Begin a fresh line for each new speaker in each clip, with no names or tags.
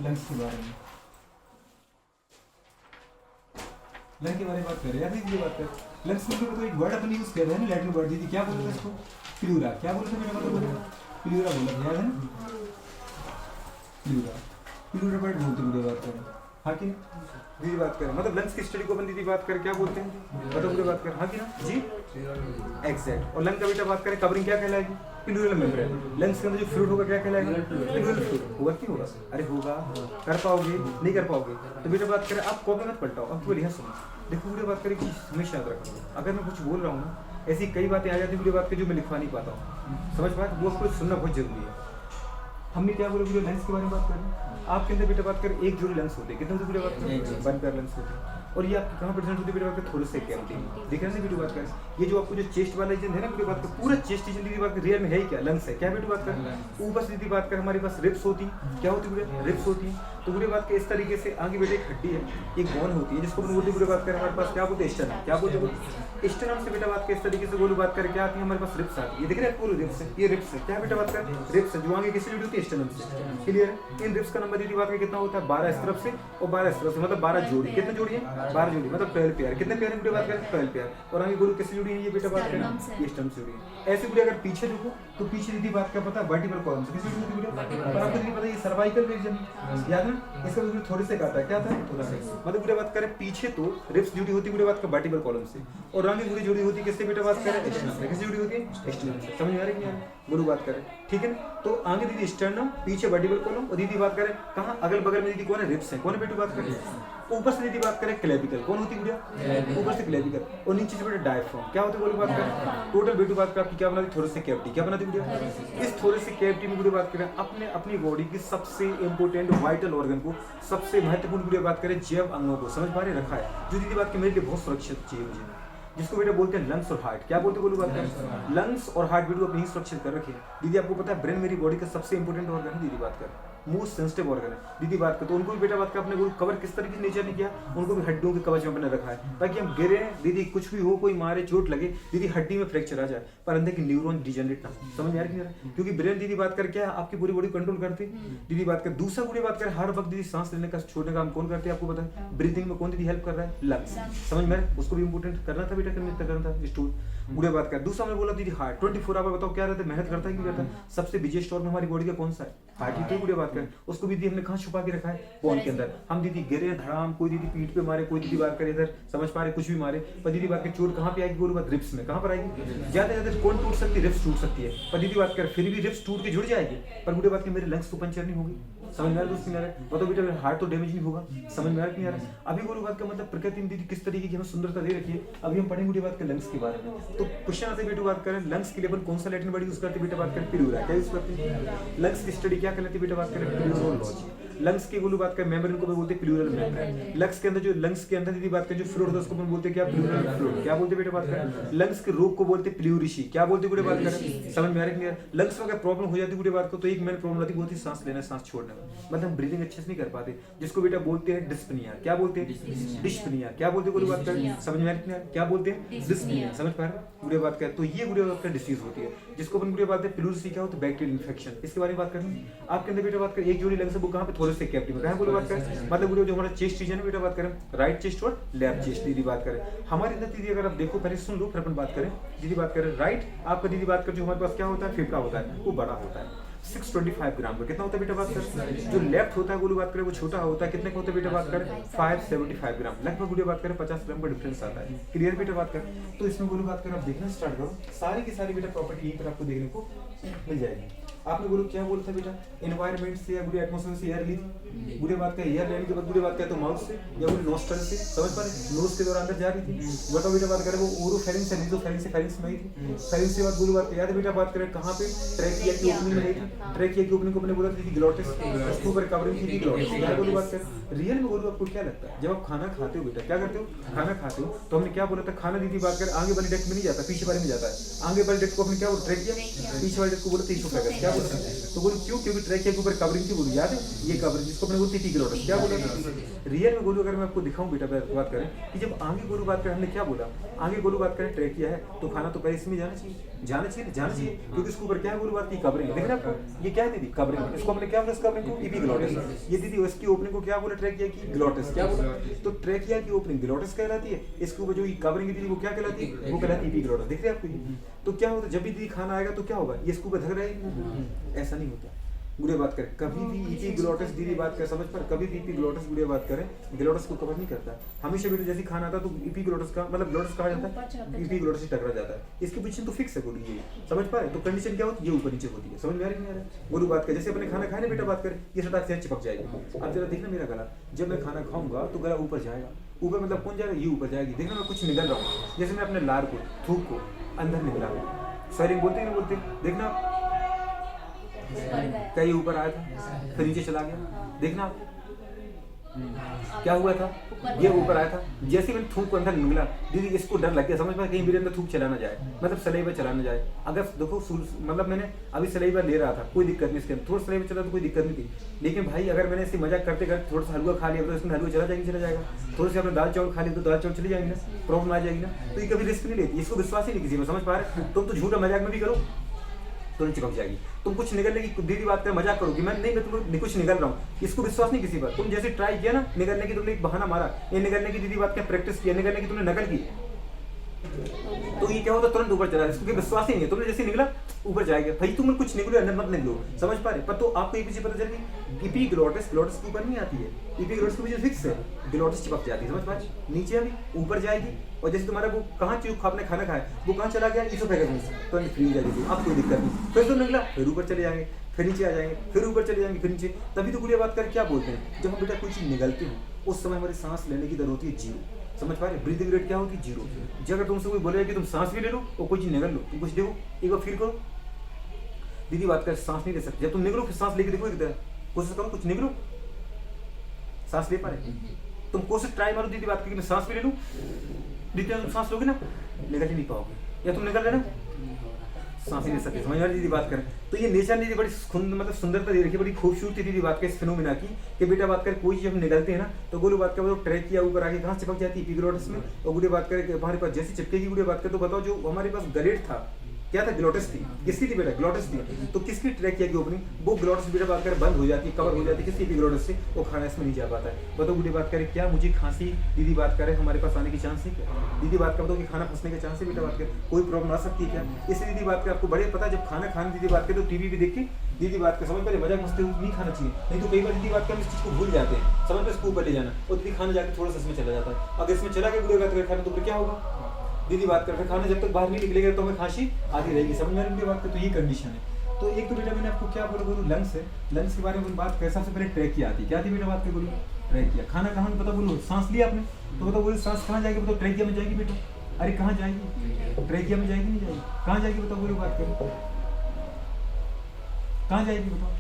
Lungs के बारे में, लंग के बारे में बात कर रहे हैं, याद है बात कर। लंग्स में तो एक वर्ड अपन यूज कर रहे हैं ना, लैटिन वर्ड, दीदी क्या बोलते थे इसको? प्लूरा। क्या बोलते थे बेटा? मतलब प्लूरा बोला, याद है ना? प्लूरा, प्लूरा वर्ड बोलते हैं बात करें, हाँ कि ना? दीदी बात करें मतलब लंग्स की स्टडी को अपन दीदी बात करें क्या बोलते हैं? मतलब मुझे बात करें, हाँ कि ना जी? एग्जैक्ट। और लंग का बेटा बात करें कवरिंग क्या कहलाएगी? Pleural membrane. लंग्स के अंदर जो फ्लूइड होगा क्या कहलाएगा? Pleural fluid. होगा क्यों होगा? अरे होगा, कर पाओगे नहीं कर पाओगे? तो बेटा बात करें आप कॉपी मत पलटाओ, अब केवल यहाँ सुनो। देखो वीडियो बात करें कि हमेशा याद रखो, अगर मैं कुछ बोल रहा हूँ ना, ऐसी कई बातें आ जाती है वीडियो बात की जो मैं लिखवा नहीं पाता हूँ, समझ पाए? वो आपको सुनना बहुत जरूरी है। हमने क्या बोला वीडियो लंग्स के बारे में बात करें। आपके अंदर बेटा बात करें एक जोड़ी लंग्स होते हैं, कितने होते बात करें? 1 पेयर लंग्स होते हैं। और ये आपके कहाँ प्रेजेंट होती है बेटा बात करें? थोड़े से कैविटी में। देख रहे हैं वीडियो बात करें, ये जो आपको जो चेस्ट वाला रीजन है ना वीडियो बात करें, पूरा चेस्ट रीजन दीदी बात करें रियल में है ही क्या? लंग्स है। क्या वीडियो बात करें? ऊपर से दीदी बात करें हमारे पास रिब्स होती हैं। क्या होती है? रिब्स होती हैं। तो वीडियो बात करें इस तरीके से आगे बेटे एक हड्डी है, एक बोन होती है जिसको अपन बोलते वीडियो बात करें हमारे पास क्या बोलते हैं? स्टर्नम। क्या बोलते हैं? स्टर्नम से बेटा बात करें इस तरीके से गोलू बात करें क्या आती है हमारे पास? रिब्स आती है। ये दिख रहा है पूरे रिब्स है, ये रिब्स है। क्या बेटा बात करें? रिब्स है जो आगे किससे जुड़ी होती है? स्टर्नम से। क्लियर है? इन रिब्स का नंबर दीदी बात करें कितना होता है? 12 इस तरफ से और 12 इस तरफ से, मतलब 12 जोड़ी। कितने जोड़ी है? 12 जोड़ी, मतलब 12 पेयर। कितने पेयर वीडियो बात करें? 12 पेयर। और आगे गोलू किससे जुड़ी है? ये बेटा बात करें ये स्टर्नम से जुड़ी है। ऐसे वीडियो अगर पीछे देखो तो पीछे दीदी बात का पता है वर्टिकल कॉलम से किससे जुड़ी होती है वीडियो? पर आपको दीदी पता है ये सर्वाइकल रीजन याद है ना? इसका वीडियो थोड़े से आता है, क्या था? थोड़ा सा। मतलब वीडियो बात करें पीछे तो रिब्स जुड़ी होती है वीडियो बात का वर्टिकल कॉलम से, और आगे पूरी जुड़ी होती है किससे बेटा बात करें? स्टर्नम से। किससे जुड़ी होती है? स्टर्नम से। समझ में आ रही है? गुरु बात करें, ठीक है ना? तो आगे दीदी स्टर्नम, पीछे वर्टिकल कॉलम, और दीदी बात करें कहाँ? अगल बगल में दीदी कौन है? रिब्स है। कौन है बेटी बात करें? ऊपर से दीदी बात करें क्लेविकल। कौन होती है वीडियो? ऊपर से क्लेविकल, और नीचे से बेटा डायफ्राम। क्या होती है बोलो बात करें? टोटल बेटी बात करें आपकी क्या बनाती? थोड़े से कैविटी। क्या बनाती वीडियो? इस थोड़े से कैविटी में वीडियो बात करें अपनी बॉडी की सबसे इंपॉर्टेंट वाइटल ऑर्गन को, सबसे महत्वपूर्ण वीडियो बात करें जैव अंगों को समझ पा रहे रखा है, जो दीदी बात की मेरे लिए बहुत सुरक्षित चाहिए मुझे, जिसको बेटा बोलते हैं लंग्स और हार्ट। क्या बोलते बोलो बात करें? लंग्स और हार्ट वीडियो अपनी सुरक्षित कर रखिए। दीदी आपको पता है ब्रेन मेरी बॉडी का सबसे इंपॉर्टेंट ऑर्गन है, दीदी बात कर मोस्ट सेंसिटिव ऑर्गन है दीदी बात कर। तो उनको भी बेटा बात कर अपने को कवर किस तरीके से नेचर ने किया, उनको भी हड्डियों के कवच में अपने रखा है, ताकि हम गिरे दीदी कुछ भी हो, कोई मारे चोट लगे दीदी हड्डी में फ्रैक्चर आ जाए पर अंदर की न्यूरॉन डिजेनरेट ना हो। समझ में आ रही है? क्योंकि ब्रेन दीदी बात कर क्या है आपकी पूरी बॉडी कंट्रोल करती है दीदी बात कर। दूसरा पूरी बात कर हर वक्त दीदी सांस लेने का छोड़ने का काम कौन करते हैं आपको पता है? ब्रीथिंग में कौन दीदी हेल्प कर रहा है? लंग्स। समझ में? उसको भी इंपोर्टेंट करना था बेटा, करना था स्टूल बुढ़े बात कर। दूसरा मैंने बोला दीदी हार्ट 24 आवर बताओ क्या रहता है? मेहनत करता है कि करता है? सबसे बिगेस्ट ऑर्गन हमारी बॉडी का कौन सा है? हार्ट ही तो बुढ़े बात कर। उसको भी दीदी हमने कहाँ छुपा के रखा है? बोन के अंदर। हम दीदी गिरे धड़ाम, कोई दीदी पीठ पे मारे, कोई दीदी बात करे इधर समझ पा रहे कुछ भी मारे, पर दीदी बात की चोट कहाँ पे आएगी? बोलो बात रिब्स में। कहाँ पर आएगी? ज्यादा ज्यादा कौन टूट सकती है? रिब्स टूट सकती है। पर दीदी बात कर फिर भी रिब्स टूट के जुड़ जाएगी, पर बुढ़े बात की मेरे लंग्स तो पंचर नहीं होगी। समझ में आ रहा है दोस्तों मेरा? बताओ बेटा हार्ट तो डैमेज नहीं होगा। समझ में आ रहा है? अभी बोलो बात का मतलब प्रकृति ने दीदी किस तरीके की हमें सुंदरता दे रखी है। अभी हम पढ़ेंगे बात कर लंग्स के बारे में। तो क्वेश्चन आते बेटा बात करें लंग्स के लिए अपन कौन सा लैटिन वर्ड यूज करते बेटा बात करें? प्लूरा। क्या यूज करते हैं? लंग्स की स्टडी क्या कहलाती है बेटा बात करें? प्लूरोलॉजी। लंग्स के बोलो बात करें मेम्ब्रेन को भी बोलते हैं प्लूरल मेम्ब्रेन। लंग्स के अंदर जो लंग्स के अंदर दीदी बात करें जो फ्लूइड होता है उसको अपन बोलते हैं क्या? Pleural fluid. क्या बोलते हैं बेटा बात करें? लंग्स के रोग को बोलते हैं प्लूरिशी। क्या बोलते हैं बेटा बात करें? समझ में आ रही है? लंग्स में अगर प्रॉब्लम हो जाती है बेटा बात को तो एक मेन प्रॉब्लम आती है वो होती है सांस लेना सांस छोड़ने में, मतलब ब्रीदिंग अच्छे से नहीं कर पाते, जिसको बेटा बोलते हैं डिस्पनिया। क्या बोलते हैं? डिस्पनिया। क्या बोलते हैं बोलो बात करें? समझ में आ रही है? क्या बोलते हैं? डिस्पनिया। समझ पा रहे हैं बुढ़े बात करें? तो ये बुढ़े बात का डिसीज होती है जिसको अपन बुढ़े बात है प्लूरिशी। क्या होता है? Bacterial infection. इसके बारे में बात करेंगे। आपके अंदर बेटा बात करें एक जोड़ी लंग्स है वो कहाँ पे? थोड़े से कैविटी में। कहाँ बात करें? मतलब वीडियो जो हमारा चेस्ट रीजन है बेटा बात करें राइट चेस्ट और लेफ्ट चेस्ट दीदी बात करें हमारे अंदर दीदी अगर आप देखो पहले सुन लो फिर अपन बात करें दीदी बात करें राइट आपका दीदी बात करें जो हमारे पास क्या होता है? फेफड़ा होता है वो बड़ा होता है 625 ग्राम का। कितना होता है बेटा बात करें? जो लेफ्ट होता है गोलू बात करें वो छोटा होता है। कितने का होता है बेटा बात करें? 575 ग्राम। लगभग वीडियो बात करें 50 ग्राम का डिफरेंस आता है। क्लियर बेटा बात करें? तो इसमें गोलू बात करें आप देखना स्टार्ट करो, सारी की सारी बेटा प्रॉपर्टी यहीं पर आपको देखने को मिल जाएगी। आपने बोलो क्या बोलता है बेटा? एनवायरमेंट से या बुरे एटमॉस्फेयर से एयर ली, बुरे बात का एयर लेने के बाद बुरे बात क्या तो माउथ से या बुरे नोस्ट्रल से समझ पा रहे? नोज के द्वारा अंदर जा रही थी। बताओ बेटा बात करें वो ओरोफेरिंक्स से नीजोफेरिंक्स से फेरिंक्स में आई थी। फेरिंक्स के बाद बुरी बात याद है बेटा बात करें कहाँ पे? ट्रैकिया की ओपनिंग में आई थी। ट्रैकिया की ओपनिंग को मैंने बोला थी ग्लोटिस, उसके ऊपर कवरिंग थी ग्लोटिस। क्या बोलो बात करें? रियल में बोलो आपको क्या लगता है जब आप खाना खाते हो बेटा क्या करते हो? खाना खाते हो तो हमने क्या बोला था? खाना दीदी बात करें आगे वाली डेस्क में नहीं जाता, पीछे वाले में जाता है। आगे वाले डेस्क को हमने क्या बोला? ट्रैकिया। पीछे वाले डेस्क को बोलते हैं इसोफेगस। क्या तो बोलो क्यों, क्योंकि ट्रैकिया के ऊपर कवरिंग थी, बोलो याद है ये कवरिंग जिसको अपने बोलते थी ग्लोटस, क्या बोला रियल में बोलो, अगर मैं आपको दिखाऊं बेटा बात करें कि जब आगे गोलू बात करें, हमने क्या बोला आगे गोलू बात करें ट्रैकिया है तो खाना तो पहले इसमें जाना चाहिए क्योंकि इसके ऊपर क्या है गोलू बात की कवरिंग, देख रहे हैं आपको ये क्या है दीदी कवरिंग, इसको हमने क्या बोला इस कवरिंग को एपिग्लोटिस, ये दीदी इसकी ओपनिंग को क्या बोला ट्रैकिया की ग्लोटिस, क्या बोला तो ट्रैकिया की ओपनिंग ग्लोटिस कहलाती है, इसके ऊपर जो कवरिंग दीदी वो क्या कहलाती है, वो कहलाती है एपिग्लोटिस, देख रहे हैं आपको ये। तो क्या होता है जब भी दीदी खाना आएगा तो क्या होगा ये इसके ऊपर ढक रहेगी, ऐसा नहीं होता। गुड़े बात करें कभी भी एपिग्लोटिस दीदी बात करें समझ पर, कभी भी एपिग्लोटिस गुड़े बात करें ग्लोटिस को कवर नहीं करता, हमेशा भी जैसे खाना आता तो एपिग्लोटिस का मतलब ग्लोटिस कहा जाता है, एपिग्लोटिस से टकरा जाता है, इसकी पोजीशन तो फिक्स है बोली ये समझ पाए, तो कंडीशन क्या होती है ये ऊपर नीचे होती है, समझ में आ रही नहीं आ रहा। बोलू बात करें जैसे अपने खाना खाए ना बेटा बात करें ये सटाक से चिपक जाएगी, अब जरा देखना मेरा गला, जब मैं खाना खाऊंगा तो गला ऊपर जाएगा, ऊपर मतलब कौन जाएगा ये ऊपर जाएगी, देखना मैं कुछ निकल रहा हूँ, जैसे मैं अपने लार को थूक को अंदर निकला स्वेलिंग बोलते हैं ना बोलते, देखना कहीं ऊपर आया था फिर नीचे चला गया, देखना क्या हुआ था ये ऊपर आया था, जैसे मैंने थूक को अंदर निकला दीदी इसको डर लग गया, समझ में कहीं मेरे अंदर थूक चला ना जाए, मतलब सलाइवा चला ना जाए, अगर देखो मतलब मैंने अभी सलाइवा ले रहा था कोई दिक्कत नहीं, इसके थोड़ा सलाइवा चला तो कोई दिक्कत नहीं थी, लेकिन भाई अगर मैंने इसे मजाक करते करते थोड़ा सा हलवा खा लिया तो इसमें हलवा चला जाएगा, थोड़े से आपने दाल चावल खा लिया तो दाल चावल चली जाएंगे ना, प्रॉब्लम आ जाएगी ना, तो ये कभी रिस्क नहीं लेती, इसको विश्वास ही नहीं किसी में, समझ पा रहे तुम तो झूठा मजाक में भी करो तो नहीं चिपक जाएगी, तुम कुछ निकलने की दीदी बात कर मजाक करोगी, मैं नहीं मैं तुम्हें कुछ निकल रहा हूँ, इसको विश्वास नहीं किसी पर, तुम जैसे ट्राई किया ना निकलने की, तुमने एक बहाना मारा, ये निकलने की दीदी बात क्या प्रैक्टिस किया, निकलने की तुमने नकल की, तो ये क्या होता तुरंत ऊपर चला, इसको विश्वास ही नहीं है, तुमने जैसे निकला ऊपर जाएगा, भाई तुम कुछ निकलो अंदर मत निकलो, समझ पा रहे, पर तो आपको एक चीज पता चल गई एपिग्लोटिस ग्लोटिस के ऊपर नहीं आती है, एपिग्लोटिस की वजह फिक्स है, ग्लोटिस चिपक जाती है, समझ पा रहे, नीचे अभी ऊपर जाएगी, और जैसे तुम्हारा वो कहाँ चीज आपने खाना खाया वो कहाँ चला गया इसोफेगस में, तो फ्री जाएगी, अब कोई दिक्कत नहीं, फिर तो निकला फिर ऊपर चले जाएंगे, फिर नीचे आ जाएंगे, फिर ऊपर चले जाएंगे, फिर नीचे, तभी तो गुड़िया बात कर क्या बोलते हैं जब हम बेटा कोई चीज निगलते हैं उस समय हमारी सांस लेने की दर होती है जीरो, समझ पा रहे, ब्रीदिंग रेट क्या होती है जीरो, जब अगर तुमसे कोई बोलेगा कि तुम सांस भी ले लो और कोई चीज निगल लो, तुम कुछ देखो एक बार फील करो, दीदी बात कर सांस नहीं ले सकते, जब तुम निकलो फिर सांस लेके देखो एक बार कोशिश करो, कुछ निकलो सांस ले पा रहे, तुम कोशिश ट्राई मारो दीदी बात करके मैं सांस भी ले लूं, दीदी तुम सांस लोगे ना निकल ही नहीं पाओगे, या तुम निकल रहे ना सांस ही ले सकते, समझ रही दीदी बात करें, तो ये नेचर ने बड़ी मतलब सुंदरता दे रखी, बड़ी खूबसूरती दीदी बात कर इस फिनोमिना की कि बेटा बात कर कोई चीज हम निकलते हैं ना तो गोलू बात कर ट्रैक किया ऊपर आगे कहाँ चिपक जाती है एपिग्लोटिस में, और गुड़े बात करें हमारे पास जैसी चिपकेगी गुड़े बात कर, तो बताओ जो हमारे पास गलेट था क्या था ग्लोटिस थी, किसकी थी बेटा ग्लोटिस थी, तो किसकी ट्रैकिया की ओपनिंग वो ग्लोटिस बेटा बात कर बंद हो जाती है, कवर हो जाती है किसकी एपिग्लोटिस से, वो खाना इसमें नहीं जा पाता है, बताओ गुड़े बात करें क्या मुझे खांसी दीदी बात करें हमारे पास आने की चांस है क्या, दीदी बात कर बताओ कि खाना फंसने के चांस है बेटा बात कर, कोई प्रॉब्लम आ सकती है क्या, इसलिए दीदी बात कर आपको बड़े पता जब खाना खाने दीदी बात करें तो टीवी भी देख के दीदी बात कर समझ पहले मजाक मस्ती नहीं खाना चाहिए, नहीं तो कई बार दीदी बात कर हम इस चीज को भूल जाते हैं, समझ में इसको ऊपर ले जाना और दीदी खाना जाकर थोड़ा सा इसमें चला जाता है, अगर इसमें चला गया गुड़े बात कर खाना तो फिर क्या होगा दीदी बात कर खाना जब तक बाहर नहीं निकलेगा तो हमें खांसी आती रहेगी, समझ में आ रही बात कर, तो ये कंडीशन है। तो एक तो बेटा मैंने आपको क्या बोलूँ लंग्स है, लंग्स के बारे में बात कर सबसे पहले ट्रैकिया आती है, क्या थी बेटा बात कर बोलूँ ट्रैकिया, खाना कहाँ पता बोलो सांस लिया आपने तो बताओ बोलो सांस कहाँ जाएगी बताओ ट्रैकिया में जाएगी बेटा, अरे कहाँ जाएगी ट्रैकिया में जाएगी नहीं जाएगी, कहाँ जाएगी बताओ बोलो बात करो कहाँ जाएगी बताओ,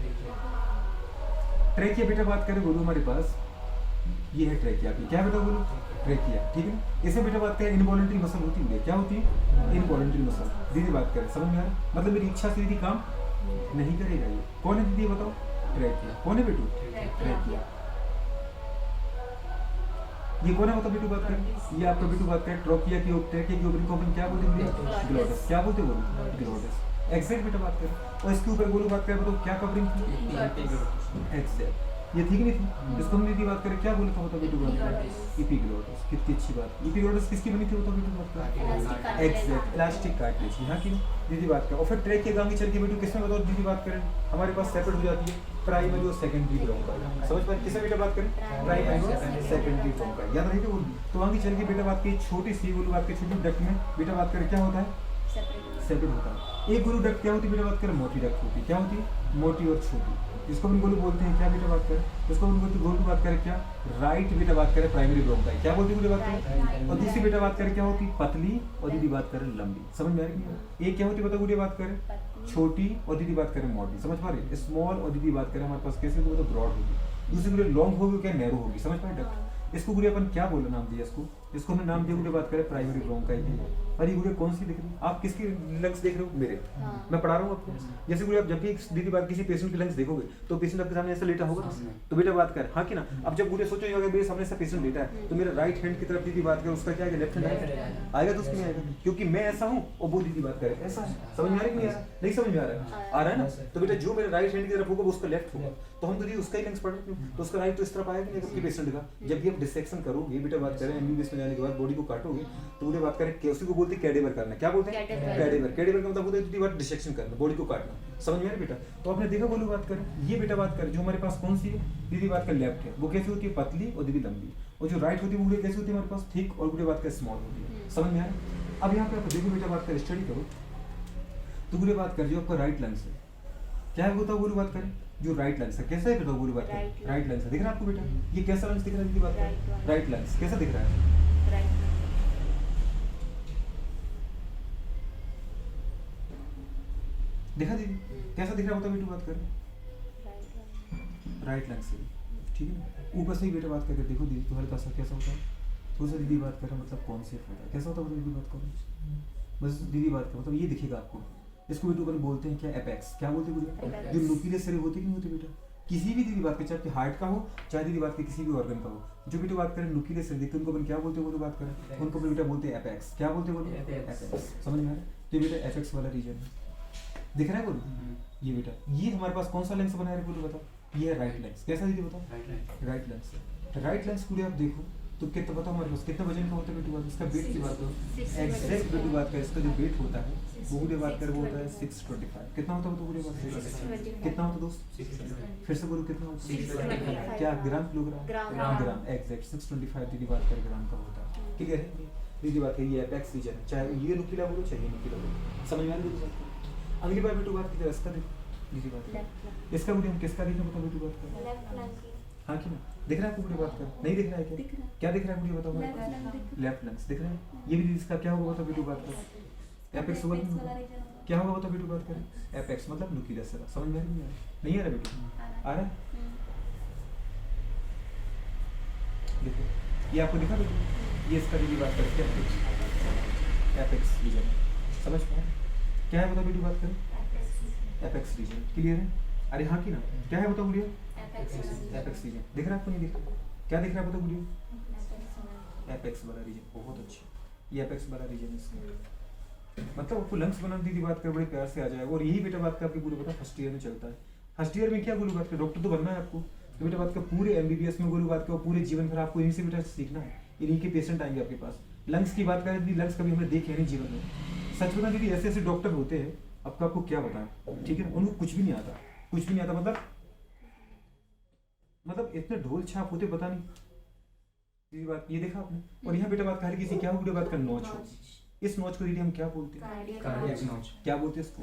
ट्रैकिया बेटा बात करें बोलो हमारे पास ये है ट्रैकिया की, क्या बेटा बोलो ट्रैकिया, ठीक है ना, इसमें बेटा बात करें इनवॉलंटरी मसल होती है, क्या होती है इनवॉलंटरी मसल, दीदी बात करें समझ में आ रहा मतलब मेरी इच्छा से दीदी काम नहीं करेगा, ये कौन है दीदी बताओ ट्रैकिया, कौन है बेटू ट्रैकिया, ये कौन है बताओ बेटू बात करें, ये आपका बेटू बात करें ट्रैकिया की ट्रैकिया की ओपनिंग को अपन क्या बोलते हैं ग्लोटिस, क्या बोलते हैं बोलो ग्लोटिस, एक्सेक्ट बेटा बात करें, और इसके ऊपर बोलो बात करें बताओ क्या कवरिंग थी एक्सेक्ट, ये ठीक नहीं थी, इसको हम दीदी बात करें क्या बोले था बताओ बेटू बात करें एपिग्लोटिस, कितनी अच्छी बात, एपिग्लोटिस किसकी बनी थी बताओ बेटू बात करें एक्सेक्ट इलास्टिक कार्टिलेज, यहाँ की दीदी बात करें, और फिर ट्रैक के आगे चल के बेटू किसमें बताओ दीदी बात करें हमारे पास सेपरेट हो जाती है प्राइमरी और सेकेंडरी ब्रोंकाई, समझ पाए किसमें बेटा बात करें प्राइमरी और सेकेंडरी ब्रोंकाई, याद रखिए वो, तो आगे चल के बेटा बात की छोटी सी बोलो बात की छोटी डक्ट में बेटा बात करें क्या होता है सेपरेट होता है, एक गोलू डक्ट क्या होती है बेटा बात करें मोटी डक्ट होती है, क्या होती है मोटी और छोटी, इसको हम गोलू बोलते हैं क्या बेटा बात करें, इसको हम बोलते हैं गोलू बात करें क्या राइट बेटा बात करें प्राइमरी ब्रोंकाई, क्या बोलते हैं बेटा बात करें, और दूसरी बेटा बात करें क्या होती पतली और दीदी बात करें लंबी, समझ में आ रही है, एक क्या होती है बताओ बेटा बात करें छोटी और दीदी बात करें मोटी, समझ पा रहे स्मॉल और दीदी बात करें हमारे पास कैसे तो ब्रॉड होगी, दूसरी गुड़े लॉन्ग होगी क्या नैरो होगी, समझ पाए डक्ट, इसको गुड़े अपन क्या बोले नाम दिया इसको जिसको हमने नाम दिया गुड़िया बात करें प्राइमरी ब्रोंकाइटिस। और ये गुड़िया कौन सी दिख रही है? आप किसकी लंग्स देख रहे हो? मेरे। मैं पढ़ा रहा हूँ आपको। जैसे गुड़िया आप जब भी दीदी बात किसी पेशेंट की लंग्स देखोगे तो पेशेंट आपके सामने ऐसा लेटा होगा, तो बेटा बात कर, हाँ कि ना। अब जब गुड़िया सोचो अगर मेरे सामने ऐसा पेशेंट लेटा है तो मेरा राइट हैंड की तरफ दीदी बात करे, उसका क्या है, लेफ्ट हैंड आएगा तो उसकी नहीं आएगा, क्योंकि मैं ऐसा हूँ और वो दीदी बात करे ऐसा है। समझ में आ रही नहीं? नहीं समझ में आ रहा है? आ रहा है ना? तो बेटा जो मेरे राइट हैंड की तरफ होगा वो उसका लेफ्ट होगा, तो हम तो दीदी उसका ही लंग्स पढ़ रहे हैं, तो उसका राइट तो इस तरफ आएगा नहीं आपके पेशेंट का। जब भी आप डिसेक्शन करोगे बेटा बात करें एमबीबीएस में जाने के बाद बॉडी को काटोगे तो बोले बात करें उसी को बोलते हैं कैडेवर करना। क्या बोलते हैं? कैडेवर। कैडेवर का मतलब होता है दीदी बात डिसेक्शन करना, बॉडी को काटना। समझ में आ रहा बेटा? तो आपने देखा बोलो बात करें, ये बेटा बात करें जो हमारे पास कौन सी है दीदी बात कर लेफ्ट है, वो कैसी होती है? पतली और दीदी लंबी। और जो राइट होती है वो कैसी होती है हमारे पास? थिक और बात कर स्मॉल होती है। समझ में आ रहा है? अब यहाँ पे आप देखो बेटा बात कर स्टडी करो तो बुरी बात कर जो आपका राइट लंग्स है, क्या है होता है बुरी बात करें जो राइट लंग्स है, कैसा है बेटा बुरी बात करें? राइट लंग्स है। दिख रहा है आपको बेटा? ये कैसा लंग्स दिख रहा है दीदी बात करें? राइट लंग्स कैसा दिख रहा है? देखा दीदी कैसा दिख रहा होता है बेटा बात करें? राइट लंग्स है, ठीक है ना। ऊपर से ही बेटा बात करके देखो दीदी तो हल्का सा कैसा होता है, थोड़ा सा दीदी बात कर रहा मतलब कौन से होता है, कैसा होता है दीदी बात करो, बस दीदी बात करो मतलब ये दिखेगा आपको। इसको बेटा अपन बोलते हैं क्या? एपेक्स। क्या बोलते हैं? जो नुकीले सिरे होते नहीं होते बेटा, किसी भी दीदी बात करें चाहे हार्ट का हो चाहे दीदी बात करें किसी भी ऑर्गन का हो, जो बेटा बात करें नुकीले सिरे दिखते उनको अपन क्या बोलते हैं? वो बात करें उनको बेटा बोलते हैं एपेक्स। क्या बोलते हैं? बोलो एपेक्स। समझ में आ रहा है? तो बेटा एपेक्स वाला रीजन दिख रहा है बोलो। ये बेटा ये हमारे पास कौन सा लेंस बना है बोलो बताओ? ये है राइट लेंस। कैसा दीदी बताओ? Right lens. राइट लेंस पूरे आप देखो तो कितना बताओ हमारे पास कितना वजन का होता है बेटी बात? इसका वेट की बात करो एग्जैक्ट बेटी बात कर, इसका जो वेट होता है वो पूरे बात कर वो होता है 625। कितना होता है तो पूरे बात कितना होता है दोस्त? फिर से बोलो कितना होता है? क्या ग्राम किलोग्राम? ग्राम एग्जैक्ट 625 दीदी बात कर ग्राम का होता है। ठीक है दीदी बात है ये एपेक्स रीजन है, चाहे ये नुकीला बोलो चाहे ये नुकीला बोलो। समझ में आ रही है? अगली बार बेटू बात की इसका देखो दीदी बात इसका बोलिए हम किसका देखना बताओ बेटू बात कर? हाँ कि ना? दिख रहा है आपको पूरी बात कर? नहीं दिख रहा है क्या? क्या दिख रहा है पूरी बताओ हमारे पास? लेफ्ट लंग्स दिख रहा है। ये भी इसका क्या होगा बताओ बेटू बात कर? एपेक्स होगा क्या होगा बताओ बेटू बात कर? एपेक्स मतलब नुकीला सिरा। समझ में नहीं आ रहा बेटू? आ रहा है? देखो ये आपको दिखा बेटू ये इसका दीदी बात कर क्या एपेक्स रीजन। समझ पाए क्या है बताओ बेटू बात करें? Apex reason. क्लियर है? अरे हाँ कि ना? क्या है बताओ गुड़िया? Apex region. दिख रहा है आपको? नहीं दिख रहा? क्या दिख रहा है बताओ गुड़िया? एपेक्स वाला रीजन। बहुत अच्छा ये एपेक्स वाला रीजन है। मतलब आपको लंग्स बना दीदी बात कर बड़े प्यार से आ जाएगा। और यही बेटा बात कर आपकी पूरे पता फर्स्ट ईयर में चलता है। फर्स्ट ईयर में क्या गोलू बात कर डॉक्टर तो बनना है आपको, तो बेटा बात का पूरे एमबीबीएस में गोलू बात का पूरे जीवन भर आपको इन्हीं से बेटा सीखना है। इन्हीं के पेशेंट आएंगे आपके पास। लंग्स की बात करें दीदी लंग्स कभी हमने देखे नहीं जीवन में। सच बता दीदी ऐसे ऐसे डॉक्टर होते हैं आपको क्या बताएं, ठीक है उनको कुछ भी नहीं आता, कुछ भी नहीं आता मतलब इतने ढोल छाप होते पता नहीं दीदी बात ये देखा आपने। और यहाँ बेटा बात किसी क्या हो बात का नोच हो, इस नोच को दीदी हम क्या बोलते हैं? कार्डियक नोच। क्या बोलते हैं इसको?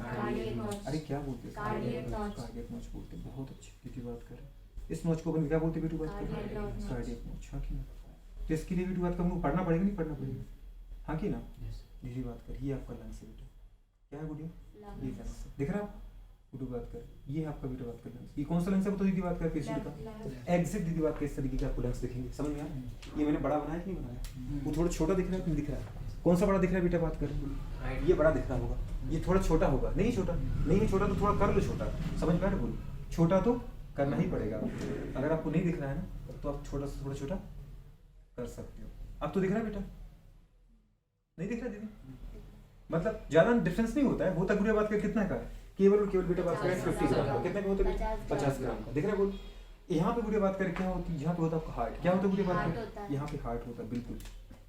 अरे क्या बोलते हैं? कार्डियक नोच बोलते हैं। बहुत अच्छी दीदी बात करें इस नोच को अपन क्या बोलते हैं बेटू बात करें? कार्डियक नोच। हाँ कि ना? तो इसके लिए बेटू बात का हमको पढ़ना पड़ेगा नहीं पढ़ना पड़ेगा? हाँ कि ना? दीदी बात कर ये आपका लंग्स है बेटा। क्या है गुड़िया? ये लंग्स दिख रहा है गुडू बात कर ये आपका बेटा बात कर लंग्स। ये कौन सा लंग्स है बताओ दीदी बात कर पेशेंट का? एग्जैक्ट दीदी बात कर इस तरीके के आपको लंग्स दिखेंगे। समझ में आया? ये मैंने बड़ा बनाया कि नहीं बनाया? वो थोड़ा छोटा दिख रहा है कि नहीं दिख रहा है? कौन सा बड़ा दिख रहा है बेटा बात कर? ये बड़ा दिख रहा होगा, ये थोड़ा छोटा होगा। नहीं छोटा नहीं है, छोटा तो थोड़ा कर लो छोटा। समझ पा रहे बोलो? छोटा तो करना ही पड़ेगा। अगर आपको नहीं दिख रहा है ना तो आप छोटा से थोड़ा छोटा कर सकते हो। अब तो दिख रहा है बेटा? नहीं दिख रहा दीदी? मतलब ज्यादा डिफरेंस नहीं होता है। वो तक बात कर कितना का केवल और केवल बेटा बात करें 50 ग्राम का। कितना का होता है? 50 ग्राम का। दिख रहा है बोल? यहाँ पे बुढ़िया बात करें क्या होती है? यहाँ पे होता है आपका हार्ट। क्या होता है बुढ़िया बात करें? यहाँ पे हार्ट होता है बिल्कुल।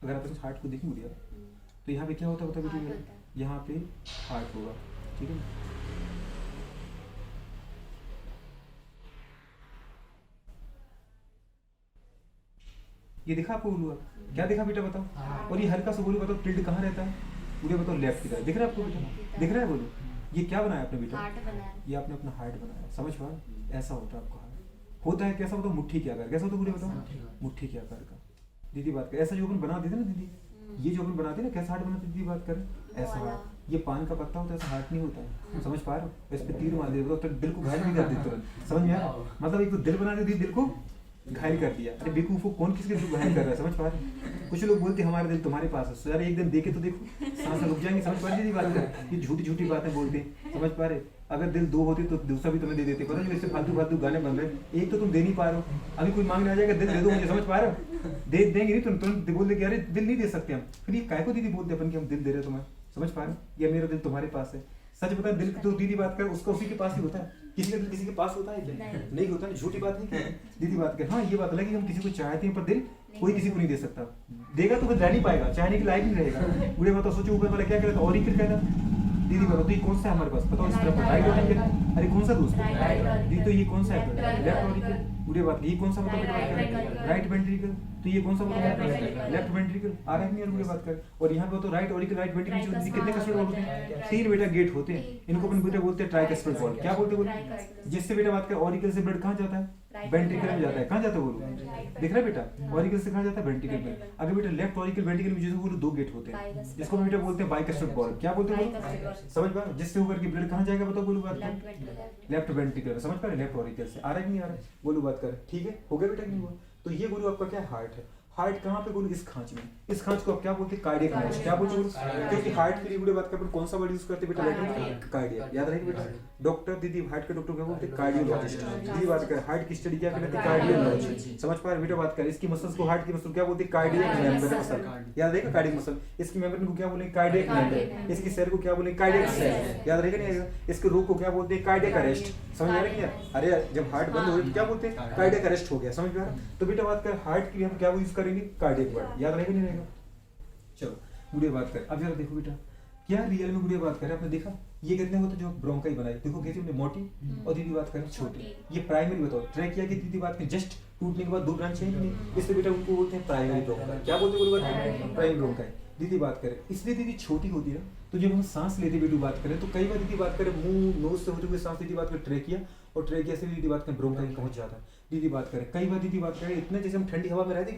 अगर आप इस हार्ट को देखें बुढ़िया तो यहाँ पे क्या होता है बेटा? यहाँ पे हार्ट होगा, ठीक है। ये दिखा आपको बोलूँगा? क्या दिखा बेटा बताओ? और ये हल्का सा बोलू बताओ टिल्ड कहाँ रहता है? पूरे बताओ लेफ्ट की तरफ। दिख रहा है आपको बेटा? दिख रहा है बोलो? ये क्या बनाया आपने बेटा? ये आपने अपना हार्ट बनाया। समझ पा? ऐसा होता है आपका हार्ट। होता है कैसा बताओ? मुट्ठी के आकार। कैसा होता है पूरे बताओ? मुट्ठी के आकार का। दीदी बात कर ऐसा जो अपन बना देते ना दीदी, ये जो अपन बनाते ना कैसा हार्ट बनाते दीदी बात कर? ऐसा हार्ट। ये पान का पत्ता होता है, ऐसा हार्ट नहीं होता है। समझ पा रहे हो? इस पे तीर मार देते तो दिल को घायल भी कर देते तुरंत। समझ में आया? मतलब एक तो दिल बना देती दिल को घायल कर दिया। अरे बेवकूफो, कौन किसके दिल को घायल कर रहा है, समझ पा रहे? कुछ लोग बोलते हमारा दिल तुम्हारे पास है, सो यार एक दिन देखे तो देखो, सांस रुक जाएंगे, समझ पा रही बात कर? ये झूठी झूठी बातें बोलते हैं, समझ पा रहे? अगर दिल दो होते तो दूसरा भी तुम्हें दे देते, पता नहीं वैसे फालतू फालतू गाने बन रहे। एक तो तुम दे नहीं पा रहे हो, अभी कोई मांगने आ जाएगा दिल दे दो मुझे, समझ पा रहे हो? दे देंगे नहीं, तुम तुरंत बोल दे कि अरे दिल नहीं दे सकते हम, फिर ये काय को दीदी बोलते अपन कि हम दिल दे रहे तुम्हें, समझ पा रहे हो? या मेरा दिल तुम्हारे पास है। सच बता, दिल तो दीदी बात कर उसका उसी के पास ही होता है, किसी का दिल किसी के पास होता है क्या? नहीं होता ना, झूठी बात नहीं की दीदी बात कर। हाँ ये बात अलग है, हम किसी को चाहते हैं पर दिल कोई किसी को नहीं दे सकता, देगा तो फिर रह नहीं पाएगा, चाहने के लायक नहीं रहेगा। बुढ़े बताओ, सोचो ऊपर वाला क्या कहता, और ही फिर कहता दीदी बताओ तो ये कौन सा है हमारे पास, बताओ इस तरफ राइट ऑरिकल, अरे कौन सा दोस्त दीदी, तो ये कौन सा है लेफ्ट ऑरिकल, बुढ़े बात ये कौन सा मतलब राइट वेंट्रिकल, तो ये कौन सा मतलब लेफ्ट वेंट्रिकल, आ रहा है नहीं बुढ़े बात कर। और यहाँ पे तो राइट ऑरिकल राइट वेंट्रिकल कितने कस्टर्ड वॉल होते हैं? 3 बेटा गेट होते हैं, इनको अपन बेटा बोलते हैं ट्राइकस्टर्ड वॉल। क्या बोलते बोलो? जिससे बेटा बात कर ऑरिकल से ब्लड कहाँ जाता है? वेंट्रिकल में जाता है। कहाँ जाता है बोलो? दिख रहा है बेटा? ऑरिकल से कहाँ जाता है? वेंट्रिकल में। अगर बेटा लेफ्ट ऑरिकल वेंट्रिकल में जिसको बोलो 2 गेट होते हैं, जिसको बेटा बोलते हैं बाइकस्टर्ड वॉल। क्या बोलते हैं? समझ पा? जिससे होकर के ब्लड कहाँ जाएगा बताओ बोलो बात कर? Left ventricle. समझ पा रहे? लेफ्ट ऑरिकल से आ रहा है कि नहीं आ रहा है? बोलो बात कर। ठीक है, हो गया बेटा कि नहीं हुआ? तो ये बोलो आपका क्या हार्ट है। हार्ट कहाँ पे बोलो? इस खांच में। इस खांच को आप क्या बोलते हैं? Cardiac arrest. क्या बोलते हैं? क्योंकि हार्ट के लिए बुढ़े बात कर कौन सा वर्ड यूज करते हैं बेटा? कार्डियक। याद रखेंगे बेटा। डॉक्टर दीदी हार्ट के डॉक्टर क्या बोलते हैं? कार्डियोलॉजिस्ट। दीदी बात कर हार्ट की स्टडी क्या कहते हैं? कार्डियोलॉजी। समझ पा रहे बेटा बात कर? इसकी मसल्स को हार्ट की मसल क्या बोलते हैं? Cardiac member muscle. याद रहेगा? Cardiac muscle. इसकी मेंबर को क्या बोलेंगे? Cardiac member. इसकी सेल को क्या बोलेंगे? Cardiac cell. याद रहेगा नहीं? इसके रोग को क्या बोलते हैं? Cardiac arrest. समझ आ रही है? अरे जब हार्ट बंद हो तो क्या बोलते हैं? कार्डियक अरेस्ट हो गया। समझ पा रहे? तो बेटा बात कर हार्ट के लिए हम क्या यूज करेंगे? Cardiac word. याद रहेगा नहीं रहेगा? चलो बुढ़े बात कर। अब जरा देखो बेटा, क्या रियल में बुढ़े बात कर आपने देखा ये कितने होते जो ब्रोंकाई बनाई? देखो कैसे हमने मोटी और दीदी बात करें छोटी। ये प्राइमरी बताओ। ट्रैकिया की दीदी बात करें जस्ट टूटने के बाद 2 ब्रांच है नहीं, इसलिए बेटा उनको बोलते हैं प्राइमरी ब्रोंकाई। क्या बोलते हैं बोलो? Primary bronchi. दीदी बात करें इसलिए दीदी छोटी होती है, तो जब हम सांस लेते बेटू बात करें तो कई बार दीदी बात करें मुंह नोज से होते हुए सांस दीदी बात करें ट्रैकिया, और ट्रैकिया से दीदी बात करें ब्रोंकाई पहुंच जाता है। दीदी बात करें कई बार दीदी बात करें इतने जैसे हम ठंडी हवा में रहते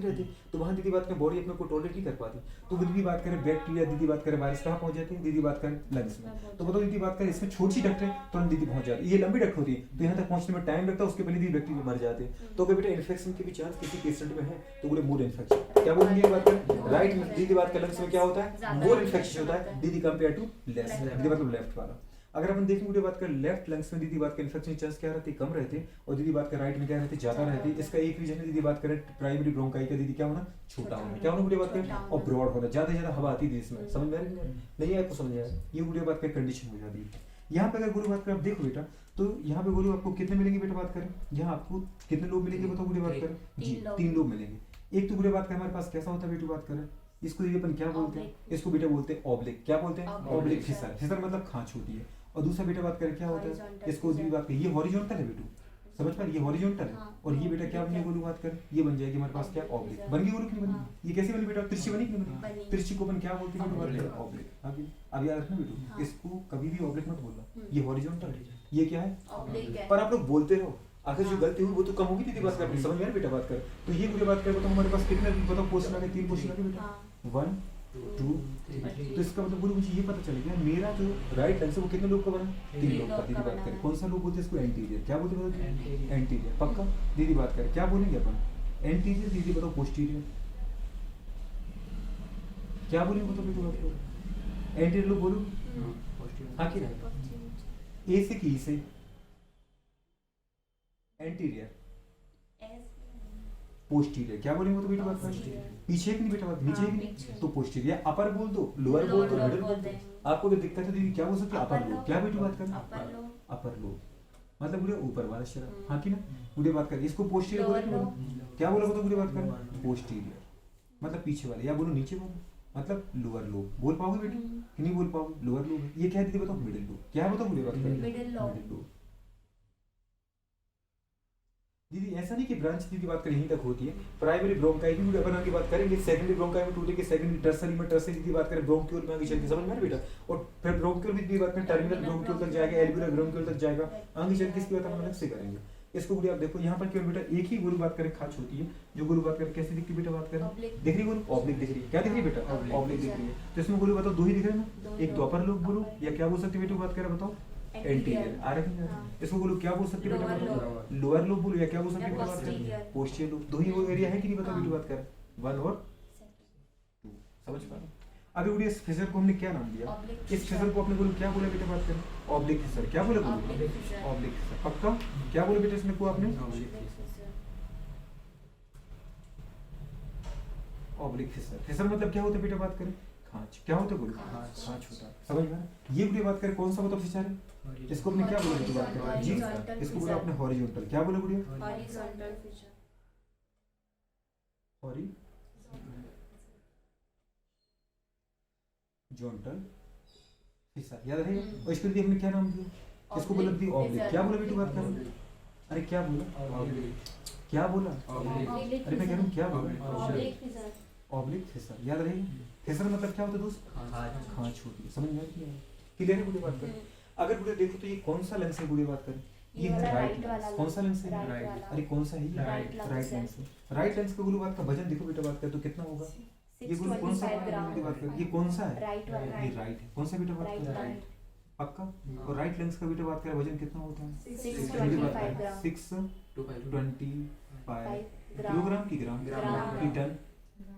तो वहाँ दीदी बात करें बॉडी अपने को टॉलरेट नहीं कर पाती, तो दीदी बात करें बैक्टीरिया दीदी बात करें वायरस कहाँ पहुंच जाती है? दीदी बात करें लंग्स में। तो बताओ दीदी बात करें इसमें छोटी सी डक्ट है तो दीदी पहुंच जाती है, ये लंबी डक्ट होती है तो यहाँ तक पहुंचने में टाइम लगता है, उसके पहले दीदी बैक्टीरिया मर जाते हैं। तो अगर बेटा इन्फेक्शन के भी चांस किसी पेशेंट में है तो बोले मोर इन्फेक्शन। क्या बोलेंगे बात करें? राइट में दीदी बात करें लंग्स में क्या होता है? मोर इन्फेक्शन होता है दीदी कंपेयर टू लेस, दीदी मतलब लेफ्ट वाला। अगर अपन देखें बुढ़े बात कर लेफ्ट लंग्स में दीदी बात कर इन्फेक्शन चांस क्या रहते? कम रहते, और दीदी बात कर राइट में क्या रहते? ज्यादा रहते। इसका एक रीजन है दीदी बात करें प्राइमरी ब्रोंकाई का दीदी क्या होना? छोटा होना। क्या होना बुढ़े बात करें? और ब्रॉड होना, ज्यादा ज्यादा हवा आती थी इसमें। समझ में आ रही है? नहीं आपको समझ आया? ये बुढ़े बात कर कंडीशन हो जाती है। यहाँ पे अगर बुढ़े बात कर आप देखो बेटा, तो यहाँ पे बोलो आपको कितने मिलेंगे बेटा बात करें? यहाँ आपको कितने लोग मिलेंगे बताओ बुढ़े बात करें? जी 3 लोग मिलेंगे। एक तो बुढ़े बात कर हमारे पास कैसा होता है बेटू बात करें? इसको दीदी अपन क्या बोलते हैं? इसको बेटा बोलते हैं ऑब्लिक। क्या बोलते हैं? Oblique fissure. फिसर मतलब खांच होती है। और दूसरा बेटा बात करें क्या होता है? इसको दीदी बात करें ये हॉरिजॉन्टल है बेटू, समझ पा? ये हॉरिजॉन्टल है। और ये बेटा क्या बनी बोलूं बात कर? ये बन जाएगी हमारे पास क्या? ऑब्लिक। बन गई बोलो कि नहीं बनी? ये कैसे बनी बेटा? तिरछी बनी कि नहीं बनी? तिरछी को अपन क्या बोलते हैं बेटू? ऑब्लिक। अब याद रखना बेटू, इसको कभी भी ऑब्लिक मत बोलना, ये हॉरिजॉन्टल है, ये क्या है? ऑब्लिक है। पर आप लोग बोलते रहो, आखिर जो गलती हुई वो तो कम होगी दीदी बात कर। समझ में आ रही बेटा बात कर? तो ये मुझे बात कर बताओ हमारे पास कितने बताओ क्वेश्चन आ गए? 3 क्वेश्चन आ गए बेटा, 1 2 3। तो इसका मतलब बोलो मुझे ये पता चल गया मेरा जो राइट लंग्स है वो कितने लोग का बना? 3 लोग का। दीदी बात करें कौन सा लोग बोलते हैं इसको? एंटीरियर। क्या बोलते हैं? एंटीरियर। पक्का? दीदी बात करें क्या बोलेंगे अपन? एंटीरियर। दीदी बताओ पोस्टीरियर। क्या बोलेंगे बताओ बेटू आपको? एंटीरियर लोग बोलो हाँ कि नहीं? ए से की से एंटीरियर, पोस्टीरियर। क्या बोलेंगे तो बेटा बात कर? पीछे की नहीं बेटा बात, नीचे की नहीं तो पोस्टीरियर। अपर बोल दो, लोअर बोल दो, मिडिल बोल दो। आपको कोई दिक्कत है दीदी क्या बोल सकते हैं? Upper lobe. क्या बेटा बात कर? अपर लोब मतलब बुढ़े ऊपर वाला शरीर। हाँ कि ना? बुढ़े बात कर इसको पोस्टीरियर बोले। क्या बोला तो बुढ़े बात कर? पोस्टीरियर मतलब पीछे वाले, या बोलो नीचे वाले मतलब लोअर लोब। बोल पाओगे बेटा कि नहीं बोल पाओगे? Lower lobe. ये क्या है दीदी बताओ? Middle lobe. क्या है बताओ बुढ़े बात कर? Middle lobe. दीदी ऐसा नहीं कि ब्रांच दीदी बात करें यहीं तक होती है। प्राइमरी ब्रोंकाई की अपन आगे बात करेंगे, सेकेंडरी ब्रोंकाई में टूटेगी, सेकेंडरी टर्सरी में टर्सरी दीदी बात करें ब्रोंक्यूल में आगे चल के। समझ में आ रहा बेटा? और फिर ब्रोंक्यूल भी दीदी बात करें टर्मिनल ब्रोंक्यूल तक जाएगा, एल्वियोलर ब्रोंक्यूल तक जाएगा। आगे चल के इसकी बात हम अलग से करेंगे। इसको बोलिए आप देखो यहाँ पर केवल बेटा एक ही गुरु बात करें खांच होती है, जो गुरु बात करें कैसे दिखती बेटा बात करें? दिख रही गुरु? ऑब्लिक दिख रही है। क्या दिख रही है बेटा? ऑब्लिक दिख रही है। तो इसमें गुरु बताओ 2 ही दिख रहे हैं ना? एक तो अपर लोब बोलो, या क्या बोल सकते बेटा बात करें बताओ? एंटीरियर। आ रहा है? इसको बोलो क्या बोल सकते हैं बेटा? लोअर लोब बोलो या क्या बोल सकते हैं बेटा? Posterior lobe. दो ही वो एरिया है कि नहीं बताओ बेटा बात कर, 1 और 2। समझ पा रहे हो? अभी उड़ी इस फिशर को हमने क्या नाम दिया? इस फिशर को अपने बोलो क्या बोला बेटा बात करें? Oblique fissure. क्या बोले? Oblique fissure. पक्का? क्या बोले बेटा इसमें को आपने? Oblique Fisher. फिशर मतलब क्या होता है बेटा बात करें? खांच। क्या होता है बोलो? खांच होता है। समझ में? ये बुरी बात करें कौन सा मतलब फिशर है? इसको अपने क्या बोले बात करें? जी, इसको बोला आपने हॉरिजॉन्टल। क्या बोले बुढ़िया?
Horizontal Fisher.
हॉरिजॉन्टल फिशर याद रहेगा। और इसके लिए हमने क्या नाम दिया? इसको बोला दी ऑब्लिक। क्या बोला बेटा बात करें? अरे क्या बोला? क्या बोला? अरे मैं कह रहा हूँ क्या बोला? Oblique fissure. याद रहेगा। फिशर मतलब क्या होता है दोस्त? खांच होती है। समझ में आती है? क्लियर है बुढ़ी बात करें? अगर बुढ़े देखो तो ये कौन सा लेंस है बुढ़ी बात करें? ये है राइट लेंस। कौन सा लेंस है? राइट। अरे कौन सा है? राइट लेंस है। राइट लेंस का गुरु बात का वजन देखो बेटा बात करें तो कितना होगा? ये गुरु कौन सा बात करें? ये कौन सा है?
राइट वाला।
ये राइट है। कौन सा बेटा बात करें? राइट। पक्का? और राइट लेंस का बेटा बात करें वजन कितना होता है?
625 ग्राम।
625 किलोग्राम की ग्राम की टन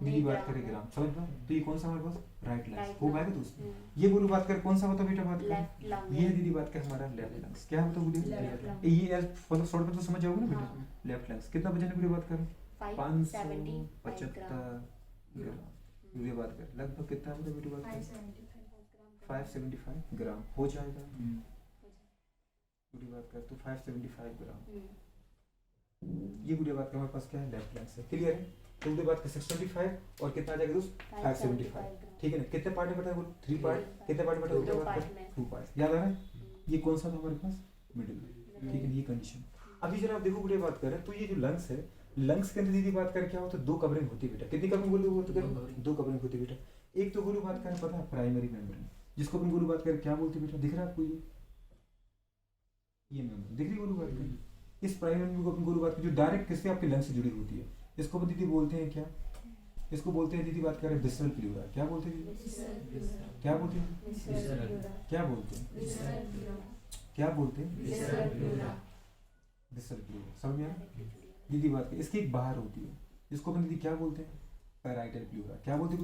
दीदी बात करें ग्राम। समझ पा? तो ये कौन सा हमारे पास? Right lens. हो पाएगा दोस्तों? ये बोलो बात कर कौन सा होता है बेटा बात कर? ये दीदी बात कर हमारा लेफ्ट लेंस। क्या होता है बोलिए? ये मतलब शॉर्ट में तो समझ जाओगे ना बेटा? Left lens. कितना वजन है बेटा बात कर? 575 ग्राम। ये बात कर लगभग कितना होता है बेटा बात कर? 575 ग्राम हो जाएगा। पूरी बात कर तो 575 ग्राम। ये पूरी बात कर हमारे पास क्या है? लेफ्ट लेंस है। क्लियर है? तो पूरी बात कर 625 और कितना आ जाएगा दोस्त? 575। ठीक है ना? कितने पार्ट में बटा है बोलो? 3 पार्ट। कितने पार्ट में बटा? 2 पार्ट। 2 पार्ट। याद आ रहा है? ये कौन सा था हमारे पास? मिडिल में। ठीक है? ये कंडीशन। अभी जरा आप देखो पूरी बात करें तो ये जो लंग्स है, लंग्स के अंदर दीदी बात करें क्या होता है? 2 कवरिंग होती है बेटा। कितनी कवरिंग बोलो? 2 कवरिंग होती है बेटा। एक तो गुरु बात करें पता है प्राइमरी मेम्ब्रेन, जिसको अपन गुरु बात करें क्या बोलते हैं बेटा? दिख रहा है आपको ये मेम्ब्रेन दिख रही है गुरु बात करें? इस प्राइमरी मेम्ब्रेन को अपन गुरु बात करें जो डायरेक्ट किससे आपके लंग्स से जुड़ी होती है, इसको अपन दीदी बोलते हैं क्या? इसको बोलते हैं दीदी बात करें विसरल प्लूरा। क्या बोलते हैं? क्या बोलते हैं? क्या बोलते हैं? क्या बोलते हैं? Visceral pleura. समझ में आया? दीदी बात करें इसकी एक बाहर होती है, इसको अपन दीदी क्या बोलते हैं? Parietal pleura. क्या बोलते हैं?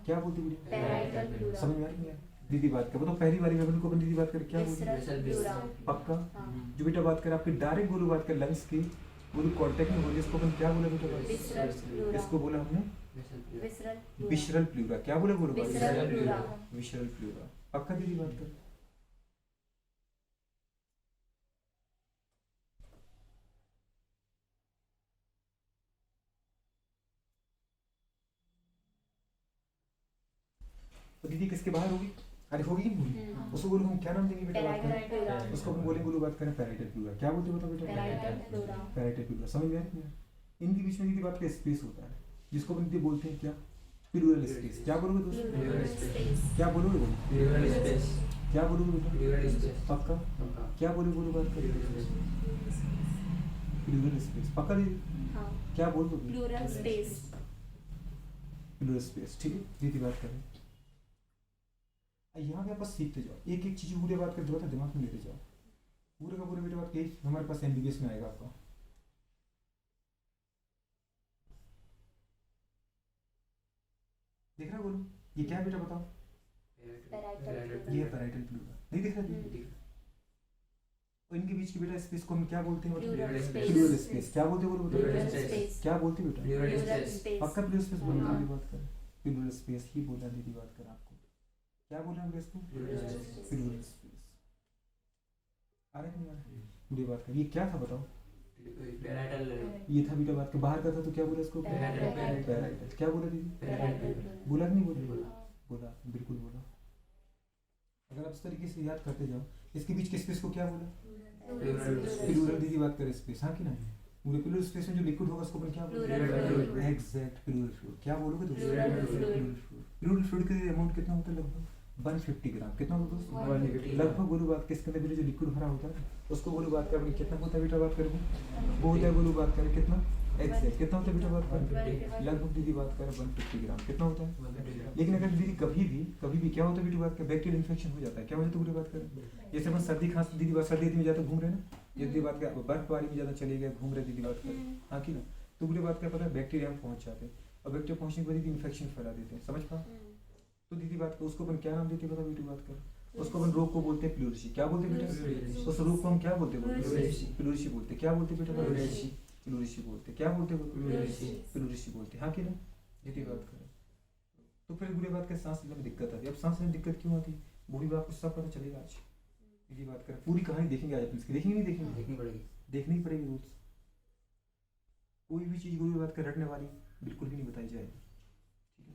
क्या बोलते हैं? समझ में आ रही है दीदी बात कर? तो पहली बारी में अपन को अपन दीदी बात कर क्या बोलते हैं? पक्का? जो बेटा बात कर आपकी डायरेक्ट बोलो बात कर लंग्स की बोलो कांटेक्ट में होगी, इसको अपन क्या बोला बेटा? इसको बोला हमने विसरल प्लूरा। क्या बोले बोलो? Visceral pleura. पक्का दीदी बात कर? तो दीदी किसके बाहर होगी? अरे होगी नहीं? उसको बोलो हम क्या नाम देंगे बेटा बात करें? उसको हम बोलेंगे बोलो बात करें पैराइटल प्लूरा। क्या बोलते बताओ बेटा? Parietal pleura. समझ में आया? इनके बीच में दीदी बात का स्पेस होता है जिसको अपन दीदी बोलते हैं क्या? Plural space. क्या बोलोगे दोस्तों? क्या बोलोगे बोलो? क्या बोलोगे बेटा? पक्का? क्या बोलोगे बोलो बात करें? Plural space. पक्का दीदी? क्या बोलोगे? Plural space. Plural space. ठीक है दीदी बात करें। यहाँ पे आप बस सीखते जाओ, एक एक चीज पूरे बात कर दिमाग में लेते जाओ, पूरे का पूरे बेटे बात यही हमारे पास एमबीबीएस में आएगा आपका। देख रहा है बोलो? ये क्या है बेटा बताओ? ये पैराइटल प्लूरा। नहीं दिख रहा? और इनके बीच की बेटा स्पेस को हम क्या बोलते हैं? Plural space. क्या बोलते हैं बोलो? क्या बोलते हैं बेटा? पक्का प्लूरल स्पेस बोलना दीदी बात कर? प्लूरल स्पेस ही बोलना दीदी बात कर आपको। क्या बोल रहे हैं इसको? Plural space. आ रहा है नहीं आ रहा? पूरी बात कर ये क्या था बताओ? ये था बेटा बात के बाहर का था तो क्या बोला इसको? पैराइटल। क्या बोला दीदी? बोला कि नहीं बोला? बोला बिल्कुल बोला। अगर आप इस तरीके से याद करते जाओ, इसके बीच के स्पेस को क्या बोला? प्लूरल दीदी बात करे स्पेस। हाँ कि नहीं? पूरे प्लूरल स्पेस में जो लिक्विड होगा उसको अपन क्या बोलेंगे? Exact pleural fluid. क्या बोलोगे दोस्तों? प्लूरल फ्लूइड का अमाउंट कितना होता है? लगभग 150 ग्राम। कितना होता है दोस्तों? लगभग बोलो बात के इसके अंदर जो लिक्विड भरा होता है उसको बोलो बात कर कितना होता है बेटा बात करेंगे? वो होता है बोलो बात करें कितना? एग्जैक्ट कितना होता है बेटा बात कर, लगभग दीदी बात कर 150 ग्राम कितना होता है। लेकिन अगर दीदी कभी भी क्या होता है बेटी बात कर, बैक्टीरियल इन्फेक्शन हो जाता है। क्या वजह तो बेटी बात कर, जैसे अपन सर्दी खांसी दीदी बात सर्दी में ज़्यादा घूम रहे ना, ये दीदी बात कर बर्फबारी में ज़्यादा चले गए घूम रहे दीदी बात कर, हाँ कि ना, तो बेटी बात कर पता है बैक्टीरिया में पहुंच जाते हैं और बैक्टीरिया पहुंचने के बाद दीदी इन्फेक्शन फैला देते हैं, समझ पा। तो दीदी बात कर उसको अपन क्या नाम देते हैं पता बेटी बात कर, उसको अपन रोग को बोलते हैं प्लूरिशी। क्या बोलते हैं बेटा, उस रोग को हम क्या बोलते हैं, प्लूरिशी बोलते हैं। क्या बोलते हैं बेटा, प्लूरिशी बोलते हैं। क्या बोलते हैं, प्लूरिशी बोलते हैं, हाँ कि ना, दीदी बात करें। तो फिर बुरी बात कर सांस लेने में दिक्कत आती है। अब सांस लेने में दिक्कत क्यों आती है, बूढ़ी बात को सब पता चलेगा आज। दीदी बात करें पूरी कहानी देखेंगे आज अपन इसकी, देखेंगे नहीं देखेंगे, देखनी ही पड़ेगी रोज। कोई भी चीज बुरी बात कर रटने वाली बिल्कुल भी नहीं बताई जाएगी, ठीक है।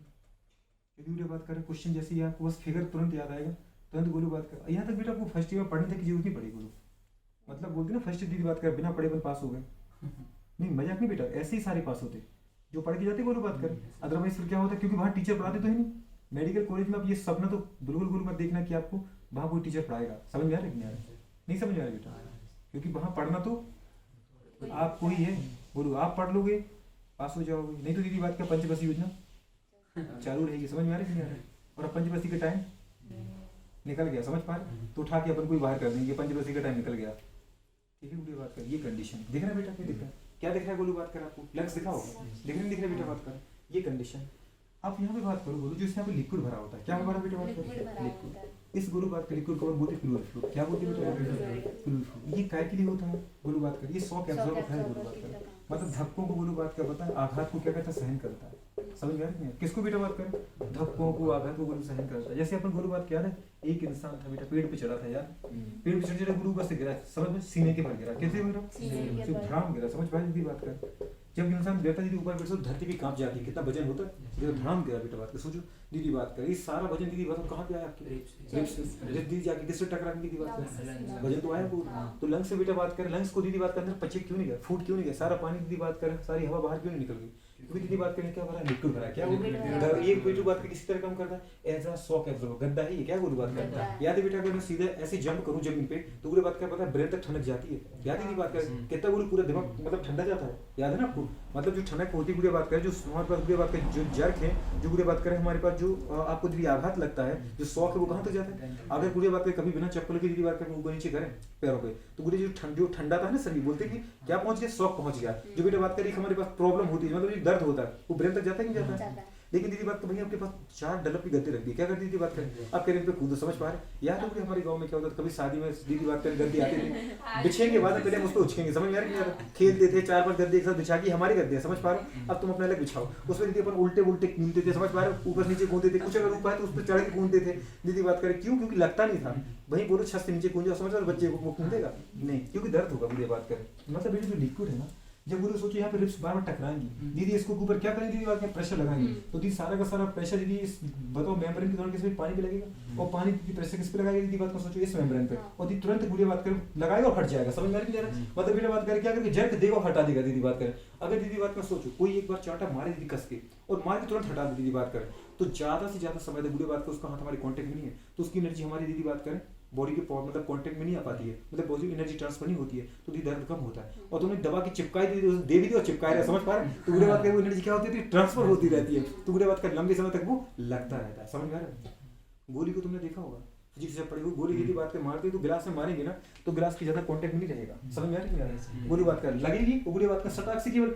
यदि बुरी बात करें क्वेश्चन जैसे ही आपको बस फिगर तुरंत याद आएगा, तुरंत गोलू बात कर। यहाँ तक बेटा आपको फर्स्ट ईयर में पढ़ने तक की जरूरत नहीं पड़ेगी गोलू, मतलब बोलते ना फर्स्ट ईयर दीदी बात कर बिना पढ़े बन पास हो गए। नहीं मजाक नहीं बेटा, ऐसे ही सारे पास होते जो पढ़ के जाते गोलू बात कर। अदरवाइज फिर क्या होता है, क्योंकि वहाँ टीचर पढ़ाते तो है नहीं। मेडिकल कॉलेज में आप ये सपना तो बिल्कुल गोलू मत देखना कि आपको वहाँ कोई टीचर पढ़ाएगा, समझ में आ रहा है कि नहीं आ रहा, नहीं समझ में आ रहा बेटा, क्योंकि वहाँ पढ़ना तो आपको ही है बोलू, आप पढ़ लोगे पास हो जाओगे। नहीं तो दीदी बात का पंचवर्षीय योजना चालू रहेगी, समझ में आ रहा है कि नहीं आ रहा है। और अब पंचवर्षीय का टाइम निकल गया, समझ पा रहे, तो उठा के अपन कोई बाहर कर देंगे, पंचवर्षीय का टाइम निकल गया, ठीक है। गोलू बात कर ये कंडीशन दिख रहा है बेटा, क्या दिख रहा है, क्या दिख रहा है गोलू बात कर आपको, लंग्स दिखाओ, दिख रहा है बेटा बात कर ये कंडीशन। आप यहाँ पे बात करो बोलो जो इसमें पे लिक्विड भरा होता है, क्या भरा बेटा बात करो, लिक्विड। इस गोलू बात कर लिक्विड को बोलते हैं फ्लूइड फ्लूइड। क्या बोलते हैं बेटा, फ्लूइड फ्लूइड। ये काय के लिए होता है गोलू बात कर, ये शॉक एब्जॉर्ब होता है गोलू बात कर, मतलब धक्कों को गोलू बात कर पता है, आघात को क्या करता है, सहन करता है, समझ में आ रहा है। किसको बेटा बात करें, धक्कों को आघात को गोलू सहन करता है। जैसे अपन गोलू बात क्या है, एक इंसान था बेटा पेड़ पे चढ़ा था यार, पेड़ पे चढ़ गोलू ऊपर से गिरा, समझ में सीने के पर गिरा, कैसे गिरा, धड़ाम गिरा, समझ पाए दीदी बात कर। जब इंसान गिरता दीदी ऊपर बैठे तो धरती भी कांप जाती है, कितना वजन होता है, धड़ाम गिरा बेटा बात कर। सोचो दीदी बात कर, ये सारा वजन दीदी बात कहाँ पे आया आपके, दीदी जाके किससे टकरा के दीदी बात कर, वजन तो आया पूरा। तो लंग्स से बेटा बात करें, लंग्स को दीदी बात के अंदर पचे क्यों नहीं गया, फूट क्यों नहीं गया, सारा पानी दीदी बात करें, सारी हवा बाहर क्यों नहीं निकल गई, क्योंकि दीदी बात करें क्या भरा, लिक्विड भरा। क्या वो ये बेटू बात कर किसी तरह काम करता है एज अ शॉक एब्जॉर्बर, गद्दा है ये, क्या गोलू बात करता है। याद है बेटा अगर मैं सीधे ऐसे जंप करूं जमीन पे तो गोलू बात कर पता है ब्रेन तक ठंडक जाती है, याद है दीदी बात कर कितना गोलू पूरा दिमाग मतलब ठंडा जाता है, याद है ना आपको। मतलब जो ठंडक होती है गुड़े बात करें, जो हमारे पास गुड़े बात करें जो जर्क है, जो गुड़े बात करें हमारे पास जो आपको दीदी आघात लगता है, जो शॉक है वो कहाँ तक जाता है। अगर गुड़े बात करें कभी बिना चप्पल की दीदी बात करें ऊपर नीचे करें पैरों पे तो गुड़े जो ठंडा था ना शरीर, बोलते कि क्या पहुंच गया, शॉक पहुंच गया। जो बेटा बात करें हमारे पास प्रॉब्लम होती है, मतलब जो दर्द होता है वो ब्रेन तक जाता है कि नहीं जाता है। लेकिन दीदी बात तो भैया आपके पास 4 डलप की गद्दी रख दी, क्या करती दीदी बात करें, अब करें पे कूदो, समझ पा रहे। याद है हमारे गांव में क्या होता था, कभी शादी में दीदी बात करें गद्दी आती थी, बिछेंगे के बाद पहले हम उसको उचकेंगे, समझ में आ रहा है, खेलते थे 4-5 गद्दे एक साथ बिछा के, हमारी गद्दे समझ पा रहे। अब तुम अपने अलग बिछाओ, उसमें दीदी अपन उल्टे उल्टे कूदते थे, समझ पा रहे, ऊपर नीचे कूदते थे, कुछ अगर ऊपर है तो उस पर चढ़ के कूदते थे दीदी बात करें। क्यों, क्योंकि लगता नहीं था। वहीं बोलो छत से नीचे कूद जाओ, समझ रहे बच्चे को वो कूदेगा नहीं, क्योंकि दर्द होगा दीदी बात करें। मतलब बेटी जो लिक्विड है ना, जब वो सोचो यहाँ पे रिप्स बार बार टकराएंगी दीदी, इसको ऊपर क्या करेंगे दीदी बात में प्रेशर लगाएंगे, तो दीदी सारा का सारा प्रेशर दीदी इस बताओ मेम्ब्रेन के दौरान किस पे पानी पे लगेगा, और पानी दीदी प्रेशर किस पे लगाएगा दीदी बात को सोचो इस मेम्ब्रेन पे, और दीदी तुरंत गुड़िया बात करें लगाएगा और हट जाएगा, समझ में आ रहा है। मतलब बेटा बात करें क्या करके जर्क देगा हटा देगा दीदी बात करें। अगर दीदी बात का सोचो कोई एक बार चाटा मारे दीदी कस के और मार के तुरंत हटा दे दीदी बात करें, तो ज्यादा से ज्यादा समय तक गुड़िया बात का उसका हाथ हमारे कॉन्टेक्ट में नहीं है, तो उसकी एनर्जी हमारी दीदी बात करें बॉडी के मतलब कांटेक्ट में नहीं आ पाती है, मतलब बॉडी एनर्जी ट्रांसफर नहीं होती है, तो दी दर्द कम होता है। और तुमने दवा की चिपकाई दे भी दी और चिपकाए रहे, समझ पा रहे, तो बुरे बात कर वो एनर्जी क्या होती है, ट्रांसफर होती रहती है, तो बुरे बात कर लंबे समय तक वो लगता रहता है, समझ में आ रहा है। गोली को तुमने देखा होगा फिजिक्स जब पढ़ी, गोली यदि बात कर मारते तो गिलास में मारेंगे ना, तो गिलास की ज्यादा कांटेक्ट नहीं रहेगा, समझ में आ रहा है। गोली बात कर लगेगी, वो गोली बात कर सटाक से केवल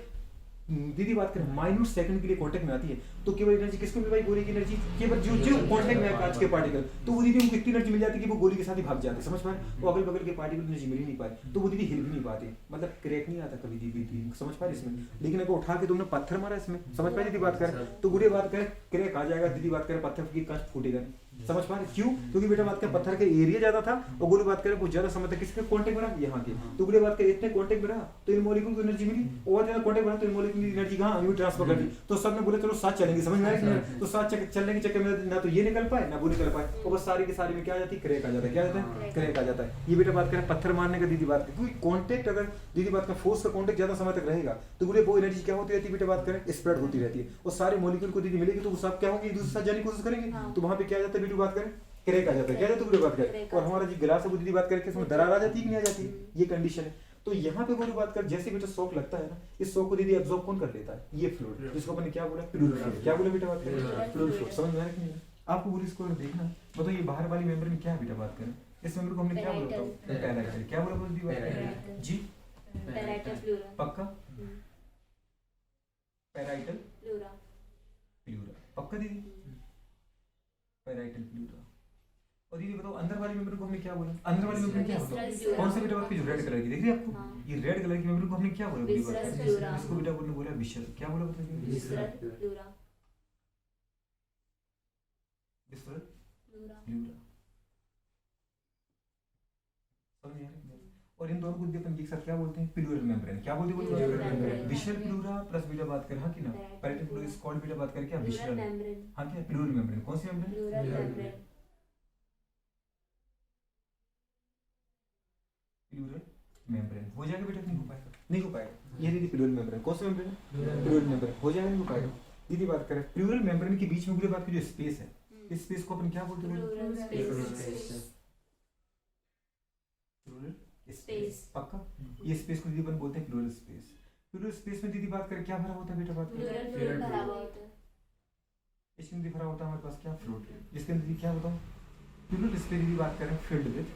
दीदी बात करें माइन्यूट सेकंड के लिए कांटेक्ट में आती है, तो केवल एनर्जी किसको मिल पाई, गोली की एनर्जी केवल जो जो कांटेक्ट में है कांच के पार्टिकल, तो वो दीदी उनको इतनी एनर्जी मिल जाती है कि वो गोली के साथ ही भाग जाते हैं, समझ पाए। वो अगल बगल के पार्टिकल एनर्जी मिल ही नहीं पाए, तो वो दीदी हिल भी नहीं पाते, मतलब क्रैक नहीं आता कभी दीदी, समझ पाए इसमें। लेकिन अगर उठा के तुमने पत्थर मारा इसमें, समझ पाए दीदी बात करें, तो गुड़े बात करें क्रैक आ जाएगा, दीदी बात करें पत्थर की कांच फूटेगा, समझ पा रहे क्यों, क्योंकि बेटा बात करें पत्थर का एरिया ज्यादा था और गोली बात करें वो ज्यादा समय तक किसके कांटेक्ट में रहा, यहाँ के, तो गोली बात करें इतने कांटेक्ट में रहा तो इन मॉलिक्यूल को एनर्जी मिली, और ज्यादा कांटेक्ट में रहा तो इन मॉलिक्यूल की एनर्जी कहाँ आगे ट्रांसफर कर दी, तो सब ने बोले चलो साथ चलेंगे, समझ में आ रहा है। तो साथ चलने के चक्कर में ना तो ये निकल पाए ना वो निकल पाए, और बस सारी के सारी में क्या आ जाती है, क्रैक आ जाता है, क्या आ जाता है, क्रैक आ जाता है। ये बेटा बात करें पत्थर मारने का दीदी बात करें, क्योंकि कांटेक्ट अगर दीदी बात का फोर्स का कांटेक्ट ज्यादा समय तक रहेगा तो बोले वो एनर्जी क्या होती रहती है, बेटा बात करें स्प्रेड होती रहती है, और सारे मॉलिक्यूल को दीदी मिलेगी तो वो सब क्या होंगे एक दूसरे के साथ जाने की कोशिश करेंगे, तो वहां पे क्या आ जाता है बेटी बात करें क्रैक आ जाता है, क्या जाता है बात करें। और हमारा जो गिलास है वो दीदी बात करें इसमें दरार आ जाती है कि नहीं आ जाती है, ये कंडीशन है। तो यहाँ पे कोई बात कर, जैसे बेटा शॉक लगता है ना, इस शॉक को दीदी एब्जॉर्ब कौन कर लेता है? ये फ्लूइड, जिसको अपन ने क्या बोला? Fluid fluid. क्या बोला बेटा बात करें? Fluid fluid. समझ में आ रहा है कि नहीं? आपको पूरी इसको देखना, मतलब ये बाहर वाली मेंब्रेन क्या है बेटा बात करें, इस मेंब्रेन को हमने क्या बोला था? पैराइटल। क्या बोला बोल दी बात करें जी?
Parietal pleura.
पक्का? Parietal
pleura.
प्लूरा पक्का दीदी? Parietal pleura. और दीदी बताओ अंदर वाली मेंब्रेन को हमने क्या बोला? अंदर वाली मेंब्रेन क्या होता है? कौन सा बेटा बात की जो रेड कलर की दिख रही है आपको?
हाँ।
ये रेड कलर की मेंब्रेन को हमने क्या बोला? पूरी बात
विसरस
करें।
प्लूरा।
इसको बेटा बोलने बोला विशर। क्या बोला बताइए?
Visceral pleura.
Visceral
pleura.
Pleura. समझ में आ रहा है? और इन दोनों को अपन एक साथ क्या बोलते हैं? Pleural membrane. क्या बोलते हैं?
Pleural membrane.
Visceral pleura plus बेटा बात करें, हाँ कि ना? पैराइटल प्लूरा इज कॉल्ड बेटा बात करें क्या?
Pleural
visceral.
मेम्ब्रेन।
हाँ क्या? Pleural membrane. कौन सी membrane?
Pleural membrane.
Pleural membrane हो जाएगा बेटा? नहीं हो पाएगा? नहीं हो पाएगा। ये दीदी प्लूरल मेम्ब्रेन। कौन सा मेम्ब्रेन? Pleural membrane. हो जाएगा? नहीं हो पाएगा? दीदी बात करें प्लूरल मेम्ब्रेन के बीच में पूरी बात की जो स्पेस है, इस स्पेस को अपन क्या बोलते हैं?
Plural space.
Plural
space.
पक्का? ये स्पेस को दीदी अपन बोलते हैं प्लूरल स्पेस। प्लूरल स्पेस में दीदी बात करें क्या भरा होता है बेटा बात
प्लूरल
करें?
फ्लूइड भरा हुआ होता है।
इसके अंदर भरा होता है हमारे पास क्या? फ्लूइड। जिसके अंदर दीदी क्या बताओ? प्लूरल स्पेस दीदी बात करें filled with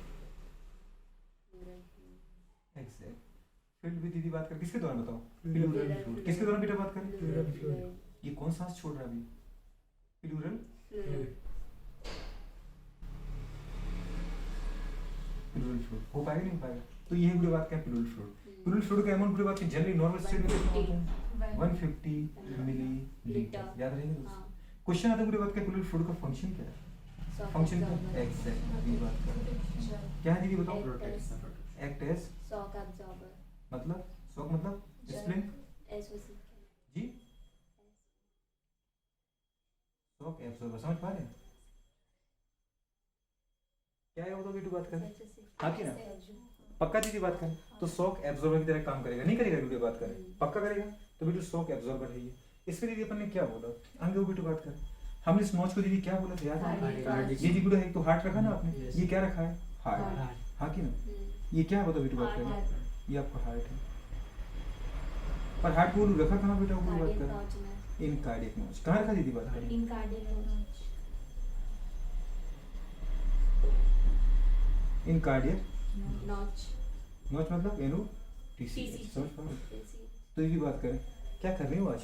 exact. Filled with दीदी बात करें किसके दौरान बताओ? Pleural fluid. किसके दौरान बेटा बात करें?
Pleural fluid.
ये कौन सांस छोड़ रहा है अभी? Pleural
fluid.
Pleural fluid. हो पाएगा नहीं हो पाएगा? तो ये पूरी बात क्या है? Pleural fluid. प्लूरल फ्लूइड का अमाउंट पूरी बात की जनरली नॉर्मल स्टेट में कितना होता है? 150 मिलीलीटर। याद रहेगा दोस्तों?
हाँ।
क्वेश्चन आता है पूरी बात क्या? प्लूरल फ्लूइड का फंक्शन क्या है? फंक्शन क्या? एग्जैक्ट ये बात कर। क्या है दीदी बताओ? Act as
shock absorber.
मतलब शॉक मतलब एक्सप्लेन
एसओसी।
जी। शॉक एब्जॉर्बर समझ पा रहे हैं? क्या है वो तो बेटू बात करें? हाँ कि ना? पक्का दीदी बात करें तो शॉक एब्जॉर्बर की तरह काम करेगा। नहीं करेगा वीडियो बात करें? पक्का करेगा। तो बेटू शॉक एब्जॉर्बर है ये। इसके दीदी अपन ने क्या बोला? आगे वो बेटू बात करें, हमने इस नॉच को दीदी क्या बोला था याद है? ये जी गुड है, एक तो हार्ट रखा ना आपने, ये क्या रखा है? हार्ट। हाँ कि ना? ये क्या है बताओ बेटू बात करें? ये आपका हार्ट है। पर हार्ट को रखा कहाँ बेटा? वो बात करें इन कार्डियक नॉच। कहाँ रखा दीदी बात करें?
इन कार्डियक नॉच।
इन कार्डियक
नॉच।
नॉच मतलब एनो टीसी। समझ पा रहे? तो दीदी बात करें क्या कर रही हो आज?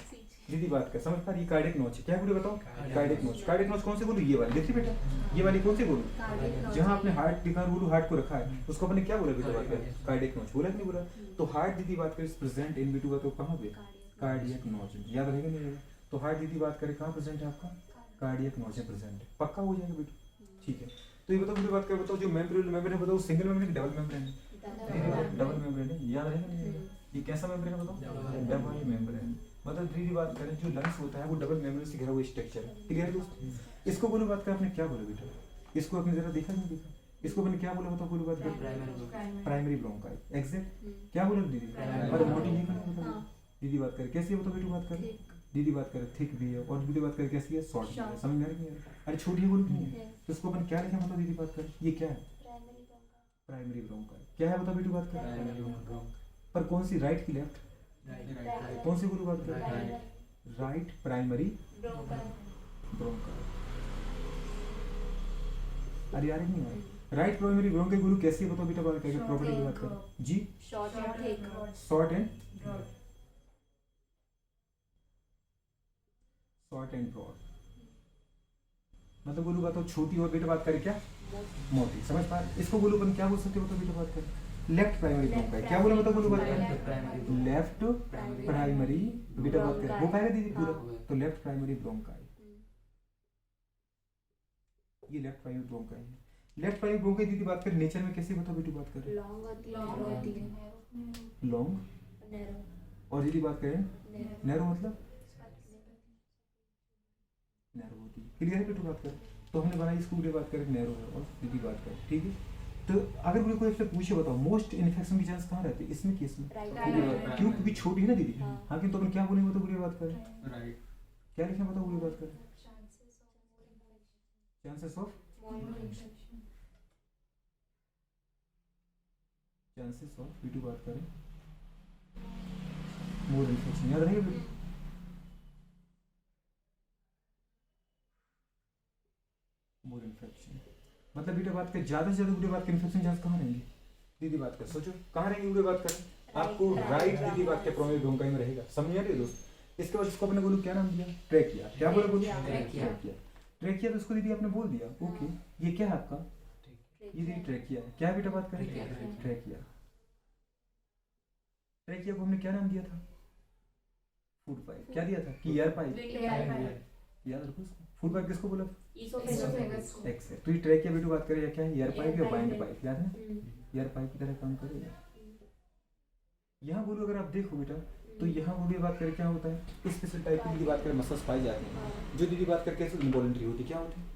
दीदी बात कर समझ पा रही? कार्डियक नॉच क्या बोले बताओ? Cardiac notch. कार्डियक नॉच कौन से बोलूं? ये वाली देखिए बेटा, ये वाली कौन से बोलूं? जहां आपने हार्ट दिखा बोलूं हार्ट को रखा है उसको अपने क्या बोला बेटा बात कर? कार्डियक नॉच बोला कि नहीं बोला? तो हार्ट दीदी बात करें प्रेजेंट इन बिटू तो कहां पे? Cardiac notch. याद रहेगा नहीं रहेगा? तो हार्ट दीदी बात करें कहां प्रेजेंट है आपका? कार्डियक नॉच में प्रेजेंट है। पक्का हो जाएगा बेटा? ठीक है। तो ये बताओ मुझे बात कर बताओ जो मेम्ब्रेन है बताओ सिंगल मेम्ब्रेन है डबल मेम्ब्रेन है? डबल मेम्ब्रेन है। याद रहेगा नहीं रहेगा? ये कैसा मेम्ब्रेन है बताओ? Double membrane. मतलब दीदी बात करें जो लंग्स होता है वो डबल मेम्ब्रेन से घिरा हुआ स्ट्रक्चर है। क्लियर है दोस्त? इसको बोलो बात कर आपने क्या बोला बेटा? इसको आपने जरा देखा नहीं देखा? इसको मैंने क्या बोला बताओ पूरी बात कर? Primary bronchi. एग्जैक्ट क्या बोला दीदी? और मोटी नहीं करना मतलब दीदी बात कर कैसी है बताओ बेटू बात कर? दीदी बात करे थिक भी है और दीदी बात करे कैसी है? शॉर्ट भी है। समझ में आ रही है? अरे छोटी है बोल नहीं है तो इसको अपन क्या लिखें मतलब दीदी बात कर? ये क्या है? Primary bronchi. क्या है बताओ बेटू बात कर? पर कौन सी? राइट की लेफ्ट? कौन सी गुरु बात कर? Right primary bronchi. अरे यार नहीं है राइट प्राइमरी ब्रोंकाई गुरु कैसी है बताओ बेटा बात करके प्रॉपर्टी की बात कर जी।
Short and thick.
Short and short and broad. मतलब बोलूँ बताओ छोटी और बेटा बात करे क्या? मोटी। समझ पा रहे? इसको बोलूँ अपन क्या बोल सकते हो बताओ बेटा बात कर? Left primary bronchi. क्या बोला मतलब बोलूँ बात कर? लेफ्ट प्राइमरी बेटा बात कर। हो पाएगा दीदी पूरा? तो लेफ्ट प्राइमरी ब्रोंकाई, ये लेफ्ट प्राइमरी ब्रोंकाई है। लेफ्ट प्राइमरी ब्रोंकाई दीदी बात कर नेचर में कैसी बताओ बेटू बात कर?
लॉन्ग होती है।
Long
narrow.
और दीदी बात करें नैरो मतलब नैरो होती है। क्लियर है बेटू बात कर? तो हमने बनाई इसको पूरी बात करें नैरो है और दीदी बात कर। ठीक है। तो अगर मुझे कोई आपसे पूछे बताओ मोस्ट इन्फेक्शन की चांस कहाँ रहती है? इसमें केस में क्यों? क्योंकि छोटी है ना दीदी। हाँ कि तो अपन क्या बोलेंगे बताओ पूरी बात करें? राइट। क्या लिखें बताओ पूरी बात करें? Chances of chances of B2 बात करें मोर इन्फेक्शन, याद रहेगा बेटा? मोर इन्फेक्शन मतलब बेटा बात कर ज़्यादा से ज़्यादा बूढ़े बात कर इन्फेक्शन चांस कहाँ रहेंगे? दीदी बात कर, सोचो कहाँ रहेंगे बूढ़े बात कर? आपको राइट दीदी बात के प्रोमेय भूमिका में रहेगा, समझ आ रही है दोस्त? इसके बाद इसको अपने बोलो क्या नाम दिया? ट्रैकिया। क्या बोलो? ट्रैकिया। ट्रैकिया तो उसको दीदी आपने बोल दिया, ओके। ये क्या है आपका? ये दीदी ट्रैकिया है। क्या बेटा बात करें? ट्रैकिया। ट्रैकिया को हमने क्या नाम दिया था? Food pipe. क्या दिया था? कि एयर पाइप। याद रखो इसको। फूड पाइप किसको बोला? एक्सेप्ट। तो ये ट्रैकिया बेटा बात करें या क्या है? एयर पाइप या बाइंड पाइप, याद है? एयर पाइप की तरह काम करेगा। यहाँ बोलो अगर आप देखो बेटा तो यहाँ बोलिए बात करें क्या होता है? स्पेशल टाइप की दीदी बात करें मसल्स पाई जाती हैं जो दीदी बात करके कैसे इनवॉलंटरी होती है। क्या होती है?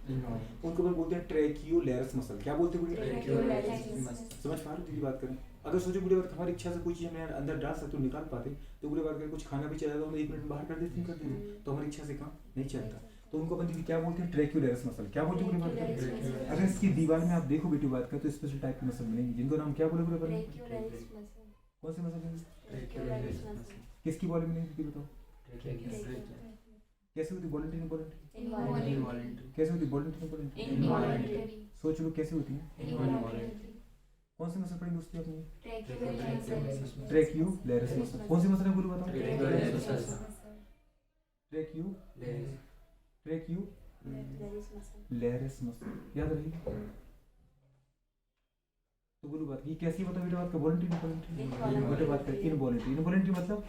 उनको बोलते हैं ट्रैकियोलैरिस मसल। क्या बोलते हैं? समझ पा रहे हो दीदी बात करें? अगर सोचो बुढ़े बात हमारी इच्छा से कोई चीज़ हमें अंदर डाल सकते हो निकाल पाते, तो बुढ़े बात करें कुछ खाना भी चला जाता है 1 मिनट बाहर कर देते हैं, तो हमारी इच्छा से काम नहीं चलता, तो उनको अपन दीदी क्या बोलते हैं? ट्रैकियोलैरिस मसल। क्या बोलते हैं बुढ़े बात करें? अगर इसकी दीवार में आप देखो बेटी बात करें तो स्पेशल टाइप की मसल मिलेंगी जिनको नाम क्या बोले बुढ़े बात? कौन सी मसल मिलेंगी? किसकी बॉडी मिलेंगी दीदी बताओ? कैसे होती वॉलंटरी इनवॉलंटरी? कैसे होती वॉलंटरी इनवॉलंटरी? सोच लो कैसे होती है? कौन सी मसल पड़ी दोस्तों अपनी? ट्रैकियोलैरिस मसल। कौन सी मसल है बोलो बताओ? ट्रैकियोलैरिस मसल। याद रही तो बोलो बात ये कैसी बताओ बेटा बात का? Voluntary involuntary? बेटा बात कर इनवॉलंटरी। इनवॉलंटरी मतलब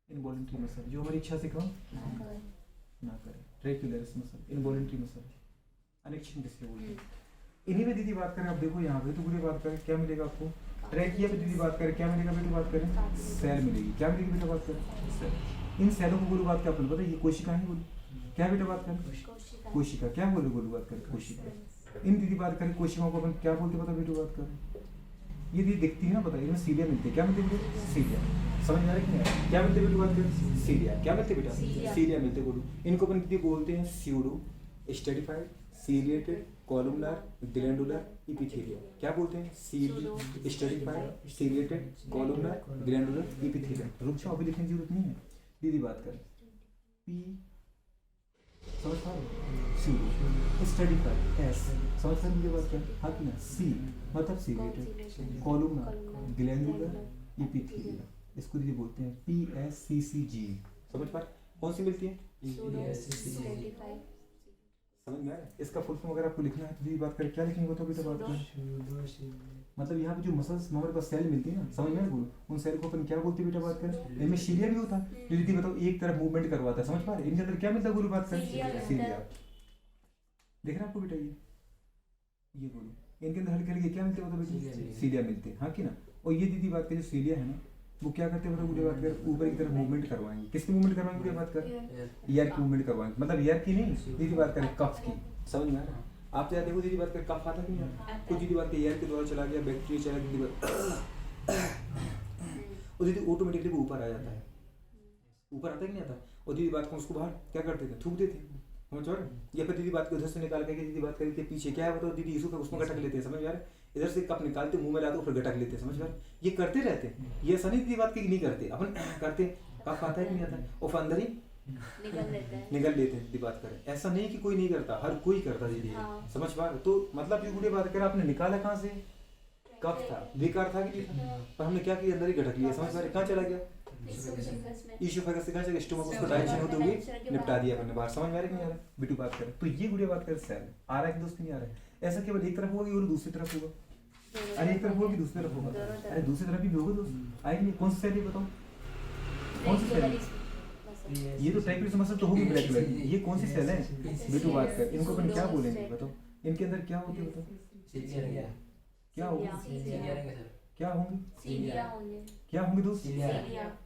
इनवॉलंटरी मसल जो हमारी इच्छा से काम ना करे। ट्रैकियोलैरिस मसल इनवॉलंटरी मसल अनिच्छित किसके बोलते हैं? इन्हीं में दीदी बात करें आप देखो यहाँ पे तो पूरी बात करें क्या मिलेगा आपको? ट्रैकिया पे दीदी बात करें क्या मिलेगा बेटा बात करें? सेल मिलेगी। क्या मिलेगी बेटा बात करें? सेल। इन सेलों को बोलो बात क्या बोलो? पता है ये कोशिका ही बोलो। क्या बेटा बात करें? कोशिका। क्या बोलो बोलो बात करें? कोशिका। इन दीदी बात करें कोशिकाओं को अपन क्या बोलते पता बेटा बात करें? ये दीदी दिखती है ना पता है इनमें सीलिया मिलती है। क्या मिलती है? सीलिया। समझ में आ रहा है कि नहीं? क्या मिलते बेटा बात करें? सीलिया। क्या मिलते बेटा? सीलिया मिलते बोलो। इनको अपन दीदी बोलते हैं pseudo stratified ciliated columnar glandular epithelium. क्या बोलते हैं? Stratified ciliated columnar glandular epithelium. रुक जाओ अभी लिखने की जरूरत नहीं है। दीदी बात करें पी समझ पा रहे? स्यूडो स्ट्रेटिफाइड एस समझ पा रहे बात करें? हाँ कि ना? सी मतलब सीलिएटेड कॉलमनार ग्लैंडुलर इपिथेलियम इसको दीदी बोलते हैं PSCCG। समझ पा रहे? कौन सी मिलती है? समझ में आया? इसका फुल फॉर्म अगर आपको लिखना है तो दीदी बात करें क्या लिखेंगे बताओ बेटा बात करें? मतलब यहाँ पे जो मसल्स हमारे पास सेल मिलती है ना समझ में बोलो उन सेल को अपन क्या बोलते हैं बेटा बात करें? इनमें सीलिया भी होता है जो दीदी बताओ एक तरफ मूवमेंट करवाता है। समझ पा रहे? इनके अंदर क्या मिलता है बोलो बात करें? सीलिया। देख रहे आपको बेटा ये बोलो इनके अंदर हल्के हल्के क्या मिलते हैं बताओ बेटा? सीलिया मिलते हैं। हाँ कि ना? और ये दीदी बात करें जो सीलिया है ना वो क्या करते हैं बताओ मुझे बात कर ऊपर की तरफ मूवमेंट करवाएंगे। किसकी मूवमेंट करवाएंगे मुझे बात कर? एयर की मूवमेंट करवाएंगे। मतलब एयर की नहीं दीदी बात करें कफ की। समझ में आ रहा है? आप चाहे देखो दीदी बात करें कफ आता कि नहीं आता? कुछ दीदी बात करें एयर के द्वारा चला गया बैक्टीरिया चला गया दीदी बात और दीदी ऑटोमेटिकली वो ऊपर आ जाता है। ऊपर आता कि नहीं आता? और दीदी बात को उसको बाहर क्या करते थे? थूक देते। समझ पा रहे? या फिर दीदी बात को उधर से निकाल के दीदी बात करके पीछे क्या है बताओ दीदी इसको उसमें गटक लेते हैं। समझ आ रहा है? इधर से कप निकालते मुंह में लाते फिर गटक लेते। समझ पा रहे? ये करते रहते हैं। ये ऐसा नहीं दीदी बात की नहीं करते अपन करते कफ आता है कि नहीं आता? और अंदर ही निकल लेते हैं दीदी बात करें। ऐसा नहीं कि कोई नहीं करता हर कोई करता दीदी। समझ पा रहे? तो मतलब ये बुढ़ी बात करें आपने निकाला कहाँ से? कफ था बेकार था कि नहीं था पर हमने क्या किया अंदर ही गटक लिया। समझ पा रहे? कहाँ चला गया? ईसोफेगस से कहाँ चला? स्टोमक उसको डाइजेशन होते हुए निपटा दिया अपने बाहर। समझ में आ रहा है कि नहीं आ रहा? बिटू बात करें तो ये बुढ़ी बात करें सेल आ रहा है कि दोस्त नहीं आ रहा है? ऐसा केवल एक तरफ होगा और दूसरी तरफ होगा? अरे एक तरफ होगा कि दूसरी तरफ होगा? अरे दूसरी तरफ भी होगा दोस्त आएगी नहीं। कौन सी सेल है बताओ? कौन सी सेल? ये तो ट्रैकियोलैरिस मसल तो होगी ब्लैक कलर की। ये कौन सी सेल है बिटू बात कर? इनको अपन क्या बोलेंगे बताओ? इनके अंदर क्या होती है बताओ? क्या होगा? क्या होंगे? क्या होंगे दोस्त?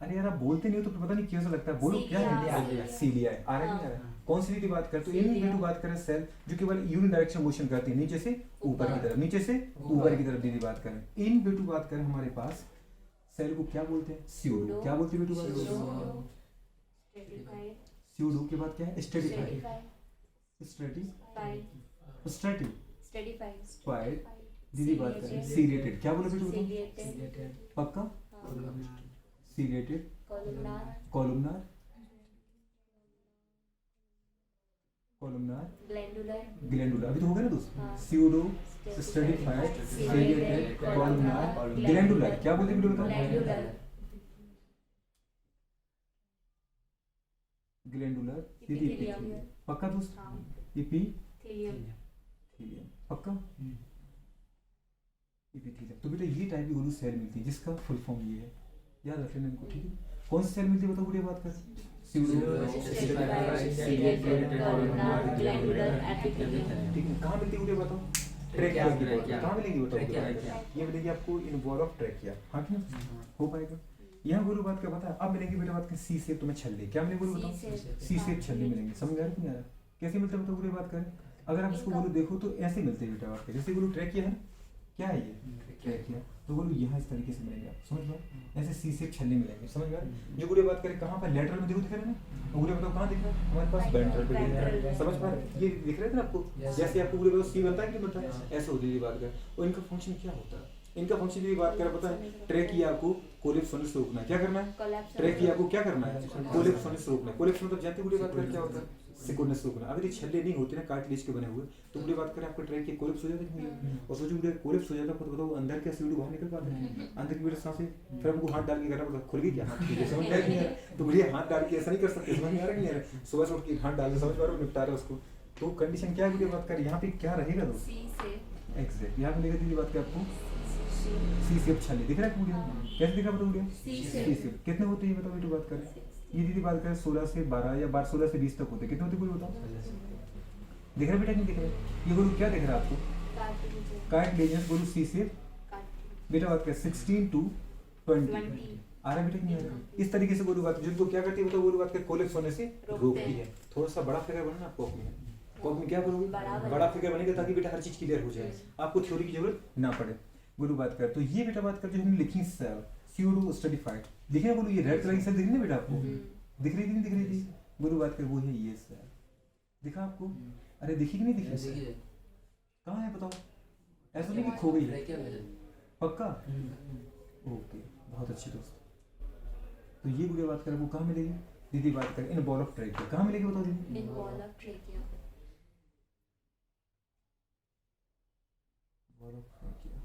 अरे यार आप बोलते नहीं हो तो पता नहीं क्यों ऐसा लगता है। बोलो क्या है? सीलिया है। आ रहा है नहीं आ रहा है? कौन सी दीदी बात करते हो? इन बिटू बात करें सेल जो केवल यूनिडायरेक्शन मोशन करते हैं नीचे से ऊपर की तरफ नीचे से ऊपर की तरफ दीदी बात करें। इन बिटू बात करें हमारे पास सेल को क्या बोलते हैं? स्यूडो। क्या बोलते हैं बिटू बात? स्यूडो के बाद क्या है? स्ट्रेटिफाइड।
Stratified.
फाइड दीदी बात करें सीरिएटेड, क्या बोले बेटा बताओ?
Ciliated.
पक्का?
हाँ.
सीरिएटेड,
Columnar.
Columnar, columnar,
Glandular.
Glandular, अभी तो हो गया ना दोस्त?
हाँ.
स्यूडो स्ट्रेटिफाइड, सीरिएटेड, कॉलमनार, ग्लैंडुलर, क्या बोलते हैं बेटा बताओ?
Glandular.
ग्लैंडुलर दीदी
Epithelium.
पक्का दोस्त?
हाँ.
इपीथीलियम,
Epithelium.
पक्का? इपीथीलियम, तो बेटा ये टाइप की गोलू सेल मिलती है जिसका फुल फॉर्म ये है, याद रख लेना इनको, ठीक है? कौन सी सेल मिलती है बताओ बुढ़िया बात कर?
Stratified, ciliated, columnar, glandular, epithelium.
ठीक है, कहाँ मिलती है बुढ़िया बताओ? ट्रैकिया की बात, कहाँ मिलेगी बताओ? ये मिलेगी आपको इनवॉल्व ऑफ ट्रैकिया, हाँ कि ना? हो पाएगा? यहाँ गुरु बात क्या बता, अब मिलेंगे बेटा बात के सी शेप तुम्हें छल्ले, क्या मिलेंगे गुरु बताओ? सी शेप छल्ले मिलेंगे, समझ आ रहा है कि नहीं आ रहा? कैसे मिलता है बताओ गुरु बात करें? अगर आप इसको बोलो देखो तो ऐसे मिलते हैं बेटा बात के, जैसे गुरु ट्रैकिया है ना, क्या है ये ट्रैकिया, तो बोलो यहाँ इस तरीके से मिलेंगे, आप समझ लो ऐसे सी शेप छल्ले मिलेंगे, समझ में आ रहा है? जो गुरु बात करें कहाँ पर लेटरल में देखो दिख रहा है ना, तो गुरु बताओ कहाँ दिख रहा है? हमारे पास वेंट्रल पे दिख रहा है, समझ पा रहे? ये दिख रहा है ना आपको, जैसे आपको गुरु बताओ सी बनता है कि बनता है, ऐसे होती है बात कर, और इनका फंक्शन क्या होता है? इनका फंक्शन की बात करें पता है, ट्रैकिया को कोलिप्स होने से रोकना है, क्या करना है?
Collapse.
ट्रैकिया को क्या करना है? कोलिप्स होने से रोकना है। कोलिप्स मतलब जानते हैं बुरी बात करें क्या होता है? सिकुड़ने से रोकना। अगर ये छल्ले नहीं होते ना कार्टिलेज के बने हुए, तो बुरी बात करें आपका ट्रैकिया कोलिप्स हो जाता है कि नहीं? और सोचो बुढ़िया कोलिप्स हो जाता है तो बताओ अंदर क्या सीढ़ी बाहर निकल पाते हैं? अंदर की बेटा सांसें, फिर हमको हाथ डाल के करना पड़ता, खुल गई क्या हाथ की, समझ में आ रही है? तो बुढ़िया हाथ डाल के ऐसा नहीं कर सकते, समझ में आ रहा है कि नहीं आ रहा? सुबह से उठ के हाथ डाल के समझ पा रहे हो, निपटा रहे उसको, तो कंडीशन क्या है बुढ़िया बात कर, यहाँ पे क्या रहेगा दोस्त?
C से.
एग्जैक्ट, यहाँ मिलेगा दीदी बात क्या आपको?
C.
सी शेप छल्ले दिख रहा है बुढ़िया? कैसे दिख रहा है बताओ बुढ़िया?
C
सी
से.
शेप कितने होते हैं ये बताओ बेटा बात करें? ये दीदी बात करें 16 से 12 या 16 से 20 तक होते हैं, कितने होते हैं कोई बताओ? दिख रहा है बेटा नहीं दिख रहा है? ये बोलो क्या दिख रहा है आपको?
Cartilage.
कार्टिलेजस बोलो सी शेप,
Cartilage.
बेटा बात करें 16 to 20
20.
आ रहा है बेटा कि नहीं आ रहा? इस तरीके से बोलो बात, जिनको क्या करती है बताओ बोलो बात कर, कोलिप्स होने से रोकती है। थोड़ा सा बड़ा फिगर बनना आपको अपने कॉपी में, क्या करोगे? बड़ा फिगर बनेगा ताकि बेटा हर चीज क्लियर हो जाए, आपको थ्योरी की जरूरत ना पड़े। बोलो बात कर, तो ये बेटा बात कर जो हमने लिखी स्यूडो स्ट्रेटिफाइड, दिख रहा है बोलो ये रेड कलर की सेल दिख रही है बेटा आपको? दिख रही थी नहीं दिख रही थी? बोलो बात कर वो है ये सेल, दिखा आपको? अरे दिखी कि नहीं दिखी? कहाँ है बताओ? ऐसा नहीं कि खो गई है, पक्का? ओके, बहुत अच्छी दोस्त। तो ये गुड़िया बात करें वो कहाँ मिलेगी? दीदी बात करें इन बॉल ऑफ ट्रैकिया, कहाँ मिलेगी बताओ दीदी?
In wall of trachea.
Ball of trachea,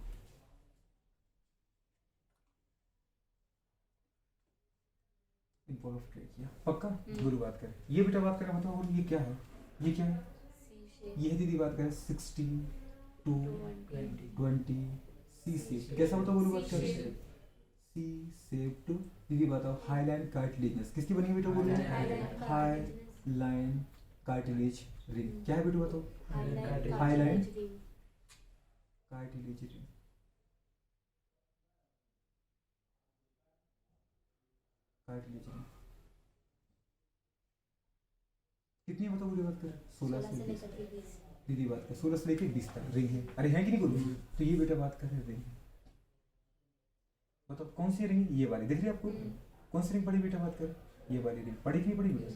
in ball of trachea, पक्का? गुरु बात करें, ये बेटा बात करें बताओ ये क्या है? ये क्या है?
C shape.
ये है दीदी बात करें 16 to
20.
20 सी शेप, कैसा बताओ बोलो बात
C
करें?
shape.
सी शेप टू दीदी बताओ हाईलाइन कार्टिलेजस, किसकी बनी है बेटा बोलो? हाई लाइन कार्टिलेज रिंग, क्या है बेटा बताओ?
Highline.
Highline.
Cartilage ring.
Cartilage ring, cartilage ring कितनी है बताओ बोलो बात करें? 16
16
से
से
20
लेकर 20.
दीदी बात कर 16 से लेके 20 तक रिंग है, अरे है कि नहीं बोलो? तो ये बेटा बात कर रहे रिंग, बताओ कौन सी रिंग? ये वाली दिख रही है आपको? कौन सी रिंग पड़ी बेटा बात कर? ये वाली रिंग पड़ी कि नहीं पड़ी बेटा?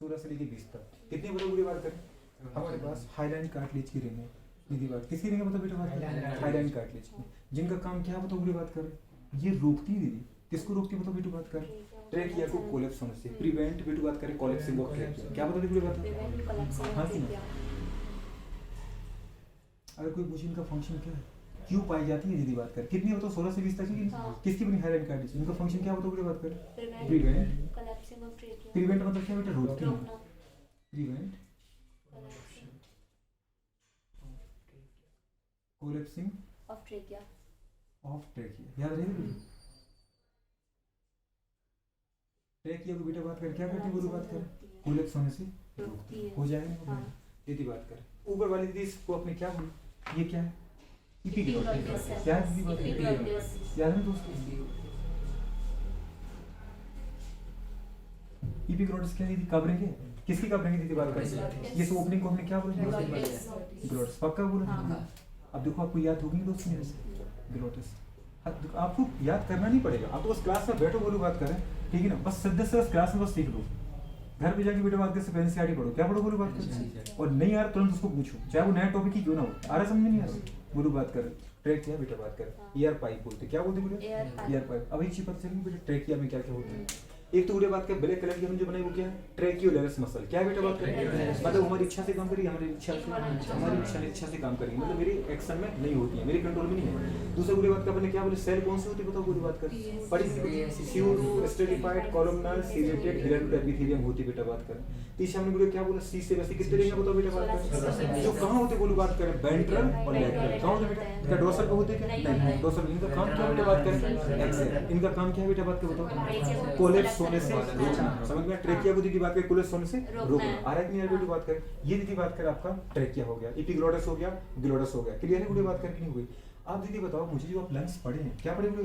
16 से लेके 20 तक कितनी बताओ बुरी बात करें? हमारे पास हाईलाइन कार्टिलेज की रिंग है, दीदी बात किसकी रिंग है बताओ बेटा बात? हाईलाइन कार्टिलेज की, जिनका काम क्या बताओ बुरी बात करें? ये रोकती है दीदी, किसको रोकती है बताओ बेटू बात कर? ट्रैकिया को कोलैप्स होने से, प्रिवेंट बेटू बात करें कोलैप्सिंग ऑफ ट्रैकिया, क्या बताओ बुरी बात?
Prevent collapsing
हाँ
of
कि नहीं?
trachea.
अगर कोई पूछे इनका फंक्शन क्या है, क्यों पाई जाती है दीदी बात कर? कितनी बताओ 16 से 20 तक की?
हाँ.
किसकी बनी हाईलाइन कार्टिलेज, इनका फंक्शन क्या बताओ बुरी बात कर?
Prevent
prevent,
collapsing of trachea.
Prevent मतलब क्या बेटा? रोकती है,
रोकना.
Prevent
Collapsing
collapsing
of trachea.
Of trachea, याद रहेगा? ट्रैकिया को बेटा बात कर क्या करती है बुरी बात कर? कोलैप्स होने से
रोकती है.
हो जाएगा ना?
हाँ.
दीदी बात कर ऊपर वाली दीदी इसको अपने क्या बोली? ये क्या है?
Epiglottis.
क्या है दीदी बात कर?
Epiglottis.
याद है दोस्तों? एपिग्लोटिस क्या है दीदी? कवरिंग है, किसकी कवरिंग है दीदी बात कर? ये सब ओपनिंग को हमने क्या बोला?
Glottis.
ग्लोटिस, पक्का बोला?
हाँ.
अब देखो आपको याद होगी दोस्तों मेरे से ग्लोटिस, आपको याद करना नहीं पड़ेगा, आप तो बस क्लास में बैठो बोलो बात करें, ठीक है ना? बस सीधे से बस क्लास में बस सीख लो, घर पे जाके बेटा बात करते पहले सीआरटी पढ़ो, क्या पढ़ो बोलो बात कर, और नहीं आ रहा तुरंत उसको पूछो, चाहे वो नया टॉपिक ही क्यों ना हो, आ रहा समझ में नहीं आ रहा बोलो बात कर। ट्रैक किया बेटा बात कर, ईयर पाइप बोलते, क्या बोलते बेटा, ईयर पाइप। अब एक चीज पता चली बेटा ट्रैकिया में क्या क्या होता है। एक तो उड़े बात कर ब्लैक कलर की हमने जो बनाई वो क्या है, ट्रैकियोलेरस मसल, क्या है बेटा बात करें, मतलब हमारी इच्छा से काम करेगी, हमारी इच्छा से काम करेगी, मतलब मेरी एक्शन में नहीं होती है, मेरे कंट्रोल में नहीं है। दूसरा उड़े बात का अपने क्या बोले, सेल कौन सी होती है बताओ पूरी बात कर, पढ़ी स्यूडो स्ट्रेटिफाइड कॉलमनर सीरेटेड हिरन एपिथेलियम होती है बेटा बात कर। तीसरा हमने बोले क्या बोला, सी से वैसे कितने रहेंगे बताओ बेटा बात कर, जो कहाँ होते बोलो बात करें, वेंट्रल और लैटरल, कहाँ होते बेटा, क्या डोर्सल पे होते क्या, नहीं डोर्सल, इनका काम क्या बेटा बात करें, एक्सेल, इनका काम क्या है बेटा बात कर बताओ, कोलेप्स होने से रोकना, समझ में, ट्रेकिया को दीदी बात करें कोलेप्स होने से रोकना, आ रहा है कि नहीं बेटा बात करें, ये दीदी बात करें आपका ट्रेकिया हो गया, एपिग्लोटिस हो गया, ग्लोटिस हो गया, क्लियर है पूरी बात करके नहीं हुई। आप दीदी बताओ मुझे, जो आप लंग्स पढ़े हैं क्या पढ़े हुए,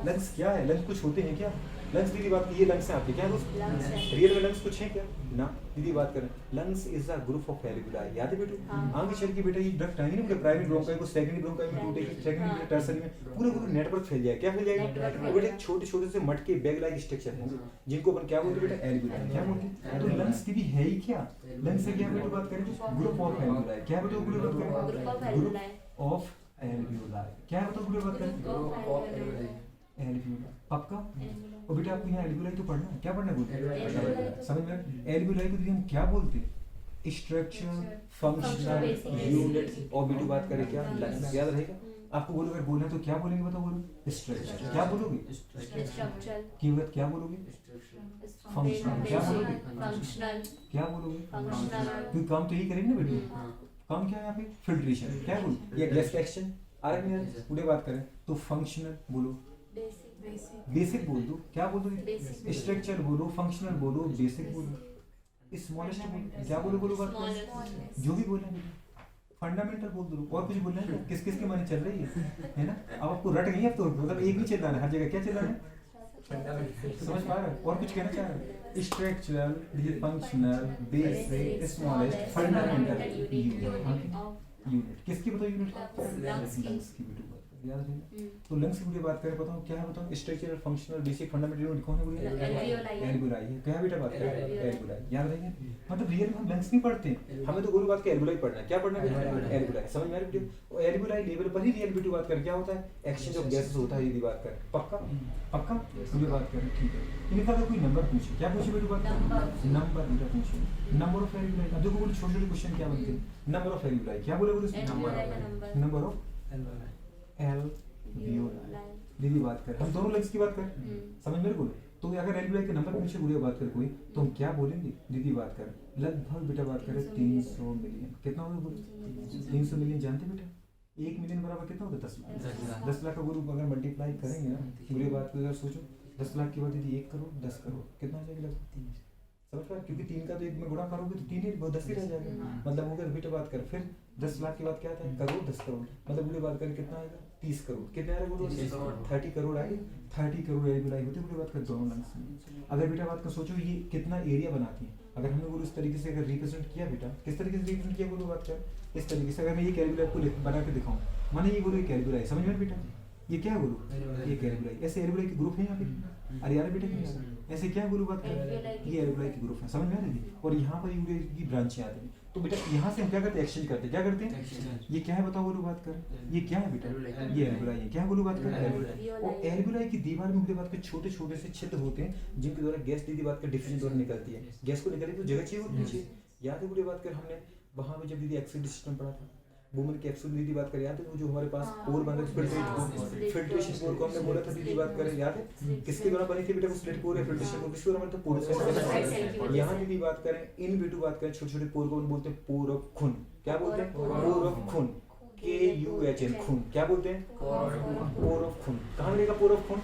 लंग्स क्या है, लंग्स कुछ होते हैं क्या, लंग्स दीदी बात की ये लंग्स हैं आपके, क्या है रियल में लंग्स कुछ है क्या ना, दीदी बात करें lungs is a group of alveoli, याद है बेटू, आगे चल के बेटा ये डक्ट आएंगे ना, प्राइमरी ब्रोंकाई को सेकेंडरी ब्रोंकाई में टूटेगी, सेकेंडरी टर्सरी में पूरा नेटवर्क फैल जाएगा, क्या फैल जाएगा बेटा, छोटे छोटे से मटके बैग लाइक स्ट्रक्चर होंगे जिनको अपन क्या बोलते बेटा, एल्वियोलाई, क्या बोलते हैं, तो लंग्स दीदी है ही क्या, लंग्स से क्या बेटा बात करें, ग्रुप ऑफ एल्वियोलाई, क्या बेटा ग्रुप ऑफ एल्वियोलाई, क्या है बताओ बात करें, एल्वियोलाई, पक्का। और बेटा आपको यहाँ एल्वियोलाई तो पढ़ना है, क्या पढ़ना बोलते समझ में, एल्वियोलाई को हम क्या बोलते हैं, स्ट्रक्चर फंक्शनल यूनिट, और बेटू बात करें क्या लंग्स, याद रहेगा आपको, बोलो अगर बोलना तो क्या बोलेंगे बताओ, बोलो स्ट्रक्चर, क्या बोलोगे
स्ट्रक्चर,
कीवर्ड क्या बोलोगे, फंक्शनल, क्या बोलोगे,
फंक्शनल,
क्या बोलोगे,
फंक्शनल,
क्योंकि काम तो यही करेंगे ना बेटू, काम क्या है यहाँ पे, फिल्ट्रेशन, क्या बोलो या गैस का एक्सचेंज, आ रहा है नहीं, पूरे बात करें तो फंक्शनल बोलो, बेसिक बोल दो, क्या बोल दो, स्ट्रक्चर बोलो, फंक्शनल बोलो, बेसिक बोलो, स्मॉलेस्ट बोलो, क्या बोलो बात करें, जो भी बोले फंडामेंटल बोल दो, और कुछ बोलना है किस किस के माने चल रही है ना, अब आपको रट गई अब तो, मतलब एक नहीं चल रहा है हर जगह, क्या चल रहा है समझ पा रहे हो, और कुछ कहना चाह रहे हैं, structural, functional, basic, smallest, fundamental unit, किसकी बताओ यूनिट, लंग्स की बेटू याद रखिए। तो लंग्स की बात करें बताओ क्या है, बताओ structural, functional, basic, fundamental unit कौन है बोलिए, एल्वियोलाई है, क्या बेटा बात करें, एल्वियोलाई, याद रखिए। मतलब रियल में हम लंग्स नहीं पढ़ते, हमें तो गोल बात का एल्वियोलाई पढ़ना है, क्या पढ़ना है एल्वियोलाई, समझ में आ रही है, और एल्वियोलाई लेवल पर ही रियल बेटू बात कर क्या होता है, एक्सचेंज ऑफ गैसेस होता है, ये बात कर पक्का पक्का पूरी बात करें, ठीक है। इनका अगर कोई नंबर पूछे, क्या पूछे बेटू बात कर, नंबर बेटा पूछे, नंबर ऑफ एल्वियोलाई, अब देखो बोले छोटे छोटे क्वेश्चन क्या बनते हैं, नंबर ऑफ एल्वियोलाई, क्या बोले बोले नंबर ऑफ एल्वियोलाई, दीदी बात कर, हम दोनों लंग्स की बात कर, समझ मेरे को, तो अगर एल्वियोलाई के नंबर पूछे बुढ़िया बात कर कोई, तो हम क्या बोलेंगे, दीदी बात कर लगभग बेटा बात करें 300 मिलियन, कितना होगा बोलो 300 मिलियन, जानते बेटा 1 मिलियन बराबर कितना होगा, 10 लाख, 10 लाख का ग्रुप अगर मल्टीप्लाई करेंगे ना, बुढ़िया बात को अगर सोचो 10 लाख के बाद दीदी 1 करोड़ 10 करोड़ कितना हो जाएगा, समझ पा, क्योंकि 3 का तो 1 में गुणा करोगे तो 3 ही 10 ही रह जाएगा, मतलब होगा बेटा बात कर, फिर 10 लाख के बाद क्या आता है करोड़, 10 करोड़, मतलब बुढ़िया बात करें कितना आएगा 30 करोड़, कितने आ रहे बोलो 30 करोड़ आएगी, 30 करोड़ एल्वियोलाई होती है बुढ़िया बात कर दोनों लंग्स में। अगर बेटा बात कर सोचो ये कितना एरिया बनाती है, अगर हमने बोलो इस तरीके से अगर रिप्रेजेंट किया बेटा, किस तरीके से रिप्रेजेंट किया बोलो बात कर, इस तरीके से अगर मैं ये एल्वियोलाई को बना के दिखाऊं, माने ये बोलो एक एल्वियोलाई, समझ में बेटा ये क्या बोलो ये एल्वियोलाई, ऐसे एल्वियोलाई के ग्रुप है यहाँ पे, अरे यार बेटा नहीं ऐसे क्या बोलो बात कर, ये एल्वियोलाई के ग्रुप है, समझ में आ रही है, और यहाँ पर यूरिया की ब्रांचें आती हैं, तो बेटा यहाँ से हम क्या करते हैं एक्सचेंज करते हैं, क्या करते हैं, ये क्या है बताओ बोलो बात कर, ये क्या है बेटा, ये एल्वियोलाई है, क्या है बोलो बात कर, एल्वियोलाई, और एल्वियोलाई की दीवार में बोलो बात कर छोटे छोटे से छिद्र होते हैं जिनके द्वारा गैस दीदी बात कर डिफ्यूजन द्वारा निकलती है, गैस को निकलती तो जगह चाहिए होती है, याद है बोलो बात कर हमने वहाँ पे जब दीदी एक्सिड सिस्टम पढ़ा था, वुमन कैप्सूल दीदी बात करें याद है, वो जो हमारे पास पोर बन रहे फिल्ट्रेशन पोर को हमने बोला था दीदी बात करें याद है, किसके द्वारा बनी थी बेटा वो स्लिट पोर है, फिल्ट्रेशन पोर किसके द्वारा, तो पोर से, यहाँ दीदी बात करें इन बेटू बात करें छोटे छोटे पोर को बोलते हैं पोर ऑफ खून, क्या बोलते हैं पोर ऑफ खून, KUHN खून, क्या बोलते हैं पोर ऑफ खून, कहाँ मिलेगा पोर ऑफ खून,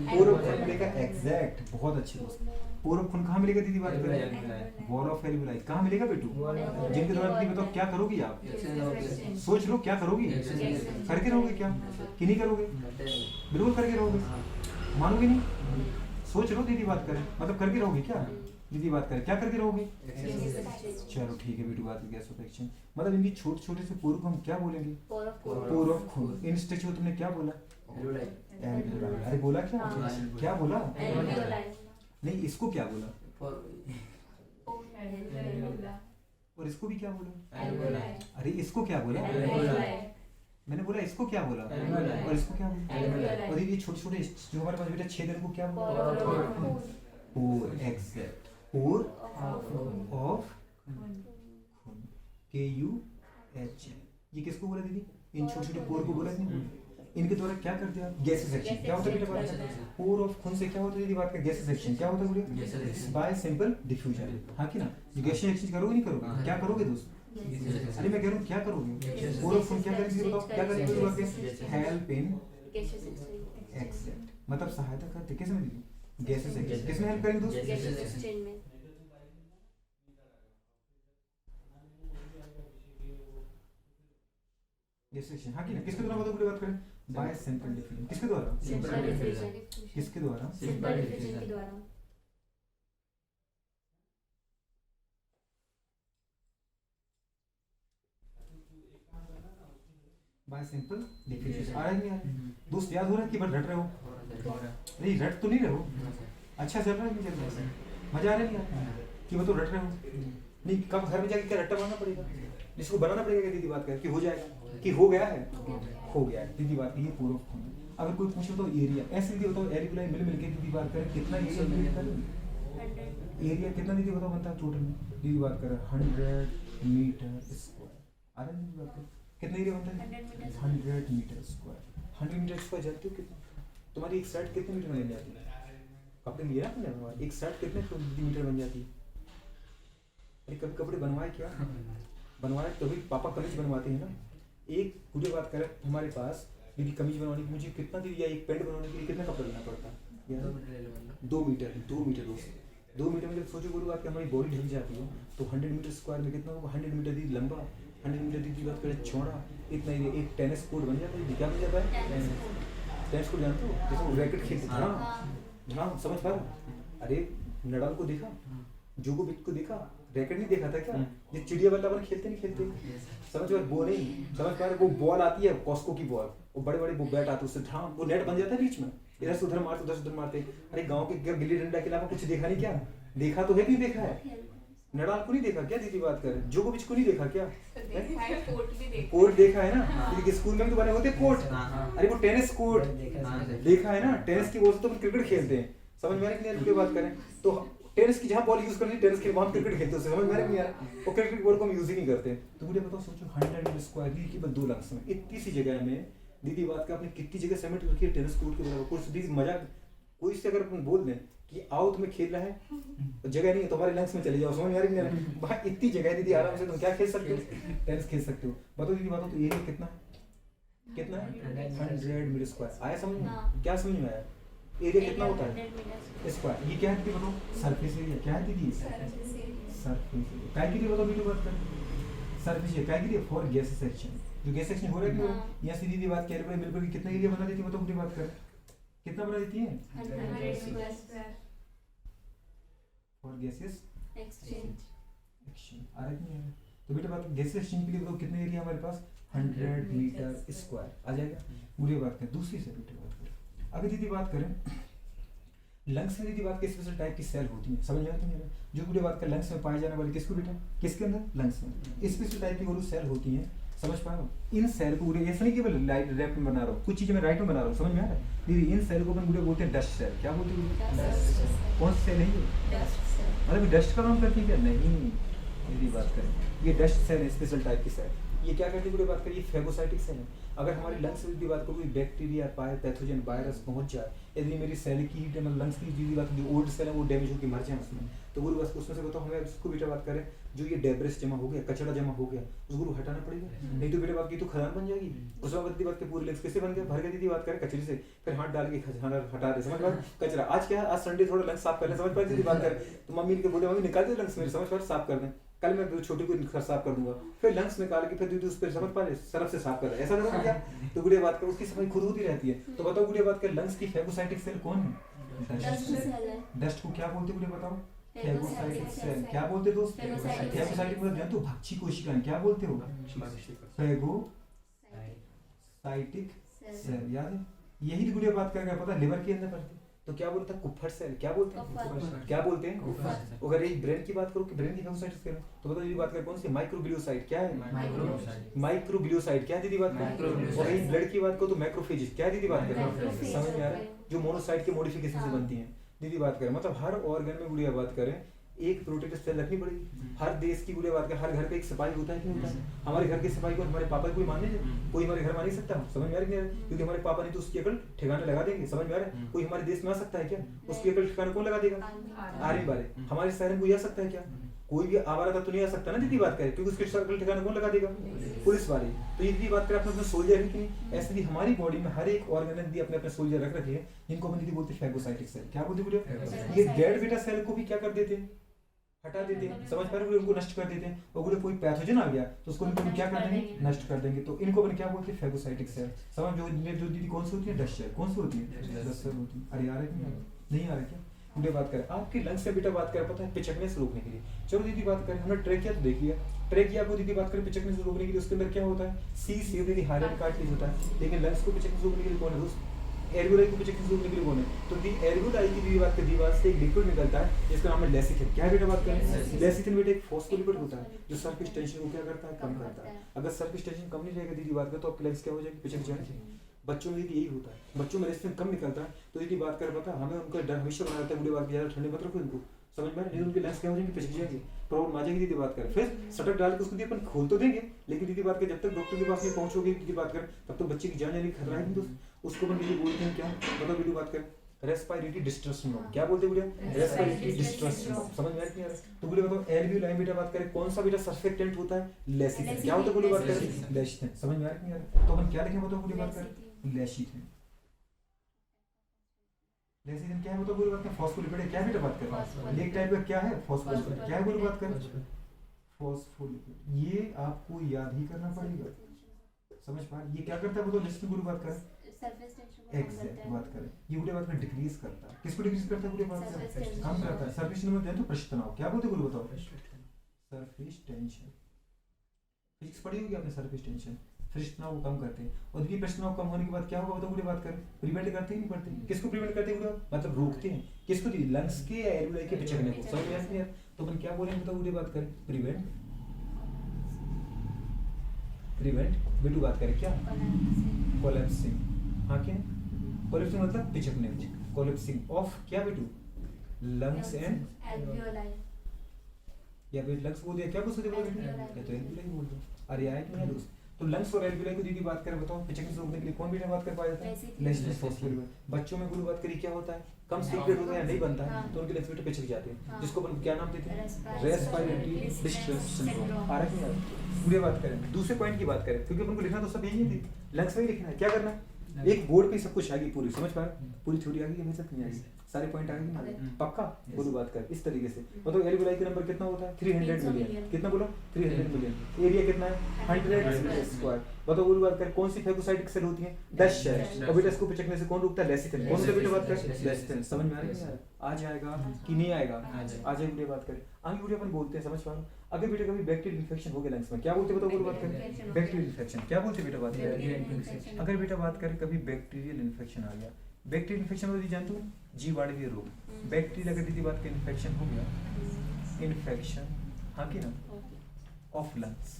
पोर ऑफ खून मिलेगा एग्जैक्ट, बहुत अच्छे दोस्त, पोर ऑफ खून कहाँ मिलेगा दीदी बात करें, वॉल ऑफ एल्वियोलाई कहाँ मिलेगा बेटू, जिनके द्वारा दीदी बताओ क्या करोगी आप, सोच लो क्या करोगी, करके रहोगे क्या कि नहीं करोगे, बिल्कुल करके रहोगे, मानोगे नहीं, सोच लो दीदी बात करें, मतलब करके रहोगे क्या दीदी बात करें, क्या करके रहोगे, चलो ठीक है बेटू बात गैस ऑफ एक्सचेंज, मतलब इनकी छोटे छोटे से पोर को हम क्या बोलेंगे, पोर ऑफ खून, इन स्ट्रक्चर को तुमने क्या बोला, अरे बोला क्या बोला नहीं, इसको क्या बोला और इसको भी क्या बोला?
Alveoli.
अरे इसको क्या बोला?
Alveoli.
मैंने बोला इसको क्या बोला?
Alveoli.
और इसको क्या बोला?
Alveoli.
और ये छोटे छोटे जो हमारे पास बेटा छेद इनको क्या बोला?
Pore.
Pore, exact, pore of KUH। ये किसको बोला दीदी? इन छोटे छोटे पोर को बोला नहीं? इनके द्वारा क्या करते हैं आप? Gases action. क्या होता है बेटा बात? पोर ऑफ खून से क्या होता है दीदी बात का? Gases action. क्या होता है बोलिए? Bye simple diffusion. हाँ कि ना? गैसेस एक्सचेंज करोगे नहीं करोगे? क्या करोगे दोस्त? अरे मैं कह रहा हूँ क्या करोगे? पोर ऑफ खून क्या करेंगे बताओ? क्या करेंगे बात के? Help in
Gaseous exchange.
Except, मतलब सहायता करते किस में दीदी? Gases exchange. किसमें हेल्प करेंगे दोस्त?
Gaseous exchange में.
Gases exchange. हाँ कि ना? किसके द्वारा बताओ पूरी बात करें? Bye simple diffusion. किसके द्वारा?
Simple diffusion.
किसके द्वारा?
Simple diffusion के द्वारा.
Bye simple diffusion. आ रहा है नहीं यार? दोस्त याद हो रहा है कि बस रट रहे हो? नहीं रट तो नहीं रहे हो? अच्छा चल रहा है नहीं चल रहा है? मजा आ रहा है नहीं यार? कि मतलब रट रहे हो? नहीं कब घर में जाके क्या रट्टा बनाना पड़ेगा? इसको बनाना पड़ेगा क्या दीदी बात कर? कि हो जाएगा? कि हो गया है? हो गया है दीदी बात। ये पूरा खून। अगर कोई पूछे तो एरिया ऐसे दीदी बताओ, एरिकुलाई मिल मिल के दीदी बात करें कितना एरिया बनता है?
100.
एरिया कितना दीदी बताओ बनता है टोटल में? दीदी बात करें 100 मीटर स्क्वायर। आ रहा है दीदी बात करें? कितना एरिया बनता है?
100 meters.
100 meter square. 100 meter square जानते हो कितना? तुम्हारी एक शर्ट कितने मीटर बन जाती है? कपड़े लिया ना तुमने? एक शर्ट कितने मीटर बन जाती है? अरे कभी कपड़े बनवाए क्या? बनवाए तभी पापा कमीज बनवाते हैं ना। एक मुझे बात करें हमारे पास यदि कमीज बनवाने की मुझे कितना दीदी या एक पैंट बनवाने के लिए कितना कपड़ा लेना पड़ता है? 2 मीटर। 2 मीटर दोस्त। 2 मीटर में जब सोचो बोलो बात कि हमारी बॉडी ढक जाती है तो 100 मीटर स्क्वायर में कितना होगा? 100 मीटर दीदी लंबा, 100 मीटर दीदी बात करें चौड़ा, इतना एरिया। एक टेनिस कोर्ट बन जाता है। क्या बन जाता है? टेनिस कोर्ट जानते हो? जैसे वो रैकेट खेलते हैं। हाँ समझ पा रहे हो? अरे नडाल को देखा, जोकोविच को देखा, रैकेट नहीं देखा था क्या? ये चिड़िया बल्ला अपन खेलते नहीं खेलते? समझ पा रहे? वो नहीं समझ पा रहे? वो बॉल आती है कॉस्को की बॉल, वो बड़े बड़े वो बैट आते उससे हाँ वो नेट बन जाता है बीच में, इधर से उधर मारते उधर से उधर मारते। अरे गांव के क्या गिल्ली डंडा के अलावा कुछ देखा नहीं क्या? देखा तो है कि देखा है? नडाल को नहीं देखा क्या दीदी बात कर? जोकोविच को नहीं देखा क्या? कोर्ट देखा है ना? दीदी के स्कूल में भी तो बने होते कोर्ट। अरे वो टेनिस कोर्ट देखा है ना? टेनिस की बॉल से तो हम क्रिकेट खेलते हैं। समझ में आ रही है? बात करें तो टेनिस की जहाँ बॉल यूज करनी टेनिस के वहाँ क्रिकेट खेलते हैं। समझ में आ रही है यार? वो क्रिकेट बॉल को हम यूज ही नहीं करते। तो मुझे बताओ सोचो 100 मीटर स्क्वायर दीदी की बस 2 लाख में इतनी सी जगह में दीदी बात का आपने कितनी जगह समेट रखी है टेनिस कोर्ट के बराबर। कुछ दीदी मजाक कोई से अगर अपन बोल दें कि आओ तुम्हें खेल रहा है जगह नहीं है तुम्हारे लंग्स में चले जाओ। समझ में आ रही है? भाई इतनी जगह है दीदी आराम से तुम क्या खेल सकते हो? टेनिस खेल सकते हो। बताओ दीदी बताओ तो एरिया कितना है? कितना है? 100 मीटर स्क्वायर। आया समझ में? क्या समझ में आया? एरिया कितना होता है?
100 meters.
स्क्वायर। ये क्या है दीदी बताओ? Surface area. क्या है दीदी? Surface area. काय के लिए बताओ वीडियो बात कर? सरफेस एरिया काय के लिए? For gas section. जो गैस सेक्शन हो रहा है कि यहाँ से दीदी बात कह रहे मिलकर कितना एरिया बना देती है बताओ पूरी बात कर? कितना बना देती है?
100 square.
For gases
Exchange.
Exchange. आ रहा है कि नहीं आ रहा? तो बेटा बात गैस एक्सचेंज के लिए बताओ कितना एरिया हमारे पास? 100 मीटर स्क्वायर आ जाएगा। पूरी बात करें दूसरी से बेटे बात करें। अगर दीदी बात करें लंग्स में दीदी बात के स्पेशल टाइप की सेल होती है। समझ में आती है? जो पूरी बात कर लंग्स में पाए जाने वाले किसको बेटा? किसके अंदर? लंग्स में स्पेशल टाइप की वो सेल होती हैं। समझ पा रहा हूँ? इन सेल को पूरे ऐसा नहीं केवल लेफ्ट में बना रहा हूँ, कुछ चीजें मैं राइट में बना रहा हूँ। समझ में आ रहा है दीदी? इन सेल को अपन पूरे बोलते हैं डस्ट सेल। क्या बोलते हैं? कौन सा सेल है ये?
Dust cell.
मतलब डस्ट का काम करती है क्या? नहीं दीदी बात करें ये डस्ट सेल है स्पेशल टाइप की सेल। ये क्या करती है पूरी बात करिए? फेगोसाइटिक सेल है। अगर हमारी लंग्स की बात करूँ बैक्टीरिया पाए पैथोजन वायरस पहुंच जाए, यदि मेरी सेल की मतलब लंग्स की जो बात जो ओल्ड सेल है वो डैमेज होकर मर जाए उसमें, तो वो बस उसमें से बताओ हमें उसको बेटा बात करें जो ये डेब्रिस जमा हो गया कचरा जमा हो गया उसको हटाना पड़ेगा। नहीं तो बेटा बात की तो खदान बन जाएगी। उस वक्त बात के पूरे लंग्स कैसे बन गया? भर गया दीदी बात करें कचरे से, फिर हाथ डाल के खजाना हटा दे। समझ पा? कचरा आज क्या है? आज संडे थोड़ा लंग्स साफ कर ले। समझ पा दीदी बात करें तो मम्मी के बोले मम्मी निकाल दे लंग्स मेरे। समझ पा? साफ कर दें। कल मैं छोटी को साफ कर दूंगा, फिर लंग्स निकाल के फिर दीदी उस पर समझ पा रहे सरफ से साफ कर रहा है। ऐसा नहीं क्या? तो गुड़िया बात कर उसकी सफाई खुद होती रहती है। तो बताओ गुड़िया बात कर लंग्स की फेगोसाइटिक सेल कौन है?
Dust cell है.
डस्ट को क्या बोलते गुड़िया बताओ? Phagocytic
Phagocytic
cell.
cell.
क्या बोलते दोस्त?
Phagocytic cell.
फेगोसाइटिक मतलब जानते हो भक्षी कोशिकाएं। क्या बोलते हो? Phagocytic
Cell.
सेल। याद है? यही तो गुड़िया बात कर रहा है पता लिवर के अंदर पड़ती तो क्या बोलता है कुफर सेल, क्या बोलते हैं
कुफर।
क्या बोलते हैं
कुफर।
अगर एक ब्रेन की बात करो कि ब्रेन की फेगोसाइट्स क्या है तो बताओ दीदी बात करें कौन सी माइक्रोग्लियोसाइट क्या है माइक्रोग्लियोसाइट क्या है दीदी बात करें
माइक्रोग्लियोसाइट।
और यही ब्लड की बात करो तो मैक्रोफेजेस क्या है दीदी बात करें
मैक्रोफेज।
समझ में आ रहा है जो मोनोसाइट के मॉडिफिकेशन से
हाँ।
बनती हैं दीदी बात करें मतलब हर ऑर्गन में गुड़िया बात करें एक प्रोटेक्टिव सेल रखनी पड़ेगी हर देश की गुड़िया बात करें हर घर का एक सिपाही होता है कि नहीं होता है हमारे घर के सिपाही को हमारे पापा कोई मान लीजिए कोई हमारे घर मान नहीं सकता समझ में आ रहा है क्योंकि हमारे पापा नहीं तो उसकी अकल ठिकाने लगा देंगे समझ में आ रहा है कोई हमारे देश में आ सकता है क्या उसकी अकल ठिकाने कौन लगा देगा आर्मी वाले हमारे शहर में कोई आ सकता है क्या कोई भी आवारा तो नहीं आ सकता ना दीदी बात करें क्योंकि उसके सर्कल ठिकाने कौन लगा देगा पुलिस वाले तो ये दीदी बात करें अपने सोल्जर है कि नहीं ऐसे भी हमारी बॉडी में हर एक ऑर्गन ने अपने अपने सोल्जर रख रखे हैं जिनको अपन दीदी बोलते हैं फैगोसाइटिक सेल क्या बोलते हैं ये डेड बीटा सेल को भी क्या कर देते हैं हटा देते हैं समझ पा रहे हो उनको नष्ट कर देते हैं और बोले कोई पैथोजन आ गया तो उसको इनको क्या कर देंगे नष्ट कर देंगे तो इनको अपन क्या बोलते हैं फैगोसाइटिक सेल समझ जो दीदी कौन सी होती है डस्ट सेल कौन सी होती है डस्ट सेल होती है अरे आ रहा है नहीं आ रहा क्या मुझे बात करें आपके लंग्स से बेटा बात करें पता है पिचकने से रोकने के लिए चलो दीदी बात करें हमने ट्रेकिया तो देख लिया ट्रेकिया को दीदी बात करें पिचकने से रोकने के लिए उसके अंदर क्या होता है सी से दीदी हाइड्रोजन कार्टिलेज होता है लेकिन लंग्स को पिचकने से रोकने के लिए कौन है दोस्त एल्वियोलाई को पिचकने से रोकने के लिए कौन है तो दी एल्वियोलाई की दीदी बात करें दीवार से एक लिक्विड निकलता है जिसका नाम है लेसिथिन क्या बेटा बात करें लेसिथिन बेटा एक फॉस्फोलिपिड होता है जो सरफेस टेंशन को क्या करता है कम करता है अगर सरफेस टेंशन कम नहीं रहेगा दीदी बात करें तो आपके लंग्स क्या हो जाएंगे पिचक जाएंगे बच्चों में यही होता है बच्चों में रेस्पिरेशन कम निकलता है तो यदि बात करें पता हमें उनका डर हमेशा बना रहता है बुढ़े बात ज्यादा ठंडे मत रखो इनको समझ में नहीं उनके लंग्स क्या हो जाएंगे पिचक जाएंगे प्रॉब्लम आ जाएगी दीदी बात करें फिर सटक डाल के उसको दीदी अपन खोल तो देंगे लेकिन दीदी बात करें जब तक डॉक्टर के पास नहीं पहुंचोगे दीदी बात करें तब तो बच्चे की जान जाने की खतरा है दोस्त उसको अपन दीदी बोलते हैं क्या मतलब दीदी बात करें रेस्पिरेटरी डिस्ट्रेस सिंड्रोम क्या बोलते हैं बुढ़िया रेस्पिरेटरी डिस्ट्रेस सिंड्रोम समझ में आ रहा है तो बुढ़िया बताओ एल्वियोलाई बेटा बात करें कौन सा बेटा सर्फेक्टेंट होता है लेसिथिन क्या होता है बुढ़िया बात करें लेसिथिन समझ में आ रहा है तो अपन क्या लिखें बताओ बुढ़िया बात करें लेसिथिन लेसिथिन क्या है मतलब बुढ़िया बात करें फॉस्फोलिपिड है क्या बेटा बात करें एक टाइप का क्या है फॉस्फोलिपिड क्या है बुढ़िया बात करें फॉस्फोलिपिड ये आपको याद ही करना पड़ेगा समझ पा ये क्या करता है बताओ लेसिथिन बुढ़िया बात करें
सरफेस टेंशन को कम
एग्जैक्ट
करता है
बात करें ये बुढ़िया बात में डिक्रीज करता है किसको डिक्रीज करता है बुढ़िया बात
Surface
करें
tension।
कम करता है सरफेस टेंशन में तो पृष्ठ तनाव क्या बोलते बोलो बताओ सरफेस टेंशन फिजिक्स पढ़ी होगी आपने सरफेस टेंशन पृष्ठ तनाव को कम करते हैं और ये पृष्ठ तनाव कम होने के बाद क्या होगा बताओ बुढ़िया बात करें प्रिवेंट करते ही नहीं पड़ते किसको प्रिवेंट करते हैं बुढ़िया मतलब रोकते हैं किसको दी लंग्स के या एल्वियोलाई के पिचकने को समझ में आती है तो अपन क्या बोलेंगे बताओ बुढ़िया बात करें प्रिवेंट बेटू बात करें क्या कोलैप्सिंग हाँ क्या कोलैप्सिंग मतलब पिचकने कोलैप्सिंग ऑफ क्या बेटू लंग्स एंड
एल्वियोलाई
या फिर लंग्स बोल दिया क्या कुछ बोल दिया या तो एल्वियोलाई बोल दो अरे आए क्यों दोस्त तो लंग्स और एल्वियोलाई को दीदी बात करें बताओ पिचकने से रोकने के लिए कौन बेटा बात कर पाया था लेसिथिन फॉस्फोलिपिड बच्चों में गुरु बात करी क्या होता है कम सीक्रेट होता है या नहीं बनता है तो उनके लंग्स बेटा पिचक जाते हैं जिसको अपन क्या नाम देते हैं रेस्पिरेटरी डिस्ट्रेस सिंड्रोम आ रहा है क्या पूरी बात करें दूसरे पॉइंट की बात करें क्योंकि अपन को लिखना तो सब यही है लंग्स में ही लिखना है क्या करना है एक बोर्ड पे सब कुछ आ गई पूरी समझ पा रहे पूरी थ्योरी आ गई हमें सब नहीं आ गई सारे पॉइंट आ गए पक्का बोलो बात कर इस तरीके से मतलब एल्वियोलाई का नंबर कितना होता है 300 मिलियन कितना बोलो 300 मिलियन एरिया कितना है 100 स्क्वायर बताओ बोलो बात कर कौन सी फैगोसाइटिक सेल होती है 10 शेल और बेटा इसको पिचकने से कौन रुकता है लेसिथिन कौन सा बेटा बात कर लेसिथिन समझ में आ रहा है आ जाएगा कि नहीं आएगा आ जाएगा बेटा बात करें आगे बेटा अपन बोलते हैं समझ पा रहे अगर बेटा कभी बैक्टीरियल इन्फेक्शन हो गया लंग्स में क्या बोलते बताओ बोलो बात करें बैक्टीरियल इन्फेक्शन क्या बोलते बेटा बात करें अगर बेटा बात करें कभी बैक्टीरियल इन्फेक्शन आ गया बैक्टीरियल इन्फेक्शन मतलब जानते हो जीवाणुवीय रोग बैक्टीरिया अगर दीदी बात करें इन्फेक्शन हो गया इन्फेक्शन हाँ की ना ऑफ लंग्स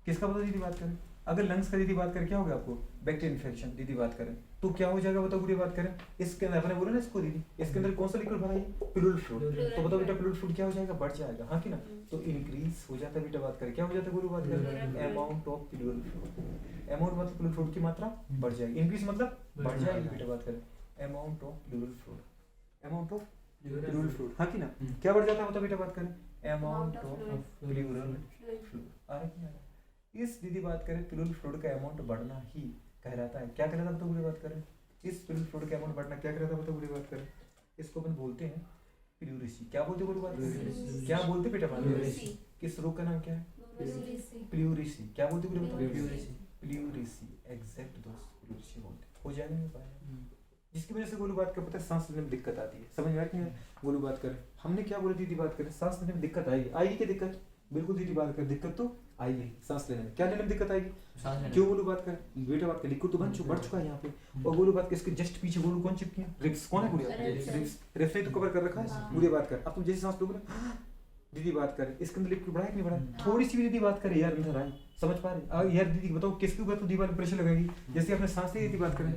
किसका पता दीदी बात करें अगर लंग्स का दीदी बात करें क्या हो गया आपको बैक्टीरियल इन्फेक्शन दीदी बात करें तो क्या हो जाएगा बताओ पूरी बात करें इसके अंदर अपने बोला ना इसको दीदी इसके अंदर कौन सा लिक्विड भरा है प्लूरल फ्लूइड तो बताओ बेटा प्लूरल फ्लूइड क्या हो जाएगा बढ़ जाएगा हाँ की ना तो इंक्रीज हो जाता है बेटा बात करें क्या हो जाता है गुरु बात करें amount of pleural fluid amount मतलब प्लूरल फ्लूइड की मात्रा बढ़ जाएगी इंक्रीज मतलब बढ़ जाएगी बेटा बात करें amount of pleural fluid amount of pleural fluid हाँ की ना क्या बढ़ जाता है बताओ बेटा बात करें अमाउंट ऑफ प्लूरल फ्लूइड आ रहा है इस दीदी बात करें प्लूरल फ्लूइड का अमाउंट बढ़ना ही कहलाता है क्या कहलाता है बताओ पूरी बात करें इस प्लूरल फ्लूइड का अमाउंट बढ़ना क्या कहलाता है बताओ पूरी बात करें इसको अपन बोलते हैं प्लूरिसी क्या बोलते हैं पूरी बात क्या बोलते बेटा प्लूरिसी किस रोग का नाम क्या है प्लूरिसी क्या बोलते पूरी बात प्लूरिसी एग्जैक्ट दोस्त प्लूरिसी बोलते हो जाएगा नहीं पाया जिसकी वजह से गोलू बात कर पता है सांस लेने में दिक्कत आती है समझ में आती है गोलू बात कर हमने क्या बोली दीदी बात करें सांस लेने में दिक्कत आएगी आएगी क्या दिक्कत बिल्कुल दीदी बात कर दिक्कत तो आइए सांस लेने में क्या लेने में दिक्कत आएगी?
सांस लेने
क्यों गोलू बात कर? बेटा बात कर, लिक्विड तो बढ़ चुका है यहाँ पे, और गोलू बात कर इसके जस्ट पीछे गोलू कौन चिपकी है? रिब्स। कौन है गुड़िया?
रिब्स।
रिब्स ने तो कवर कर रखा है।
हाँ।
गुड़िया बात कर, अब तुम जैसे सांस लोगे ना, दीदी बात कर, इसके अंदर लिक्विड बढ़ा है कि नहीं बढ़ा? थोड़ी सी भी दीदी बात करे यार अंदर आए, समझ पा रहे? यार दीदी बताओ किसके ऊपर तो दीवार पे प्रेशर लगाएगी? जैसे आपने सांस ली दीदी बात करें,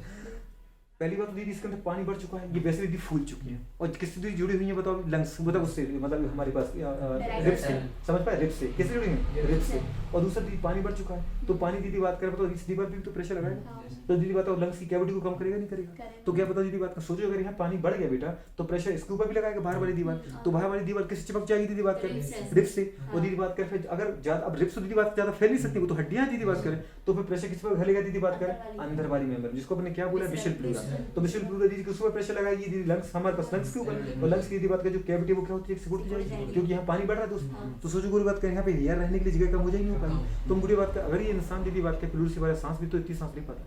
पहली बात तो दीदी इसके अंदर पानी बढ़ चुका है, ये वैसे दीदी फूल चुकी है, और किससे दीदी जुड़ी हुई है बताओ? लंग्स, मतलब उससे, मतलब हमारे पास रिब्स से, समझ पाए? रिब्स से। किससे जुड़ी हुई है? रिब्स से। और दूसरा दीदी पानी बढ़ चुका है, तो पानी दीदी बात कर, बताओ इस दीवार पे भी तो प्रेशर लगाएगा,
हाँ।
तो दीदी बताओ लंग्स की कैविटी को कम करेगा नहीं करेगा?
करेगा।
तो क्या बताओ दीदी बात कर, सोचो अगर यहाँ पानी बढ़ गया बेटा तो प्रेशर इसके ऊपर भी लगाएगा बाहर वाली दीवार, तो बाहर वाली दीवार किससे चिपक जाएगी दीदी बात कर?
रिब्स से।
रिब्स से। और
हाँ।
दीदी बात कर फिर अगर ज्यादा, अब रिब्स तो दीदी बात ज्यादा फैल नहीं सकती, वो तो हड्डियां हैं दीदी बात करें, तो फिर प्रेशर किस पर घलेगा दीदी बात करें? अंदर वाली मेंबर, जिसको अपने क्या बोला? We shall pleura. तो विशल प्लूरा दीदी किस ऊपर प्रेशर लगाएगी? दीदी लंग्स, हमारे पास लंग्स के ऊपर, और लंग्स की दीदी बात कर जो कैविटी वो क्या होती है? सिकुड़ जाएगी, क्योंकि यहाँ पानी बढ़ रहा है दोस्त। तो सोचो गुरु बात करें यहाँ पे एयर रहने के लिए जगह कम हो जाएगी, नहीं हो पाएगी। तुम गुरु बात कर, अगर ये इंसान दीदी बात कर प्लूर से वाला सांस भी तो इतनी सांस नहीं पाता,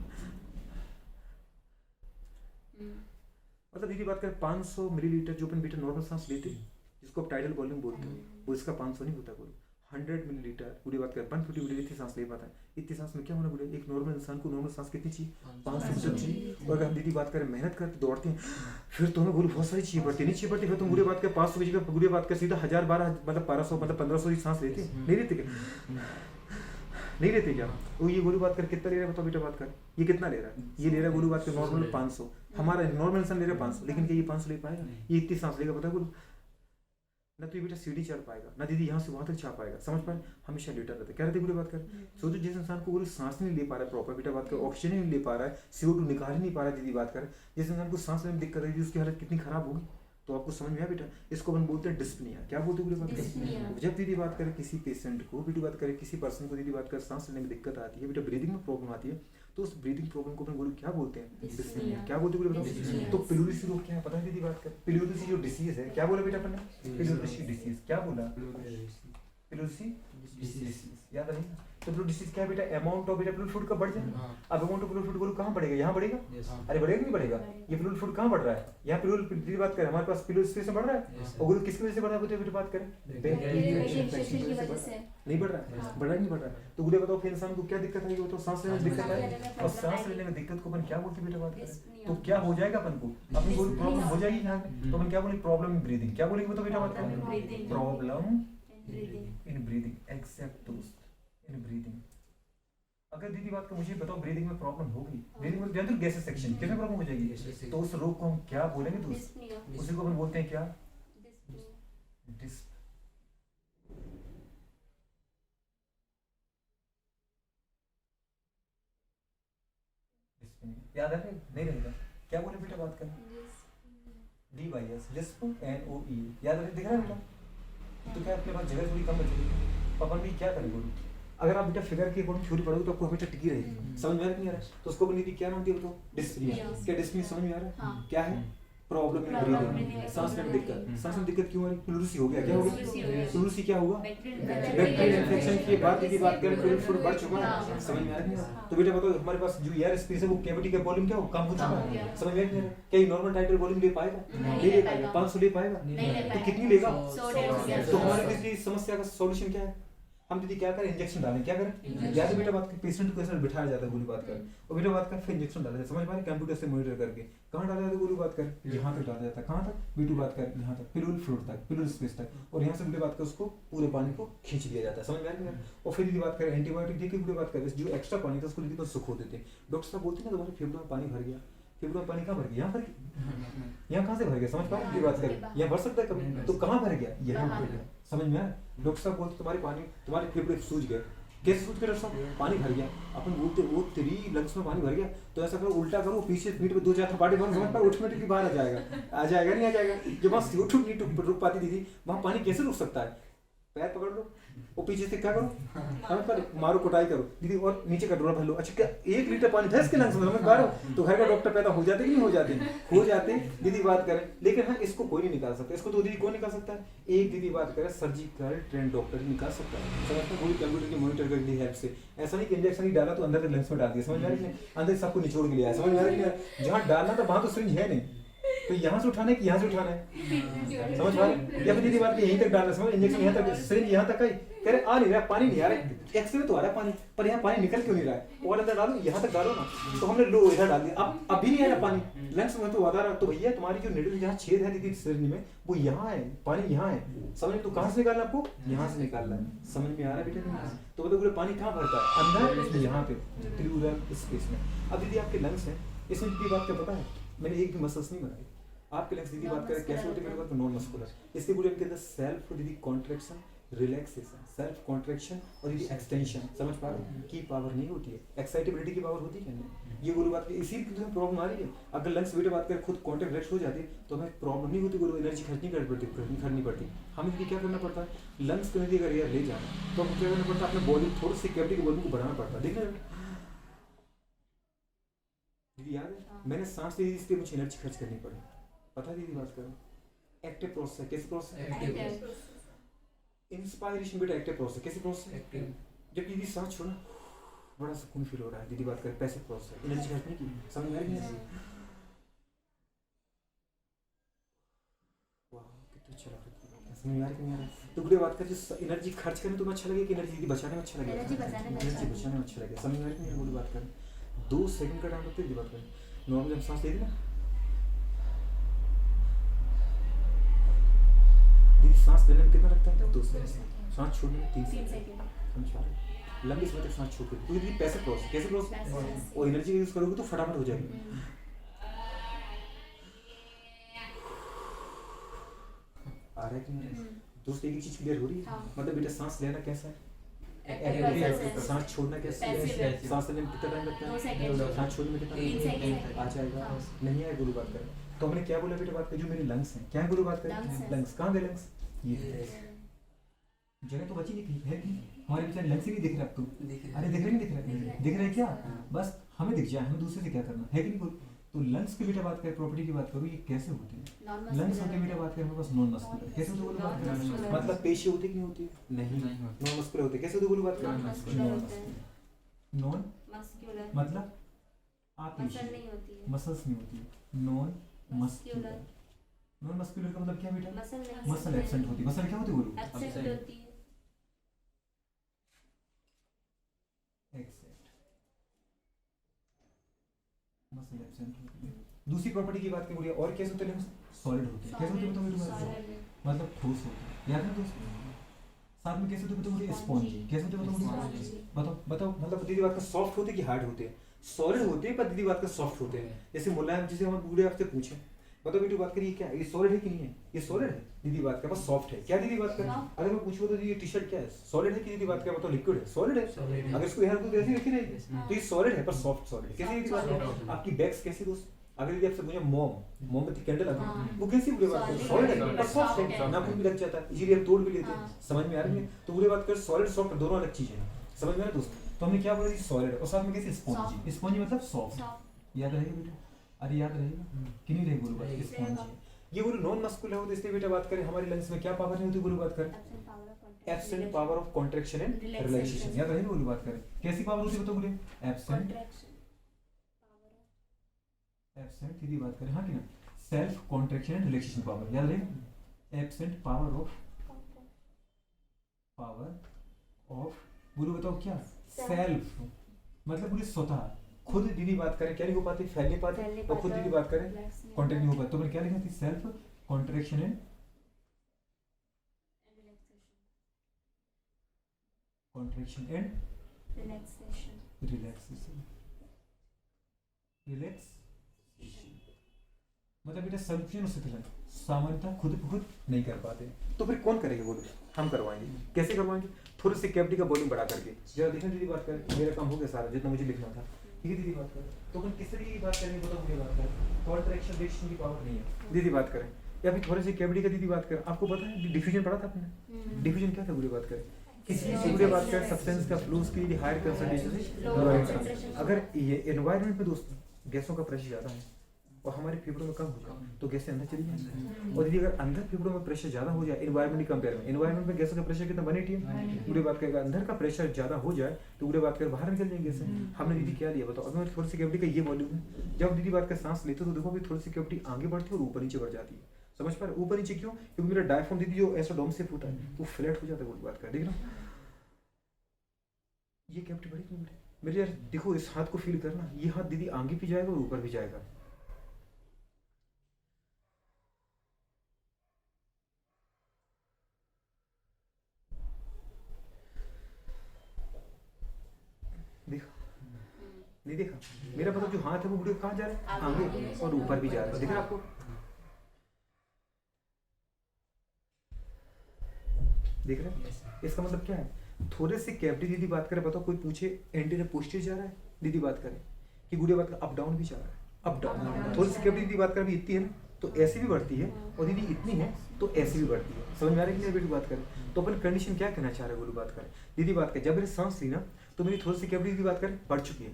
मतलब दीदी बात करें 500 मिलीलीटर जो अपन बेटा नॉर्मल सांस लेते हैं, जिसको आप टाइडल वॉल्यूम बोलते हैं, वो इसका 500 नहीं होता गुरु, 100 मिलीलीटर पूरी बात करें 150 मिलीलीटर इतनी सांस ले पाता है। इतनी सांस में क्या होना बोले? एक नॉर्मल इंसान को नॉर्मल सांस कितनी चाहिए? 500 चाहिए। और अगर हम दीदी बात करें मेहनत करते दौड़ते हैं, फिर तो हमें बोलो बहुत सारी चाहिए पड़ती, नहीं चाहिए पड़ती, फिर तुम बुरी बात कर 500 की जगह बुरी बात कर सीधा 1000 12 मतलब 1200 मतलब 1500 की सांस लेते नहीं लेते क्या? नहीं लेते क्या? वो ये गोलू बात कर कितना ले रहा है बताओ बेटा बात कर, ये कितना ले रहा है? ये ले रहा है गोलू बात कर नॉर्मल 500, हमारा नॉर्मल इंसान ले रहा है 500, लेकिन क्या ये 500 ले पाएगा? ये इतनी सांस लेगा पता है गोलू? ना तो ये बेटा सीढ़ी चढ़ पाएगा, ना दीदी यहाँ से वहां तक जा पाएगा, समझ पाए? हमेशा लेटर रहता है। क्या रहते गोलू बात कर? सोचो जिस इंसान को गोलू सांस नहीं ले पा रहा है प्रॉपर बेटा बात कर, ऑक्सीजन नहीं ले पा रहा है, CO2 निकाल ही नहीं पा रहा है दीदी बात कर, जिस इंसान को सांस लेने में दिक्कत है उसकी हालत कितनी खराब होगी? तो आपको समझ में आया बेटा? इसको अपन बोलते हैं डिस्पनिया। क्या बोलते हैं बात करें? जब दीदी बात करें किसी पेशेंट को, बेटी बात करें किसी पर्सन को दीदी बात कर सांस लेने में दिक्कत आती है बेटा, ब्रीदिंग में प्रॉब्लम आती है, तो उस ब्रीदिंग प्रॉब्लम को अपन बोलो क्या बोलते हैं? डिस्पनिया। क्या बोलते हैं बताओ? तो पिलुरिसी रोग क्या है पता है दीदी बात कर? पिलुरिसी जो डिसीज है, क्या बोला बेटा अपन ने? पिलुरिसी डिसीज। क्या बोला? पिलुरिसी डिसीज। याद है? तो फ्लूइड डिसीज क्या है बेटा? अमाउंट ऑफ बेटा फ्लूइड फूड का बढ़ जाए। अब अमाउंट ऑफ फ्लूइड फूड बोलो कहाँ बढ़ेगा? यहाँ बढ़ेगा? अरे बढ़ेगा नहीं बढ़ेगा? ये फ्लूइड फूड कहाँ बढ़ रहा है? यहाँ फ्लूइड की बात करें हमारे पास फ्लूइड स्पेस में बढ़ रहा है, और ग्लूकोज किसकी वजह से बढ़ रहा है बेटा बात करें? नहीं बढ़ रहा है, बढ़ रहा नहीं बढ़ रहा है। तो गुड़े बताओ फिर इंसान को क्या दिक्कत आएगी? तो सांस लेने में दिक्कत आएगी, और सांस लेने में दिक्कत को अपन क्या बोलते हैं बेटा बात करें? तो क्या हो जाएगा अपन को? अपनी कोई प्रॉब्लम हो जाएगी यहाँ पे, तो अपन क्या बोलेंगे? Problem in breathing. क्या बोलेंगे बताओ बेटा बात करें? Problem in breathing. एक्सेप्ट दोस्त, इन ब्रीदिंग। अगर दीदी बात का मुझे बताओ ब्रीदिंग में प्रॉब्लम होगी, ब्रीदिंग में जनरल गैसेस सेक्शन किसमें प्रॉब्लम हो जाएगी? तो उस रोग को हम क्या बोलेंगे दोस्त? उसी को अपन बोलते हैं क्या? डिस। याद है नहीं रहेगा? क्या बोले बेटा बात करें? DYS Lisp NOE। याद है? दिख रहा है बेटा? तो क्या अपने पास जगह थोड़ी कम बचेगी, अपन भी क्या करेंगे? अगर आप बेटा फिगर के अकॉर्डिंग थ्योरी पढ़ोगे तो आपको हमेशा टिकी रहेगी। समझ में आ रहा नहीं आ रहा? तो उसको बनी थी क्या नाम दिया बताओ? डिस्पनिया। क्या डिस्पनिया समझ में आ रहा है? क्या है? प्रॉब्लम इन ब्रीदिंग, सांस लेने में दिक्कत। सांस में दिक्कत क्यों आ रही? प्लूरिसी हो गया। क्या हो गया? प्लूरिसी क्या हुआ? बैक्टीरियल इन्फेक्शन की बात की बात करें, फ्लूइड फूड बढ़ चुका है। समझ में आ रहा है? तो बेटा बताओ हमारे पास जो एयर स्पेस है वो कैविटी का वॉल्यूम क्या हो कम हो चुका है। समझ में आ रहा है? क्या ये नॉर्मल टाइटल वॉल्यूम ले पाएगा? नहीं ले पाएगा। 500 ले पाएगा? तो कितनी लेगा? तो हमारे लिए इस समस्या का सॉल्यूशन क्या है? हम दीदी क्या करें? इंजेक्शन डालें। क्या करें? या तो बेटा बात पेशेंट को ऐसा बिठाया जाता है गोली बात कर, और बेटा बात कर फिर इंजेक्शन डाला जाता है। समझ पा रहे? कंप्यूटर से मॉनिटर करके कहाँ डाला जाता है गोली बात कर? यहाँ तक डाला जाता है। कहाँ तक? बीटू बात कर यहाँ तक, पिलुल फ्लूइड तक, पिलुल स्पेस तक, और यहाँ से बेटा बात कर उसको पूरे पानी को खींच लिया जाता है। समझ में आ रही है? और फिर दीदी बात करें एंटीबायोटिक देके बेटा बात कर जो एक्स्ट्रा पानी था उसको दीदी को सुखो देते हैं। डॉक्टर साहब बोलते हैं ना तुम्हारे फेफड़ों में पानी भर गया, फेफड़ों में पानी कहाँ भर गया? यहाँ भर गया। यहाँ कहाँ से भर गया? समझ पा रहे? बात करें यहाँ भर सकता है कभी, तो कहाँ भर गया? यहाँ भर गया। समझ में आया? डॉक्टर साहब बोलते तुम्हारे पानी तुम्हारे फेफड़े सूज गए। कैसे सूज गए डॉक्टर साहब? पानी भर गया। अपन बोलते वो तेरी लंग्स में पानी भर गया, तो ऐसा करो उल्टा करो, पीछे पीठ पे 2-4 थपाटे मारो, समझ पा? ऑटोमेटिकली बाहर आ जाएगा। आ जाएगा नहीं आ जाएगा? जब वहाँ CO2 नहीं रुक पाती दीदी, वहाँ पानी कैसे रुक सकता है? पैर पकड़ लो और पीछे से क्या करो? समझ पा? मारो कुटाई करो दीदी, और नीचे का डोरा भर लो। अच्छा क्या 1 लीटर पानी था इसके लंग्स में? समझ पा रहे हो? तो घर का डॉक्टर पैदा हो जाते कि नहीं हो जाते? हो जाते दीदी बात करें। लेकिन हाँ इसको कोई नहीं निकाल सकता। इसको तो दीदी कौन निकाल सकता है? एक दीदी बात करें सर्जिकल ट्रेंड डॉक्टर निकाल सकता है। समझ पा? पूरी कंप्यूटर की मॉनिटर करने की हेल्प से। ऐसा नहीं कि इंजेक्शन ही डाला तो अंदर तक लंग्स में डाल दिया। समझ में आ रही है? अंदर सबको निचोड़ के लिया। समझ में आ रही है? जहाँ डालना था वहाँ तो सिरिंज है नहीं, तो यहाँ से उठाना है कि यहाँ से उठाना है, समझ पा रहे? या फिर दीदी बात यहीं तक डालना, समझ, इंजेक्शन यहाँ तक, सिरिंज यहाँ तक आई, कह रहे आ नहीं रहा, पानी नहीं आ रहा है, एक्सरे तो आ रहा है पानी, पर यहाँ पानी निकल क्यों नहीं रहा है? और अंदर डालो, यहाँ तक डालो ना, तो हमने लो इधर डाल दिया, अब अभी नहीं आ रहा पानी, लंग्स में तो आ रहा, तो भैया तुम्हारी जो निडल जहाँ छेद है दीदी सिरिंज में, वो यहाँ है, पानी यहाँ है, समझ में? तो कहाँ से निकालना आपको? यहाँ से निकालना है, समझ में आ रहा है बेटा? तो मतलब पूरे पानी कहाँ भरता है? अंदर, यहाँ पे ट्यूबुलर स्पेस में। अब दीदी आपके लंग्स हैं, इसमें दीदी बात क्या पता है, मैंने एक भी मसल्स नहीं बनाई, आपके लंग्स दीदी बात करें कैसे होते हैं, मेरे पास नॉन मस्कुलर, इसके पूरे इनके अंदर सेल्फ दीदी कॉन्ट्रैक्शन, रिलैक्सेशन, सेल्फ कॉन्ट्रैक्शन और दीदी एक्सटेंशन, समझ पा रहे हैं? की पावर नहीं होती है, एक्साइटेबिलिटी की पावर होती है क्या नहीं? ये बोलो बात, इसी की तो प्रॉब्लम आ रही है। अगर लंग्स बेटे बात करें खुद कॉन्ट्रैक्ट रिलैक्स हो जाती तो हमें प्रॉब्लम नहीं होती, बोलो एनर्जी खर्च नहीं करनी पड़ती। हमें दीदी क्या करना पड़ता है, लंग्स को यदि अगर एयर ले जाना तो हमें क्या करना पड़ता है, अपने बॉडी थोड़ी सी कैविटी के वॉल्यूम को बढ़ाना पड़ता है, देखना दीदी याद है? मैंने सांस ली इसलिए मुझे एनर्जी खर्च करनी पड़ी, पता है दीदी बात करो? एक्टिव प्रोसेस, कैसे प्रोसेस? इंस्पायरेशन बेटा एक्टिव प्रोसेस, कैसे प्रोसेस? जब दीदी सांस छोड़ना बड़ा सुकून फील हो रहा है, दीदी बात करें पैसिव प्रोसेस, एनर्जी खर्च नहीं की, समझ में आ रही है? वाह कितना अच्छा लग रहा है, समझ में आ रही है? तो गुड़िया बात कर, जो एनर्जी खर्च करने तुम्हें अच्छा लगे कि एनर्जी दीदी बचाने में अच्छा लगे?
एनर्जी बचाने
में अच्छा लगे, समझ में आ रही है? बोली बात करें 2 सेकंड का टाइम लगता है दीदी बात करें, नॉर्मल हम सांस लेते ना दीदी, सांस लेने में कितना लगता है? 2 सेकंड, सांस छोड़ने में 3 सेकंड, समझ पा रहे? लंबी समय तक सांस छोड़ के, तो दीदी पैसिव प्रोसेस, कैसे प्रोसेस? और एनर्जी यूज करोगे तो फटाफट हो जाएगी। आ रहा है कि नहीं? दोस्त एक चीज क्लियर हो रही है? मतलब बेटा सांस लेना कैसा है? सांस छोड़ना कैसे है? सांस लेने में कितना टाइम लगता है? सांस छोड़ने में कितना टाइम? आ जाएगा, नहीं आए बोलो बात करें। तो हमने क्या बोला बेटा बात करें, जो मेरे लंग्स हैं, क्या बोलो बात करें? लंग्स कहाँ गए? लंग्स ये जगह तो बची नहीं है कि हमारे बेचारे लंग्स ही नहीं दिख रहा अब तो, अरे दिख रहे नहीं दिख रहे क्या? बस हमें दिख जाए, हमें दूसरे से क्या करना है कि नहीं? तो लंग्स की बेटा बात करें, प्रॉपर्टी की बात करूँ, ये कैसे होते हैं? लंग्स होते हैं बेटा बात करें हमारे पास नॉन मस्कुलर, कैसे होते बोलो बात करें? मतलब पेशी होती कि नहीं होती? नहीं, नॉन मस्कुलर होते, कैसे होते बोलो बात करें? नॉन मतलब आप मसल्स नहीं होती, नॉन मस्कुलर। नॉन मस्कुलर का मतलब क्या बेटा? मसल एब्सेंट होती, मसल क्या होती बोलो? एब्सेंट। मसल एब्सेंट होती है। दूसरी प्रॉपर्टी की बात करें और कैसे होते हैं? सॉलिड होते हैं, कैसे होते हैं मतलब ठोस होते हैं, याद है दोस्त? साथ में कैसे होते हैं? स्पॉन्जी, कैसे होते हैं? बताओ मतलब दीदी बात का सॉफ्ट होते कि हार्ड होते हैं? सॉलिड होते हैं, पर दीदी बात का सॉफ्ट होते हैं, जैसे मुलायम, जिसे हम बूढ़े आपसे पूछे बताओ बेटी बात करिए क्या है, ये सॉलिड है कि नहीं है? ये सॉलिड है दीदी बात का, बस सॉफ्ट है, क्या दीदी बात कर? अगर मैं पूछूं तो ये टी शर्ट क्या है, सॉलिड है कि दीदी बात क्या? बताओ लिक्विड है, सॉलिड है, अगर इसको यहाँ को ऐसे रखी रहेगी तो ये सॉलिड है पर सॉफ्ट सॉलिड, कैसे दीदी बात? आपकी बैग्स कैसी दोस्त? अगर दीदी आपसे पूछे मोमबत्ती कैंडल आती वो कैसी बुरे बात कर? सॉलिड है पर सॉफ्ट है, नाखून भी लग जाता है, इजीली हम तोड़ भी लेते हैं, समझ में आ रही है? तो बुरे बात कर, सॉलिड सॉफ्ट दोनों अलग चीजें हैं, समझ में आ रहा दोस्त? तो हमने क्या बोला, सॉलिड और साथ में कैसे स्पॉन्जी, स्पॉन्जी मतलब सॉफ्ट, याद रहेगा बेटा? अरे याद रहेगा कि नहीं रहेगा? बोलो बात स्पॉन्जी। ये बोलो नॉन मस्कुलर होते, इसलिए बेटा बात करें हमारे लंग्स में क्या पावर नहीं होती बोलो बात करें? Absent power of contraction and relaxation, याद रहेगा बोलो बात करें? कैसी पावर होती है बताओ बोले? एब्सेंट दीदी बात करें हाँ कि ना? Self contraction and relaxation power, याद रहेगा? एब्सेंट पावर ऑफ बोलो बताओ क्या? सेल्फ मतलब बोले स्वतः, खुद दीदी बात करें क्या नहीं हो पाती, फैल नहीं पाती, और खुद दीदी बात करें कॉन्ट्रैक्ट नहीं हो पाती, तो मैंने क्या लिखा थी? सेल्फ कॉन्ट्रैक्शन एंड रिलैक्सेशन मतलब बेटा संकुचन और शिथिलन सामान्यतः खुद नहीं कर पाते, तो फिर कौन करेगा बोलो? हम करवाएंगे, कैसे करवाएंगे? थोड़ी सी कैविटी का वॉल्यूम बढ़ा करके, जरा देखना दीदी बात करें, मेरा काम हो गया सारा जितना मुझे लिखना था, ठीक है दीदी बात करें? तो अपन किस तरीके की बात करेंगे बताओ मुझे बात करें? कॉन्ट्रैक्शन रिलेक्शन की पावर नहीं है दीदी बात करें, या फिर थोड़ी सी कैविटी का दीदी बात करें, आपको पता है डिफ्यूजन पढ़ा था आपने? डिफ्यूजन क्या था बुरी बात करें? किसी बुरी बात करें सब्सटेंस का फ्लूस की हायर कंसंट्रेशन से, अगर ये एनवायरनमेंट में दोस्त गैसों का प्रेशर ज़्यादा है और हमारे फेफड़ों में कम हो जाए तो गैसें अंदर चली जाएंगी। और दीदी अगर अंदर फेफड़ों में प्रेशर ज़्यादा हो जाए एनवायरमेंट की कंपेयर में, एनवायरमेंट में गैसों का प्रेशर कितना 180 है, पूरी बात करेगा अंदर का प्रेशर ज़्यादा हो जाए तो पूरी बात कर बाहर निकल जाएंगे गैसें। हमने दीदी क्या लिया बताओ, अभी थोड़ी सी कैविटी का ये वॉल्यूम है, जब दीदी बात कर सांस लेते हो तो देखो अभी थोड़ी सी कैविटी आगे बढ़ती है और ऊपर नीचे बढ़ जाती है। समझ पा रहे ऊपर नीचे क्यों? क्योंकि मेरा डायफ्राम दीदी जो ऐसा डोम से होता है वो फ्लैट हो जाता है। पूरी बात कर देख ना ये कैविटी बड़ी क्यों बड़ी मेरे यार, देखो इस हाथ को फील करना, ये हाथ दीदी आगे भी जाएगा और ऊपर भी जाएगा। देखा नहीं देखा? मेरा मतलब जो हाथ है वो बुढ़े कहाँ जा रहा है? आगे और ऊपर भी जा रहा है। दिख रहा है आपको? देख रहे हैं? इसका मतलब क्या है? थोड़े से कैविटी दीदी बात करें, बताओ कोई पूछे एंटीरियर पोस्टीरियर जा रहा है, दीदी बात करें कि गुड़िया बात कर अप डाउन भी जा रहा है, अप डाउन। थोड़ी सी कैविटी दीदी बात करें इतनी है ना तो ऐसी भी बढ़ती है और दीदी इतनी है तो ऐसी भी बढ़ती है। समझ में आ रही है कि नहीं? बात करें तो अपन कंडीशन क्या कहना चाह रहे हैं, बोलो बात करें दीदी बात करें। जब मैंने सांस ली ना तो मेरी थोड़ी सी कैविटी दीदी बात करें बढ़ चुकी है।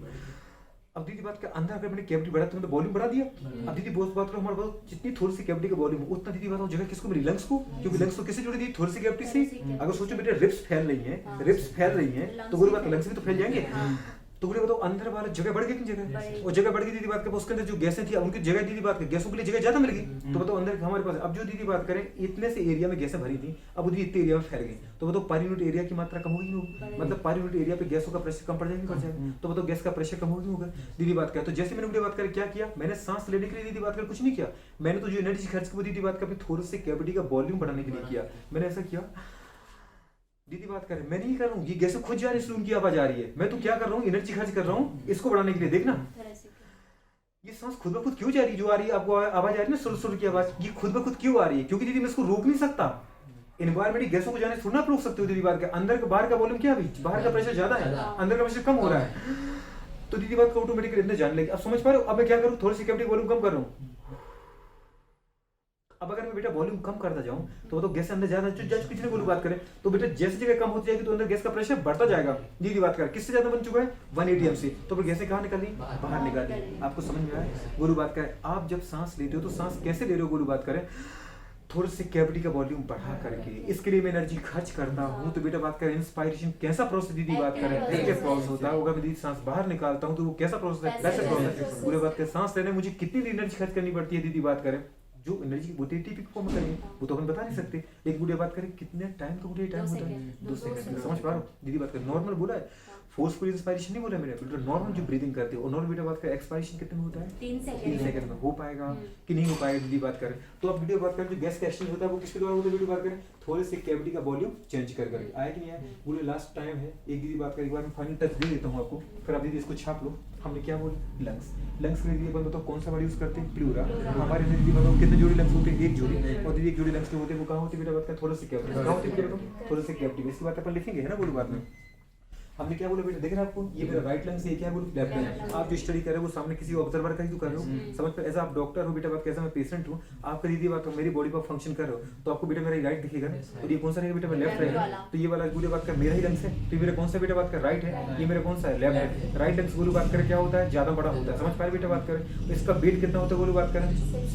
अब दीदी बात का अंदर अगर मैंने कैविटी बढ़ा तो मैंने वॉल्यूम बढ़ा दिया। अब दीदी बहुत बात करो हमारे पास जितनी थोड़ी सी कैविटी का वॉल्यूम उतना दीदी बात जगह किसको मेरी लंग्स को, क्योंकि लंग्स तो किससे जुड़ी थी? थोड़ी सी कैविटी से। अगर सोचो बेटे रिब्स फैल रही हैं, रिब्स फैल रही हैं तो बोली बात लंग्स भी तो फैल जाएंगे। तो बोले बताओ अंदर वाला जगह बढ़ गई कि जगह, और जगह बढ़ गई दीदी बात कर उसके अंदर जो गैसें थी उनकी जगह दीदी बात कर गैसों के लिए जगह ज्यादा मिल गई। तो बताओ अंदर हमारे पास अब जो दीदी बात करें इतने से एरिया में गैसें भरी थी अब वो इतने एरिया में फैल गई तो बताओ पर यूनिट एरिया की मात्रा कम होगी नहीं? मतलब पर यूनिट एरिया पे गैसों का प्रेशर कम पड़ जाएगा, पड़ जाएगा। तो बताओ गैस का प्रेशर कम होगी होगा दीदी बात कर। तो जैसे मैंने वीडियो बात कर क्या किया, मैंने सांस लेने के लिए दीदी बात कर कुछ नहीं किया, मैंने तो जो एनर्जी खर्च की वो दीदी बात कर थोड़ी सी कैविटी का वॉल्यूम बढ़ाने के लिए किया। मैंने ऐसा किया दीदी बात करें मैं नहीं कर रहा हूँ, ये गैसें खुद जा रही है, उनकी आवाज आ रही है, मैं तो क्या कर रहा हूँ एनर्जी खर्च कर रहा हूँ इसको बढ़ाने के लिए। देखना ये सांस खुद ब खुद क्यों जा रही है, जो आ रही है आपको आवाज आ रही है ना सुर सुर की आवाज, ये खुद ब खुद क्यों आ रही है? क्योंकि दीदी मैं इसको रोक नहीं सकता। एनवायरमेंट की गैसों को जाने थोड़ा रोक सकते हो दीदी बात का। अंदर का बाहर का वॉल्यूम क्या है, बाहर का प्रेशर ज्यादा है, अंदर का प्रेशर कम हो रहा है तो दीदी बात का ऑटोमेटिकली अंदर जाने लगी। अब समझ पा रहे हो? अब मैं क्या करूँ, थोड़ी सी कैविटी वॉल्यूम कम कर रहा हूँ। अब अगर मैं बेटा वॉल्यूम कम करता जाऊं तो तो गैस अंदर ज्यादा जा चुकी है। बोलूं बात करें तो बेटा जैसे जगह कम होती जाएगी तो अंदर गैस का प्रेशर बढ़ता जाएगा। दीदी बात करें किससे ज्यादा बन चुका है 180 से, तो फिर गैसें कहाँ निकल रही, बाहर निकल रही। आपको समझ में आया? बोलूं बात करें आप जब सांस लेते हो तो सांस कैसे ले रहे हो, बोलूं बात करें थोड़ी सी कैविटी का वॉल्यूम बढ़ा करके, इसके लिए मैं एनर्जी खर्च करता हूँ। तो बेटा बात करें इंस्पायरेशन कैसा प्रोसेस दीदी बात करें एक्टिव प्रोसेस होता है। अगर मैं दीदी सांस बाहर निकालता हूँ तो वो कैसा प्रोसेस है, कैसे प्रोसेस। पूरे बात करें सांस लेने मुझे कितनी एनर्जी खर्च करनी पड़ती है दीदी बात करें, जो एनर्जी वो एटीपी को कम करेंगे वो तो अपन बता नहीं सकते। एक बुढ़िया बात करें कितने टाइम का बुढ़िया टाइम होता है 2 सेकंड। समझ पा रहे हो? दीदी बात करें नॉर्मल बोला है, फोर्सफुल इंस्पायरेशन नहीं बोला मैंने, बिल्कुल नॉर्मल जो ब्रीदिंग करते हो। और नॉर्मल बेटा बात करें एक्सपायरेशन कितने में होता है 3 सेकंड में। हो पाएगा कि नहीं हो पाएगा दीदी बात करें तो अब वीडियो बात करें जो गैस का एक्सचेंज होता है वो किसके द्वारा होता है, वीडियो बात करें थोड़े से कैविटी का वॉल्यूम चेंज कर करके। आया कि नहीं आया? बोले लास्ट टाइम है एक दीदी बात करें, एक बार मैं फाइनल टच दे देता हूँ आपको, फिर आप दीदी इसको छाप लो। हमने क्या बोले लंग्स, लंग्स के लिए बताओ कौन सा वर्ड यूज करते हैं, प्लूरा। हमारे दीदी बताओ कितने जोड़ी लंग्स होते हैं, एक जोड़ी। और दीदी एक जोड़ी लंग्स के होते हैं वो कहाँ होती है बेटा बात करें थोड़े से कैविटी, कहाँ होती है बेटा थोड़े से कैविटी। इसकी बात अपन लिखेंगे है ना बोलो बात में। हमने क्या बोला बेटा, देख रहे हैं आपको ये मेरा राइट लंग से क्या बोलो लेफ्ट लंग। आप जो स्टडी कर रहे हो वो सामने किसी ऑब्जर्वर का ही तो कर रहे हो। समझ पे एज आप डॉक्टर हो बेटा बात कैसा मैं पेशेंट हूँ, आपका दीदी बात मेरी बॉडी पर फंक्शन कर रहे हो तो आपको बेटा मेरा राइट दिखेगा ना, और ये कौन सा रहेगा बेटा मैं लेफ्ट रहेगा। तो ये वाला बोली बात कर मेरा ही लंग्स है तो मेरा कौन सा बेटा बात कर राइट है, ये मेरा कौन सा है लेफ्ट है। राइट लंग्स बोलो बात करें क्या होता है ज्यादा बड़ा होता है। समझ पाए बेटा बात करें इसका वेट कितना होता है, बोलो बात करें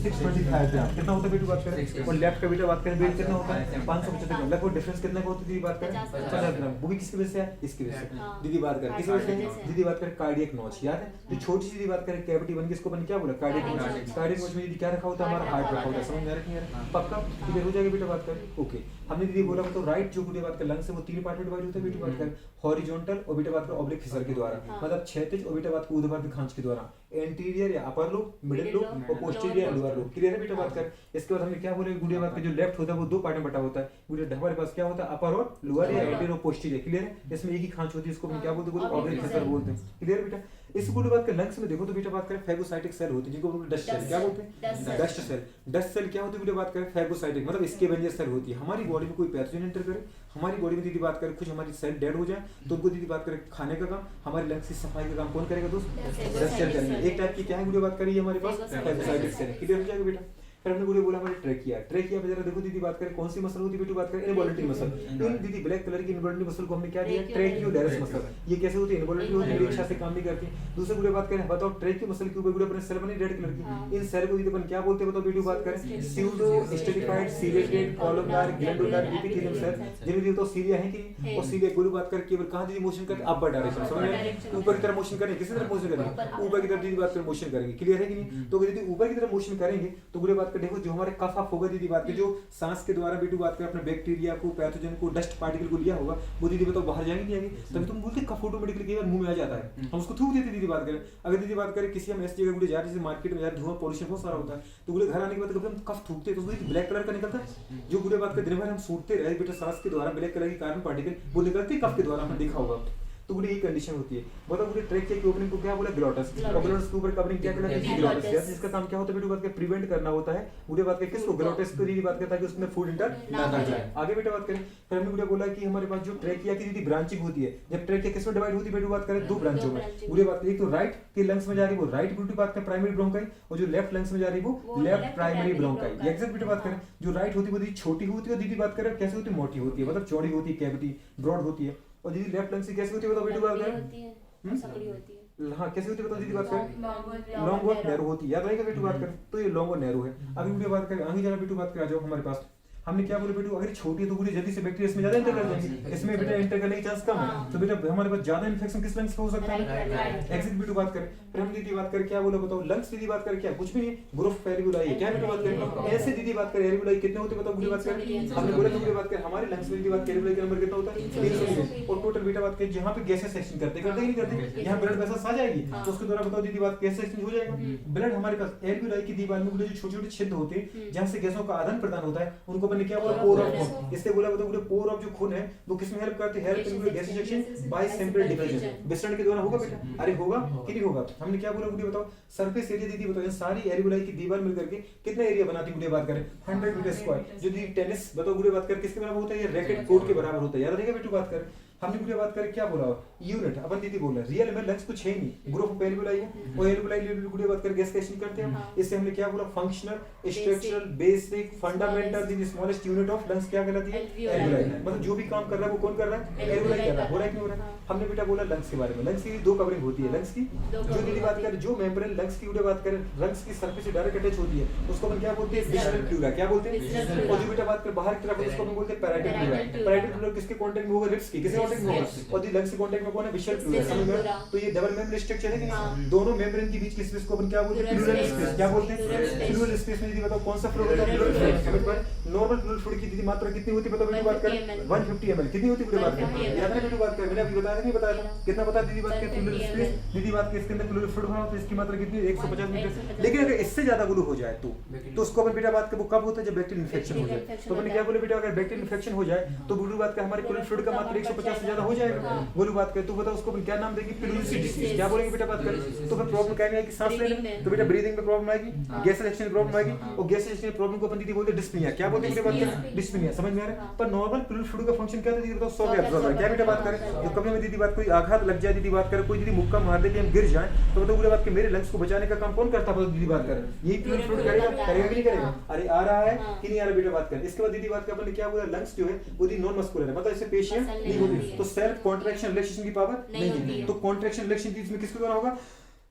625 ग्राम कितना होता है बेटा बात करें। और लेफ्ट का बेटा बात करें वेट कितना होता है 575 ग्राम। लगभग डिफरेंस कितना होता है दीदी बात करें 50 ग्राम। वो भी किसकी वजह से है, इसकी वजह से दीदी बात करें। किस वजह से दीदी बात करें कार्डियक नॉच, याद है जो छोटी सी दीदी बात करें कैविटी बन के इसको बन क्या बोला कार्डियक नॉच। कार्डियक नॉच में दीदी क्या रखा होता है हमारा हार्ट रखा होता है। समझ में आ रहा है यार? पक्का क्लियर हो जाएगा बेटा बात करें। ओके हमने दीदी बोला तो राइट जो बेटा बात कर लंग्स है वो 3 पार्ट में डिवाइड होता है बेटा बात करें हॉरिजॉन्टल और बेटा बात कर ऑब्लिक फिशर के द्वारा, मतलब क्षैतिज और बेटा बात को ऊर्ध्वाधर खांच के द्वारा, एंटीरियर या अपर लोब, मिडिल लोब और पोस्टीरियर लोअर लोब। क्लियर है बेटा बात कर। इसके बाद हमने क्या बोले गुड़िया बात का जो लेफ्ट होता है वो 2 पार्ट में बटा होता है। गुड़िया हमारे पास क्या होता है अपर और लोअर या एंटीरियर और पोस्टीरियर। क्लियर है? इसमें एक ही खांच होती है, इसको हम क्या बोलते हैं ऑब्लिक फिशर बोलते हैं। क्लियर बेटा? इस गुड़िया बात का लंग्स में देखो तो बेटा बात करें फैगोसाइटिक सेल होती है जिनको हम डस्ट सेल क्या बोलते हैं, डस्ट सेल। डस्ट सेल क्या होती है बेटा बात करें फैगोसाइटिक मतलब स्कैवेंजर सेल होती है। हमारी बॉडी में कोई पैथोजन एंटर करे, हमारी बॉडी में दीदी बात करें कुछ हमारी सेल डेड हो जाए तो उनको दीदी बात करें खाने का काम, हमारे लंग्स की सफाई का काम कौन करेगा दोस्त, डस्ट सेल करेंगे। एक टाइप की क्या है गुड़िया बात करिए हमारे पास फैगोसाइटिक सेल। क्लियर हो जाएगा बेटा? फिर हमने बोला हमारे ट्रेकिया पे जरा देखो दीदी बात करें कौन सी मसल होती है बेटू बात करें इनवॉल्यूंटरी मसल। इन दीदी ब्लैक कलर की इनवॉल्यूंटरी मसल को हमने क्या दिया ट्रेकियोलैरिस मसल। ये कैसे होती है इनवॉल्यूंटरी होती है मेरी इच्छा से काम नहीं करती। दूसरे गुड़े बात करें बताओ ट्रेकियो मसल के ऊपर गुड़े अपने सेल बने रेड कलर की, इन सेल को दीदी अपन क्या बोलते हैं बताओ बेटू बात करें pseudostratified ciliated columnar glandular epithelium cell. जिनमें दीदी तो सीलिया है कि और सीलिया गुड़े बात करें केवल कहां दीदी मोशन करते अपर डायरेक्शन समझ में ऊपर की तरफ मोशन करेंगे किसी तरफ मोशन करेंगे ऊपर की तरफ दीदी बात करें मोशन करेंगे क्लियर है कि नहीं। तो यदि ऊपर की तरफ मोशन करेंगे तो गुड़े बात कर देखो जो हमारे कफ अप होगा दीदी बात के जो सांस के द्वारा बेटू बात कर अपने बैक्टीरिया को पैथोजन को डस्ट पार्टिकल को लिया होगा वो दीदी बताओ बाहर जाएंगे नहीं आएंगे। तभी तुम बोलते कफ ऑटोमेटिकली केवल मुंह में आ जाता है हम उसको थूक देते दीदी बात करें। अगर दीदी बात करें किसी हम ऐसी जगह गुड़े जा रहे जैसे मार्केट में जा धुआं पॉल्यूशन बहुत सारा होता है तो गुड़े घर आने के बाद कभी हम कफ थूकते तो ब्लैक कलर का निकलता है जो गुड़े बात कर दिन भर हम सूटते रहे बेटा सांस के द्वारा ब्लैक कलर की कार्बन पार्टिकल वो निकलते कफ के द्वारा हमने देखा होगा। तो गुड़े ये कंडीशन होती है बताओ गुड़े ट्रेकिया की ओपनिंग को क्या बोला ग्लॉटस और ग्लॉटस के ऊपर कवरिंग क्या कहलाती है ग्लॉटस जिसका काम क्या होता है बेटा बात के प्रिवेंट करना होता है गुड़े बात के किसको ग्लॉटस को दीदी बात करता है कि उसमें फूड इंटर ना कर जाए। आगे बेटा बात करें फिर हमने गुड़े बोला कि हमारे पास जो ट्रेकिया की दीदी ब्रांचिंग होती है जब ट्रेकिया किसमें डिवाइड होती है बेटा बात करें दो ब्रांचों में गुड़े बात एक तो राइट के लंग्स में जा रही है वो राइट बेटा बात करें प्राइमरी ब्रोंकाई और जो लेफ्ट लंग्स में जा रही है वो लेफ्ट प्राइमरी ब्रोंकाई। एग्जैक्ट बेटा बात करें जो राइट होती है वो दीदी छोटी होती है और दीदी बात करें कैसे होती है मोटी होती है मतलब चौड़ी होती है कैविटी ब्रॉड होती है और दीदी लेफ्ट लंग से कैसे होती है बताओ बेटू बात करें
सकड़ी होती है
हाँ कैसे होती है बताओ दीदी बात करें लॉन्ग और नैरो होती है याद रहेगा बेटू बात करें तो ये लॉन्ग और नैरो है। अभी वीडियो बात करें आगे जरा बेटू बात कर आ जाओ हमारे पास हमने क्या बोले बेटू अगर छोटी है तो पूरी जल्दी से बैक्टीरिया इसमें ज्यादा एंटर कर जाएंगे इसमें बेटा एंटर करने की चांस कम है तो बेटा हमारे पास ज्यादा इन्फेक्शन किस लंग्स का हो सकता है एग्जिट बेटू बात करें। फिर हम दीदी बात करें क्या बोला बताओ लंग्स दीदी बात करें क्या कुछ भी नहीं ग्रोथ एल्वियोलाई है क्या बेटू बात करें ऐसे दीदी बात करें एल्वियोलाई कितने होते बताओ गुड़ी बात करें हमने बोला तो बात करें हमारे लंग्स में दीदी बात करें एल्वियोलाई का नंबर कितना होता है 300 और टोटल बेटा बात करें जहां पे गैसेस सेक्शन करते ही नहीं करते यहां ब्लड वेसल्स आ जाएगी तो उसके द्वारा बताओ दीदी बात गैस सेक्शन हो जाएगा। ब्लड हमारे पास एल्वियोलाई की दीवार में जो छोटे-छोटे छिद्र होते हैं जहां से गैसों का आदान प्रदान होता है उनको मैंने क्या बोला पोर ऑफ खून। इससे बोला बताओ पोर ऑफ जो खून है वो किसमें हेल्प करते हैं help in gas section by simple diffusion विसरण के द्वारा होगा बेटा अरे होगा कि नहीं होगा। हमने क्या बोला गुड़ी बताओ सरफेस एरिया दीदी बताओ सारी एल्वियोलाई की दीवार मिलकर के कितना एरिया बनाती है गुड़ी बात करें 100 मीटर स्क्वायर जो दीदी टेनिस बताओ गुड़ी बात कर किसके बराबर होता है ये रैकेट कोर्ट के बराबर होता है याद रखिएगा बेटू बात कर। हमने गुड़ी बात करें क्या बोला यूनिट अपन दीदी बोल रहे रियल में लंग्स कुछ है नहीं ग्रुप ऑफ एल्वियोलाई है और एल्वियोलाई गुड़ी बात कर गैस कैशन करते हैं इससे हमने क्या बोला फंक्शनल स्ट्रक्चरल बेसिक फंडामेंटल दीदी स्मॉलेस्ट यूनिट ऑफ लंग्स क्या कहलाती है एल्वियोलाई मतलब जो भी काम कर रहा है वो कौन कर रहा है एल्वियोलाई कर रहा है हो रहा है कि नहीं हो रहा है। हमने बेटा बोला लंग्स के बारे में लंग्स की दो कवरिंग होती है लंग्स की जो दीदी बात करें जो मेम्ब्रेन लंग्स की गुड़ी बात करें लंग्स की सरफेस से डायरेक्ट अटैच होती है उसको अपन क्या बोलते हैं विशरल प्लूरा क्या बोलते हैं और जो बेटा बात कर बाहर की तरफ उसको अपन बोलते हैं पैराइटल प्लूरा। पैराइटल प्लूरा किसके कांटेक्ट में होगा रिब्स की किसके कांटेक्ट में होगा और लंग्स के कांटेक्ट में कौन है विशरल प्लूरा समझ में। तो ये डबल मेम्ब्रेन स्ट्रक्चर है कि दोनों मेम्ब्रेन के बीच की स्पेस को अपन क्या बोलते हैं प्लूरल स्पेस क्या बोलते हैं प्लूरल स्पेस में दीदी बताओ कौन सा फ्लो होता है प्लूरल फ्लो समझ में। नॉर्मल प्लूरल फ्लूइड की दीदी मात्रा कितनी होती है बताओ बेटी बात करें 150 ml कितनी होती है बात करें याद है बेटी बात करें मैंने अभी बताया नहीं बताया कितना पता दीदी बात करें प्लूरल स्पेस दीदी बात के इसके अंदर प्लूरल फ्लूइड बना होता है इसकी मात्रा कितनी 150 मीटर लेकिन अगर इससे ज्यादा ग्लू हो जाए तो उसको अपन बेटा बात कर वो कब होता है जब बैक्टीरियल इन्फेक्शन हो जाए। तो मैंने क्या बोले बेटा अगर बैक्टीरियल इन्फेक्शन हो जाए तो गुलू बात का हमारे प्लूरल फ्लूइड का मात्रा 150 से ज्यादा हो जाएगा गुलू बात कर तो बताओ उसको अपन क्या नाम देंगे प्लूरल डिसीज क्या बोलेंगे बेटा बात कर तो फिर प्रॉब्लम क्या आएगी सांस लेने में तो बेटा ब्रीदिंग में प्रॉब्लम आएगी गैस रिएक्शन में प्रॉब्लम आएगी और गैस रिएक्शन में प्रॉब्लम को अपन दीदी बोलते हैं डिस्पनिया क्या बोलते हैं बात कर डिस्पनिया समझ में आ रहा है। पर नॉर्मल प्लूरल फ्लूइड का फंक्शन क्या था दीदी बताओ शॉक एब्जॉर्बर क्या बेटा बात करें तो कभी में दीदी बात कोई आघात लग जाए दीदी बात करे कोई दीदी मुक्का मार दे कि हम गिर जाएं तो बताओ पूरी बात के मेरे लंग्स को बचाने का काम कौन करता है दीदी बात करें यही प्लूरल फ्लूइड करेगा करेगा कि नहीं करेगा अरे आ रहा है कि नहीं आ रहा बेटा बात करें। इसके बाद दीदी बात का अपन ने क्या बोला लंग्स जो है वो दी नॉन मस्कुलर है मतलब इससे पेशियां नहीं होती तो सेल्फ कॉन्ट्रैक्शन रिलैक्सेशन की पावर नहीं है तो कॉन्ट्रैक्शन रिलैक्सेशन इसमें किसके द्वारा होगा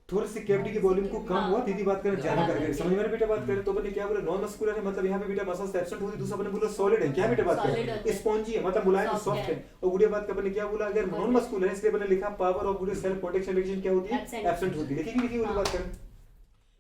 थोड़ी सी कैविटी के वॉल्यूम को कम हुआ दीदी बात करें ज्यादा करके समझ में बेटा बात करें तो अपन ने क्या बोला नॉन मस्कुलर है मतलब यहाँ पे बेटा मसल्स एब्सेंट होती दूसरा अपन ने बोला सॉलिड है क्या बेटा बात करें स्पॉन्जी है मतलब मुलायम सॉफ्ट है और गुड़िया बात का अपन ने क्या बोला अगर नॉन मस्कुलर है इसलिए अपन ने लिखा पावर ऑफ गुड़िया सेल्फ कॉन्ट्रैक्शन रिलेक्शन क्या होती है एब्सेंट होती है लिखी वाली बात करें।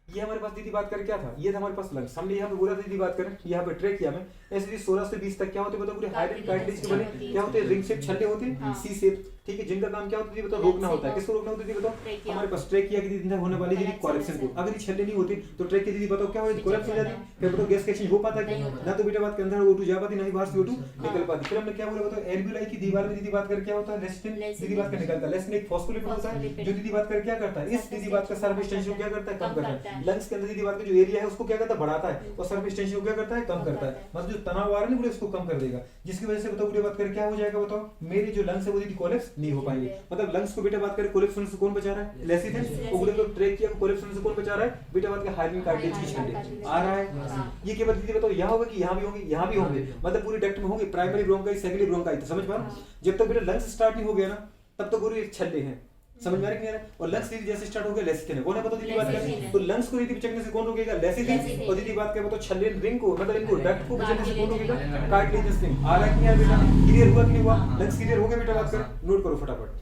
ये हमारे पास दीदी बात करें क्या था ये था हमारे पास लंग्स हमने यहाँ पे बोला था दीदी बात करें यहाँ पे ट्रेकिया में ऐसे 16 से 20 तक क्या होते हैं बताओ पूरे हाइड्रोजन कार्टिलेज के बने क्या होते हैं रिंग शेप छल्ले होते हैं सी शेप ठीक है जिनका काम क्या होता है बताओ रोकना होता है किसको रोकना होता है बताओ हमारे पास ट्रेकिया की दीदी होने वाली दीदी कोलेप्शन को अगर ये छल्ले नहीं होते तो ट्रेकिया दीदी बताओ क्या होती कोलेप्स हो जाती फिर बताओ गैस का एक्सचेंज हो पाता है ना तो बेटा बात के अंदर O2 जा पाती ना ही बाहर से O2 निकल पाती। फिर हमने क्या बोला बताओ एल्वियोलाई की दीवार में दीदी बात कर क्या होता है लेस्टिन दीदी बात का निकलता है लेस्टिन एक फॉस्फोलिपिड होता है जो दीदी बात कर क्या करता है इस दीदी बात का सर्फेस टेंशन क्या करता है कम करता है लंग्स के अंदर दीदी बात करें जो एरिया है उसको क्या करता है, बढ़ाता है, और सरफेस टेंशन को क्या करता है, कम करता है। मतलब जो तनाव आ रहा है ना उसको कम कर देगा, जिसकी वजह से बताओ बेटा बात करें क्या हो जाएगा, बताओ मेरी जो लंग्स है वो दीदी कोलैप्स नहीं हो पाएंगे। मतलब लंग्स को बेटा बात करें कोलैप्स होने से कौन बचा रहा है, लेसिथेन, और बेटा ट्रेकिया को कोलैप्स होने से कौन बचा रहा है, बेटा बात करें हाइलिन कार्डियक की स्टेंट आ रहा है। ये केवल दीदी बताओ यहाँ होगा कि यहाँ भी होंगे, यहाँ भी होंगे, मतलब पूरी डक्ट में होंगे, प्राइमरी ब्रोंकाइटिस, सेकेंडरी ब्रोंकाइटिस, समझ पा रहे हो? जब तक बेटा लंग्स स्टार्ट नहीं हो गया ना तब तक पूरी एक छल्ले हैं, समझ में आ रहा है? और लंग्स दीदी जैसे स्टार्ट हो गया लेसिथिन है, कौन है बताओ दीदी बात करें, तो लंग्स को दीदी बिचकने से कौन रोकेगा, लेसिथिन, और दीदी बात करें बताओ छल्ले रिंग को मतलब इनको डक्ट को बिचकने से कौन रोकेगा, कार्टिलेजिनस रिंग। आ रहा है कि नहीं बेटा, क्लियर हुआ कि नहीं हुआ, लंग्स क्लियर हो गया बेटा बात करें, नोट करो फटाफट।